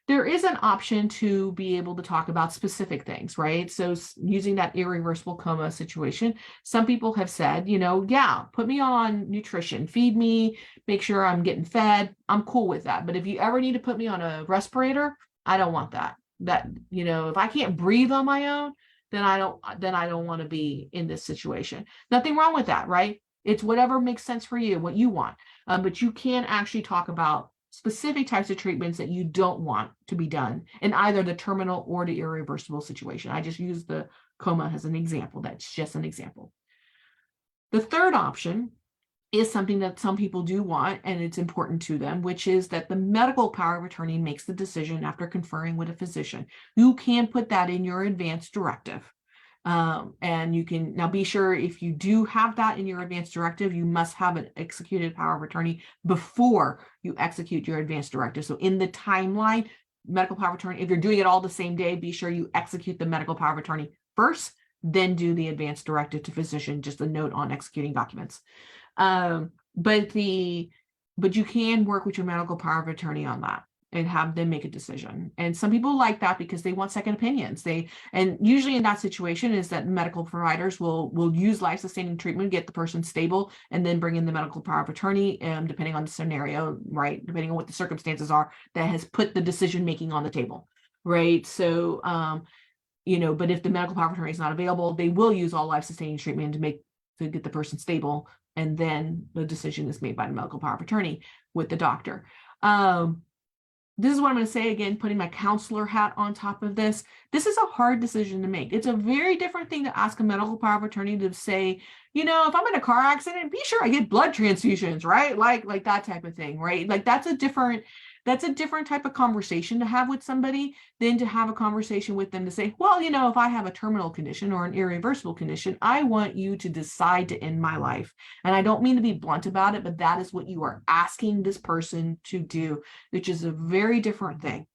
There is an option to be able to talk about specific things, right? So using that irreversible coma situation, some people have said, yeah, put me on nutrition, feed me, make sure I'm getting fed. I'm cool with that. But if you ever need to put me on a respirator, I don't want that. If I can't breathe on my own, then I don't want to be in this situation. Nothing wrong with that, right? It's whatever makes sense for you, what you want. But you can actually talk about specific types of treatments that you don't want to be done in either the terminal or the irreversible situation. I just used the coma as an example. That's just an example. The third option is something that some people do want, and it's important to them, which is that the medical power of attorney makes the decision after conferring with a physician. You can put that in your advance directive. And you can now be sure if you do have that in your advance directive, you must have an executed power of attorney before you execute your advance directive. So in the timeline, medical power of attorney, if you're doing it all the same day, be sure you execute the medical power of attorney first, then do the advance directive to physician, just a note on executing documents. But you can work with your medical power of attorney on that and have them make a decision. And some people like that because they want second opinions. And usually in that situation is that medical providers will use life-sustaining treatment, get the person stable, and then bring in the medical power of attorney, depending on the scenario, right? Depending on what the circumstances are that has put the decision-making on the table, right? So, but if the medical power of attorney is not available, they will use all life-sustaining treatment to get the person stable, and then the decision is made by the medical power of attorney with the doctor. This is what I'm going to say again, putting my counselor hat on top of this. This is a hard decision to make. It's a very different thing to ask a medical power of attorney to say, if I'm in a car accident, be sure I get blood transfusions, right? Like that type of thing, right? Like that's a different type of conversation to have with somebody than to have a conversation with them to say, well, if I have a terminal condition or an irreversible condition, I want you to decide to end my life. And I don't mean to be blunt about it, but that is what you are asking this person to do, which is a very different thing.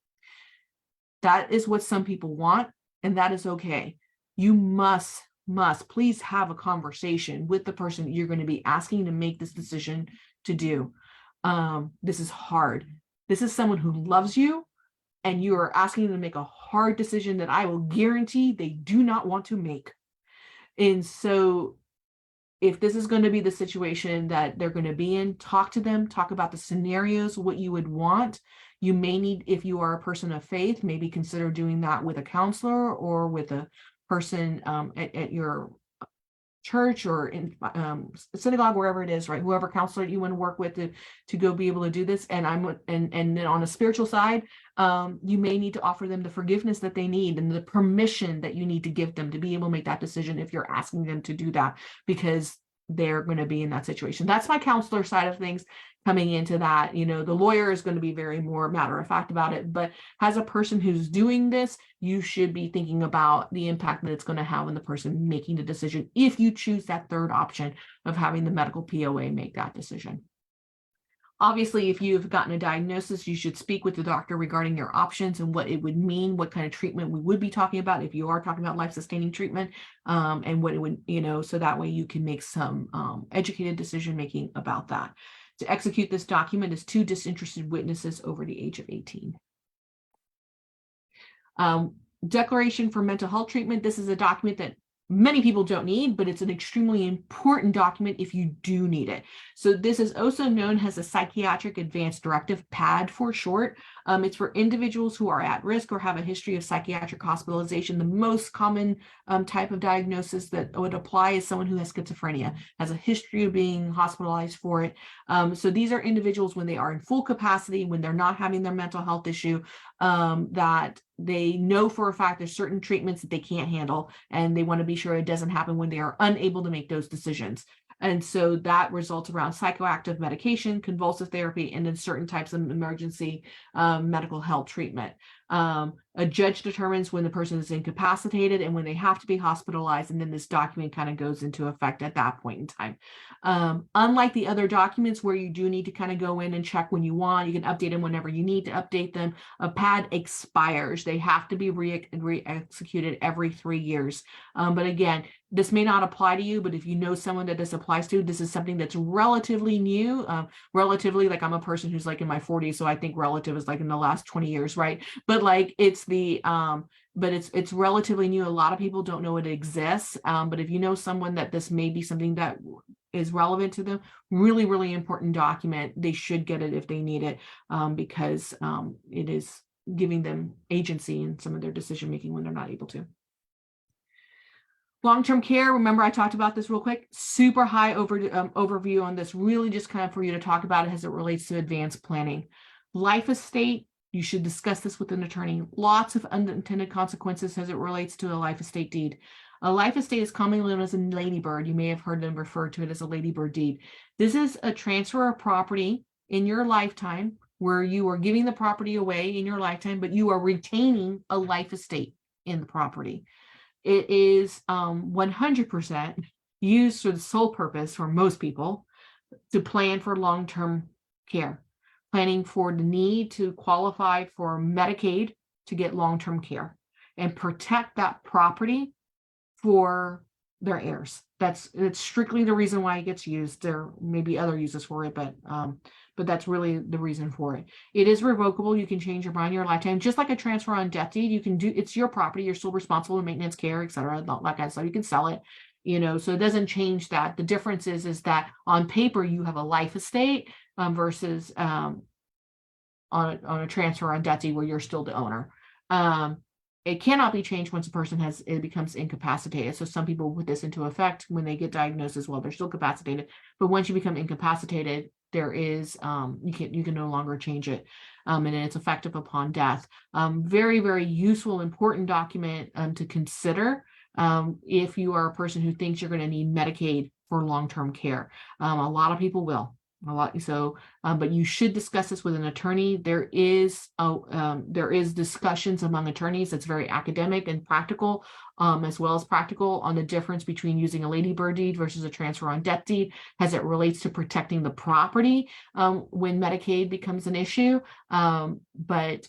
That is what some people want, and that is okay. You must please have a conversation with the person that you're going to be asking to make this decision to do. This is hard. This is someone who loves you, and you are asking them to make a hard decision that I will guarantee they do not want to make. And so if this is going to be the situation that they're going to be in, talk to them, talk about the scenarios, what you would want. You may need, if you are a person of faith, maybe consider doing that with a counselor or with a person at your church or in synagogue, wherever it is, right? Whoever counselor you want to work with to go be able to do this. And then on a spiritual side, you may need to offer them the forgiveness that they need and the permission that you need to give them to be able to make that decision if you're asking them to do that, because they're going to be in that situation. That's my counselor side of things coming into that. The lawyer is going to be very more matter of fact about it, but as a person who's doing this, you should be thinking about the impact that it's going to have on the person making the decision if you choose that third option of having the medical POA make that decision. Obviously, if you've gotten a diagnosis, you should speak with the doctor regarding your options and what it would mean, what kind of treatment we would be talking about if you are talking about life-sustaining treatment, and what it would, so that way you can make some educated decision-making about that. To execute this document is 2 disinterested witnesses over the age of 18. Declaration for mental health treatment. This is a document that many people don't need, but it's an extremely important document if you do need it. So this is also known as a psychiatric advance directive, PAD for short. It's for individuals who are at risk or have a history of psychiatric hospitalization. The most common type of diagnosis that would apply is someone who has schizophrenia, has a history of being hospitalized for it. So these are individuals when they are in full capacity, when they're not having their mental health issue, that they know for a fact there's certain treatments that they can't handle, and they want to be sure it doesn't happen when they are unable to make those decisions. And so that results around psychoactive medication, convulsive therapy, and then certain types of emergency medical health treatment. A judge determines when the person is incapacitated and when they have to be hospitalized, and then this document kind of goes into effect at that point in time. Unlike the other documents where you do need to kind of go in and check when you want, you can update them whenever you need to update them. A PAD expires. They have to be re-executed every 3 years. But again, this may not apply to you, but if you know someone that this applies to, this is something that's relatively new. Relatively, like I'm a person who's like in my 40s, so I think relative is like in the last 20 years, right? But like it's the but it's relatively new. A lot of people don't know it exists. But if you know someone that this may be something that is relevant to them, really, really important document. They should get it if they need it, because it is giving them agency in some of their decision making when they're not able to. Long-term care, remember I talked about this real quick, super high overview on this, really just kind of for you to talk about it as it relates to advanced planning. Life estate, you should discuss this with an attorney. Lots of unintended consequences as it relates to a life estate deed. A life estate is commonly known as a ladybird. You may have heard them refer to it as a ladybird deed. This is a transfer of property in your lifetime where you are giving the property away in your lifetime, but you are retaining a life estate in the property. It is 100% used for the sole purpose for most people to plan for long-term care, planning for the need to qualify for Medicaid to get long-term care and protect that property for their heirs. It's strictly the reason why it gets used. There may be other uses for it, but that's really the reason for it. It is revocable. You can change your mind in your lifetime, just like a transfer on death deed. You can do, it's your property. You're still responsible for maintenance, care, etc. That kind of stuff. You can sell it, so it doesn't change that. The difference is that on paper you have a life estate versus on a transfer on death deed where you're still the owner. It cannot be changed once a person becomes incapacitated. So some people put this into effect when they get diagnosed as well. They're still capacitated, but once you become incapacitated, there is you can no longer change it, and it's effective upon death. Very, very useful, important document to consider if you are a person who thinks you're going to need Medicaid for long-term care. A lot of people will. But you should discuss this with an attorney. There is discussions among attorneys that's very academic and practical, as well as practical on the difference between using a ladybird deed versus a transfer on death deed as it relates to protecting the property when Medicaid becomes an issue. But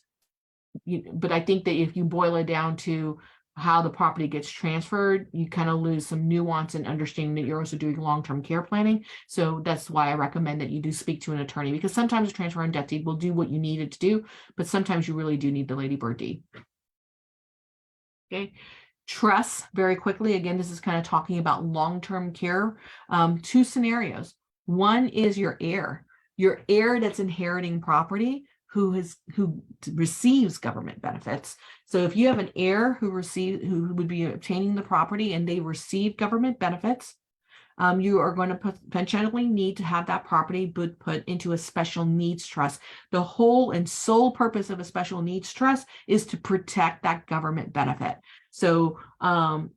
I think that if you boil it down to how the property gets transferred, you kind of lose some nuance and understanding that you're also doing long-term care planning. So that's why I recommend that you do speak to an attorney, because sometimes a transfer on death deed will do what you need it to do, but sometimes you really do need the ladybird deed. Okay. Trust, very quickly. Again, this is kind of talking about long-term care. Two scenarios. One is your heir that's inheriting property who receives government benefits. So if you have an heir who would be obtaining the property and they receive government benefits, you are going to potentially need to have that property put into a special needs trust. The whole and sole purpose of a special needs trust is to protect that government benefit. So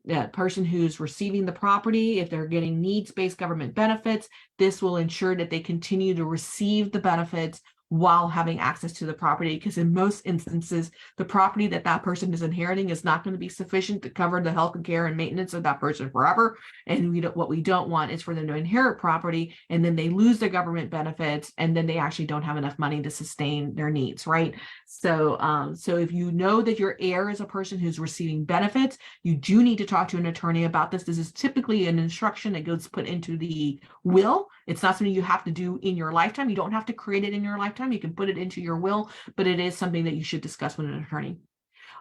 that person who's receiving the property, if they're getting needs-based government benefits, this will ensure that they continue to receive the benefits while having access to the property, because in most instances, the property that person is inheriting is not going to be sufficient to cover the health and care and maintenance of that person forever. And what we don't want is for them to inherit property and then they lose their government benefits and then they actually don't have enough money to sustain their needs, right? So, so if you know that your heir is a person who's receiving benefits, you do need to talk to an attorney about this. This is typically an instruction that gets put into the will. It's not something you have to do in your lifetime. You don't have to create it in your lifetime. You can put it into your will, but it is something that you should discuss with an attorney.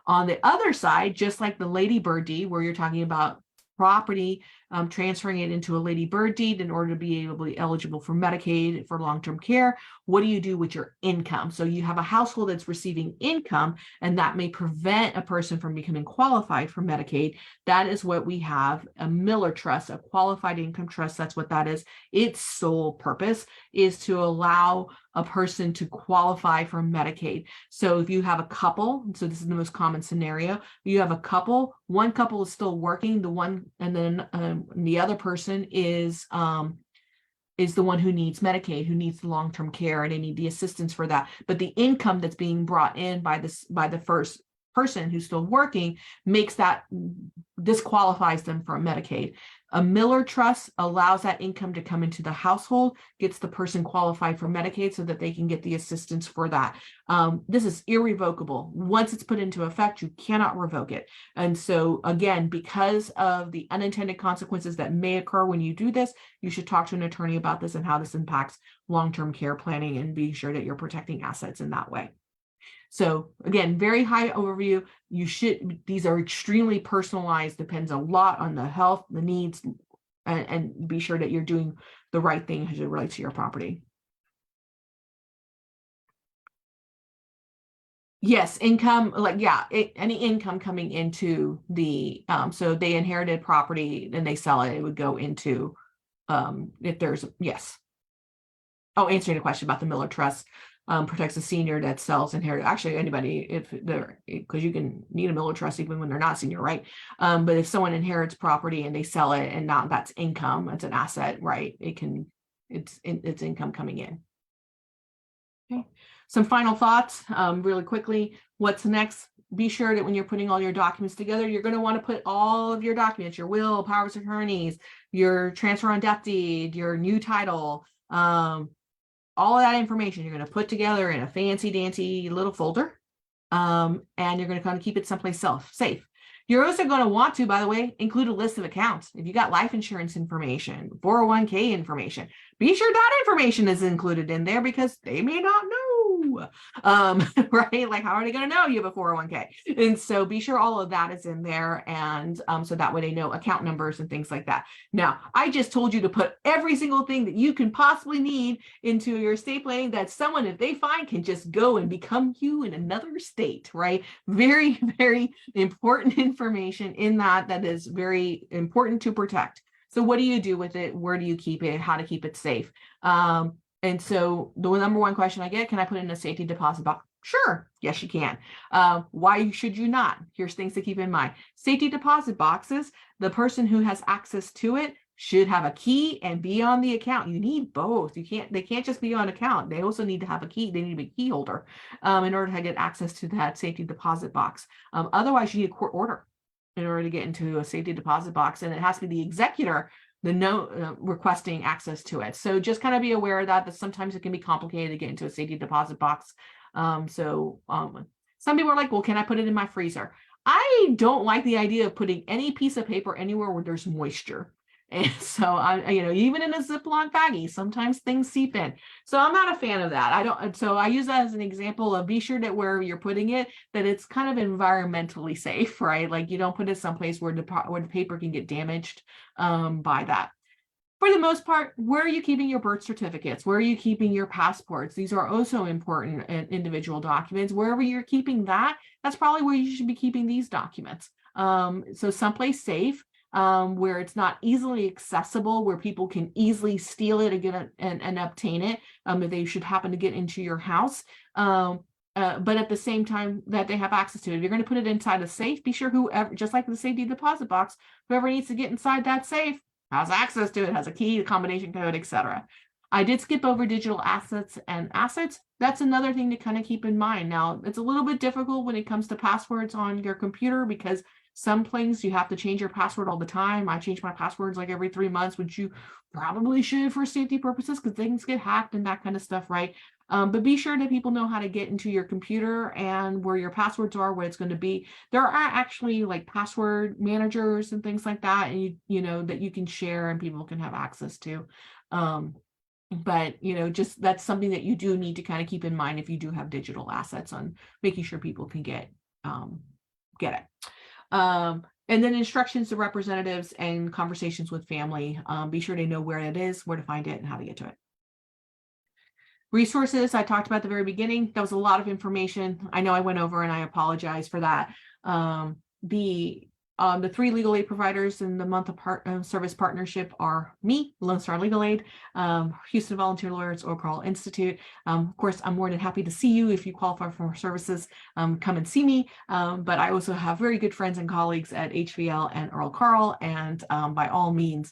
On the other side, just like the ladybird deed, where you're talking about property, transferring it into a ladybird deed in order to be able to be eligible for Medicaid for long-term care. What do you do with your income? So you have a household that's receiving income, and that may prevent a person from becoming qualified for Medicaid. That is what we have, a Miller Trust, a qualified income trust. That's what that is. Its sole purpose is to allow a person to qualify for Medicaid. So if you have a couple, so this is the most common scenario, you have a couple, one couple is still working, and then the other person is is the one who needs Medicaid, who needs the long-term care, and they need the assistance for that. But the income that's being brought in by the first person who's still working makes that, disqualifies them from Medicaid. A Miller trust allows that income to come into the household, gets the person qualified for Medicaid so that they can get the assistance for that. This is irrevocable. Once it's put into effect, you cannot revoke it. And so again, because of the unintended consequences that may occur when you do this, you should talk to an attorney about this and how this impacts long-term care planning, and be sure that you're protecting assets in that way. So again, very high overview. These are extremely personalized, depends a lot on the health, the needs, and be sure that you're doing the right thing as it relates to your property. Yes, income, like, yeah, any income coming into the, so they inherited property and they sell it, it would go into, if there's, yes. Oh, answering the question about the Miller Trust, protects a senior that sells inherit, actually anybody, if they're, because you can need a Miller Trust even when they're not senior, right? But if someone inherits property and they sell it, and not, that's income, it's an asset, right? It's income coming in. Okay. Some final thoughts, really quickly. What's next? Be sure that when you're putting all your documents together, you're going to want to put all of your documents, your will, powers of attorneys, your transfer on death deed, your new title, all of that information you're going to put together in a fancy dancy little folder, and you're going to kind of keep it someplace safe. You're also going to want to, by the way, include a list of accounts. If you got life insurance information, 401k information, be sure that information is included in there, because they may not know, right? Like, how are they going to know you have a 401k? And so be sure all of that is in there. And so that way they know account numbers and things like that. Now, I just told you to put every single thing that you can possibly need into your estate planning, that someone, if they find, can just go and become you in another state, right? Very, very important information in that is very important to protect. So what do you do with it? Where do you keep it? How to keep it safe? And so the number one question I get, can I put it in a safety deposit box? Sure, yes, you can. Why should you not? Here's things to keep in mind. Safety deposit boxes, the person who has access to it should have a key and be on the account. You need both. They can't just be on account. They also need to have a key. They need to be a key holder in order to get access to that safety deposit box. Otherwise, you need a court order in order to get into a safety deposit box, and it has to be the executor, the note requesting access to it. So just kind of be aware of that sometimes it can be complicated to get into a safety deposit box. Some people are like, well, can I put it in my freezer? I don't like the idea of putting any piece of paper anywhere where there's moisture. And so even in a Ziploc baggie, sometimes things seep in. So I'm not a fan of that. So I use that as an example of, be sure that where you're putting it, that it's kind of environmentally safe, right? Like, you don't put it someplace where the paper can get damaged by that. For the most part, where are you keeping your birth certificates? Where are you keeping your passports? These are also important individual documents. Wherever you're keeping that, that's probably where you should be keeping these documents. So someplace safe, where it's not easily accessible, where people can easily steal it again and obtain it, if they should happen to get into your house. But at the same time that they have access to it. If you're going to put it inside a safe, be sure whoever, just like the safety deposit box, whoever needs to get inside that safe has access to it, has a key, a combination code, etc. I did skip over digital assets and assets. That's another thing to kind of keep in mind. Now, it's a little bit difficult when it comes to passwords on your computer, because some things you have to change your password all the time. I change my passwords like every 3 months, which you probably should for safety purposes, because things get hacked and that kind of stuff, right? But be sure that people know how to get into your computer and where your passwords are, where it's going to be. There are actually like password managers and things like that, and you know that you can share and people can have access to. But just that's something that you do need to kind of keep in mind if you do have digital assets, on making sure people can get it. And then instructions to representatives and conversations with family. Be sure to know where it is, where to find it, and how to get to it. Resources, I talked about at the very beginning. That was a lot of information. I know I went over, and I apologize for that. The 3 legal aid providers in the month of service partnership are me, Lone Star Legal Aid, Houston Volunteer Lawyers, or Carl Institute. Of course, I'm more than happy to see you if you qualify for services. Come and see me. But I also have very good friends and colleagues at HVL and Earl Carl, and by all means,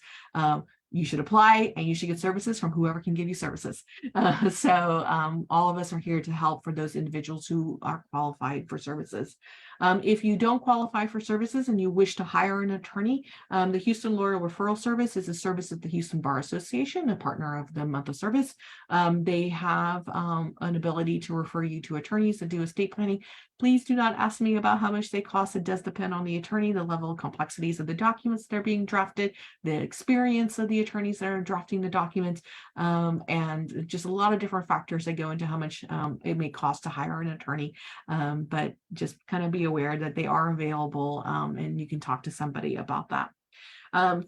you should apply and you should get services from whoever can give you services. All of us are here to help for those individuals who are qualified for services. If you don't qualify for services and you wish to hire an attorney, the Houston Lawyer Referral Service is a service of the Houston Bar Association, a partner of the month of service. They have an ability to refer you to attorneys that do estate planning. Please do not ask me about how much they cost. It does depend on the attorney, the level of complexities of the documents that are being drafted, the experience of the attorneys that are drafting the documents, and just a lot of different factors that go into how much it may cost to hire an attorney. But just kind of be aware that they are available, and you can talk to somebody about that.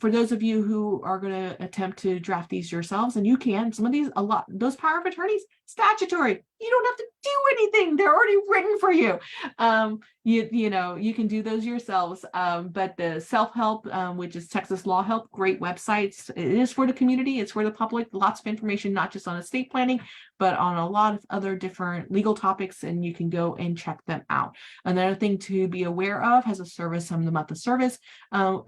For those of you who are going to attempt to draft these yourselves, and you can, some of these, those power of attorneys, statutory, you don't have to do anything. They're already written for you. You can do those yourselves. But the self-help, which is Texas Law Help, great websites. It is for the community. It's for the public. Lots of information, not just on estate planning, but on a lot of other different legal topics, and you can go and check them out. Another thing to be aware of as a service from the month of service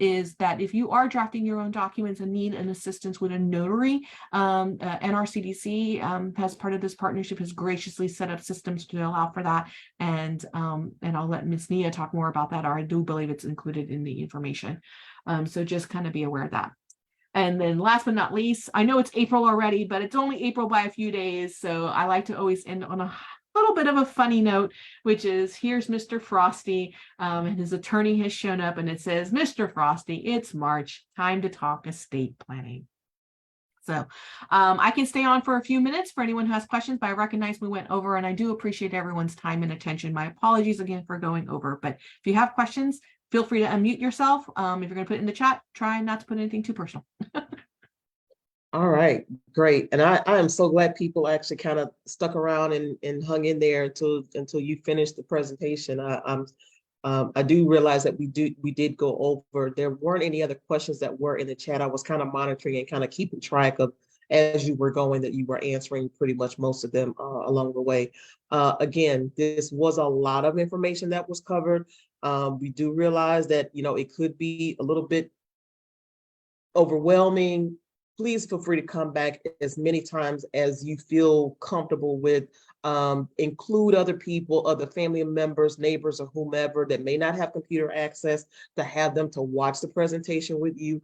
is that if you are drafting your own documents and need an assistance with a notary, NRCDC, as part of this partnership, has graciously set up systems to allow for that. And I'll let Ms. Nia talk more about that, or I do believe it's included in the information. So just kind of be aware of that. And then last but not least, I know it's April already, but it's only April by a few days. So I like to always end on a little bit of a funny note, which is here's Mr. Frosty, and his attorney has shown up, and it says, Mr. Frosty, it's March, time to talk estate planning. So I can stay on for a few minutes for anyone who has questions, but I recognize we went over, and I do appreciate everyone's time and attention. My apologies again for going over, but if you have questions, feel free to unmute yourself. If you're going to put it in the chat, try not to put anything too personal. All right, great. And I am so glad people actually kind of stuck around and hung in there until you finished the presentation. I do realize that we did go over. There weren't any other questions that were in the chat. I was kind of monitoring and kind of keeping track of, as you were going, that you were answering pretty much most of them along the way. Again, this was a lot of information that was covered. We do realize that, it could be a little bit overwhelming. Please feel free to come back as many times as you feel comfortable with. Include other people, other family members, neighbors, or whomever that may not have computer access, to have them to watch the presentation with you.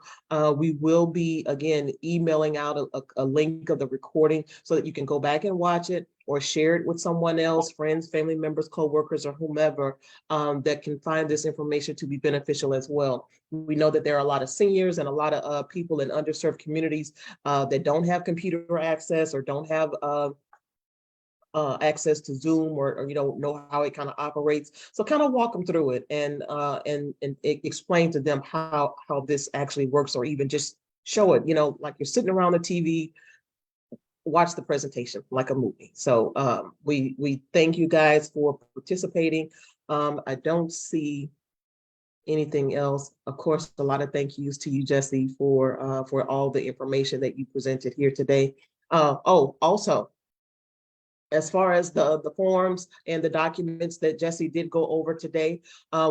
We will be, again, emailing out a link of the recording so that you can go back and watch it, or share it with someone else, friends, family members, coworkers, or whomever that can find this information to be beneficial as well. We know that there are a lot of seniors and a lot of people in underserved communities that don't have computer access, or don't have access to Zoom, or you don't know how it kind of operates. So kind of walk them through it and explain to them how this actually works, or even just show it, like you're sitting around the TV, watch the presentation like a movie. So we thank you guys for participating. I don't see anything else. Of course, a lot of thank yous to you, Jesse, for all the information that you presented here today. Also, as far as the forms and the documents that Jesse did go over today,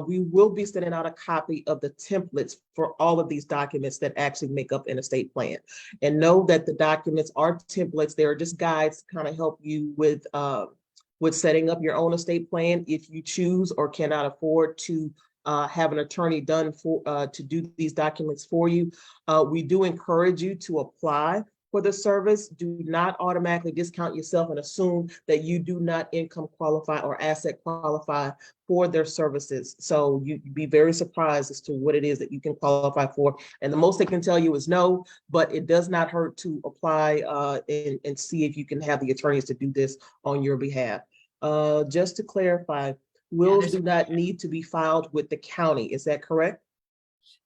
we will be sending out a copy of the templates for all of these documents that actually make up an estate plan. And know that the documents are templates. They are just guides to kind of help you with setting up your own estate plan if you choose or cannot afford to have an attorney done to do these documents for you. We do encourage you to apply for the service. Do not automatically discount yourself and assume that you do not income qualify or asset qualify for their services. So you'd be very surprised as to what it is that you can qualify for. And the most they can tell you is no, but it does not hurt to apply and see if you can have the attorneys to do this on your behalf. Just to clarify, wills do not need to be filed with the county. Is that correct?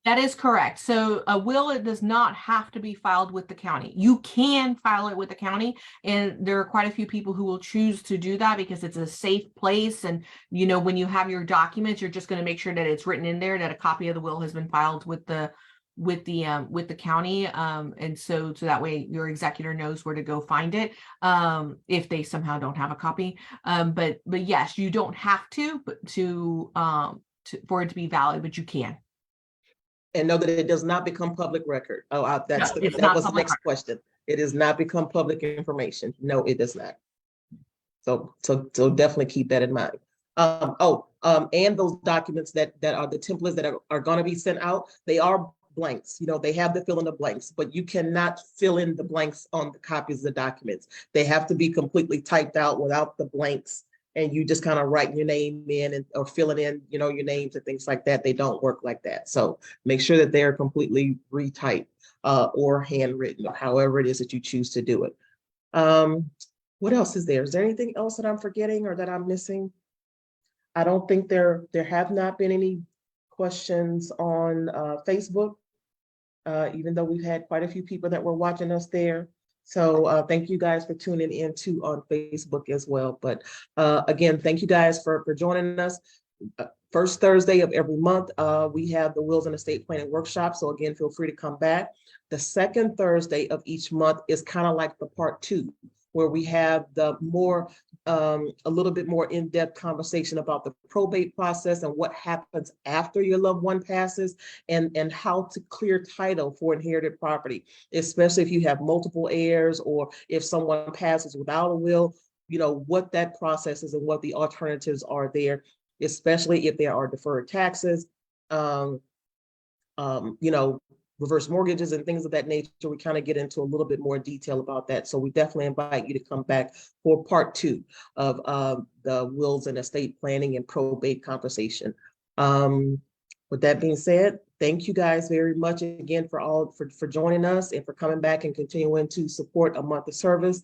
That is correct. So a will, it does not have to be filed with the county. You can file it with the county, and there are quite a few people who will choose to do that because it's a safe place. And when you have your documents, you're just going to make sure that it's written in there that a copy of the will has been filed with the county, and so that way your executor knows where to go find it if they somehow don't have a copy. But yes, you don't have to, but for it to be valid, but you can. And know that it does not become public record. Oh, No, it's that not was the public next record. question. It does not become public information. No, it does not. So definitely keep that in mind. And those documents that are the templates that are going to be sent out, they are blanks. You know, they have the fill in the blanks, but you cannot fill in the blanks on the copies of the documents. They have to be completely typed out without the blanks, and you just kind of write your name in and or filling in, you know, your names and things like that. They don't work like that. So make sure that they're completely retyped or handwritten, or however it is that you choose to do it. What else is there? Is there anything else that I'm forgetting or that I'm missing? I don't think there have not been any questions on Facebook, even though we've had quite a few people that were watching us there. So thank you guys for tuning in too on Facebook as well. But again, thank you guys for joining us. First Thursday of every month, we have the Wills and Estate Planning Workshop. So again, feel free to come back. The second Thursday of each month is kind of like the part two, where we have the more, a little bit more in-depth conversation about the probate process and what happens after your loved one passes, and how to clear title for inherited property, especially if you have multiple heirs or if someone passes without a will, you know, what that process is and what the alternatives are there, especially if there are deferred taxes, you know, reverse mortgages and things of that nature. We kind of get into a little bit more detail about that. So we definitely invite you to come back for part two of the wills and estate planning and probate conversation. With that being said, thank you guys very much again for joining us and for coming back and continuing to support a month of service.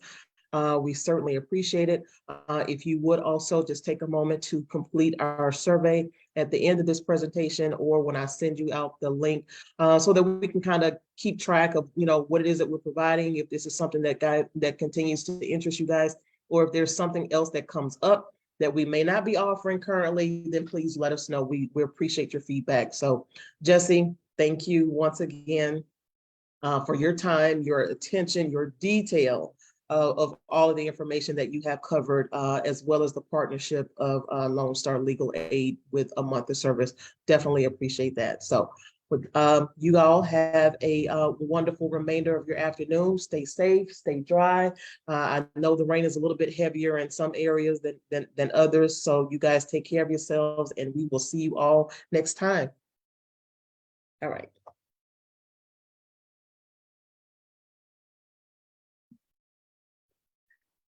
We certainly appreciate it. If you would also just take a moment to complete our survey at the end of this presentation, or when I send you out the link, so that we can kind of keep track of, you know, what it is that we're providing, if this is something that continues to interest you guys, or if there's something else that comes up that we may not be offering currently, then please let us know. We appreciate your feedback. So Jesse, thank you once again for your time, your attention, your detail of all of the information that you have covered, as well as the partnership of Lone Star Legal Aid with a month of service. Definitely appreciate that. So you all have a wonderful remainder of your afternoon. Stay safe, stay dry. I know the rain is a little bit heavier in some areas than others. So you guys take care of yourselves, and we will see you all next time. All right.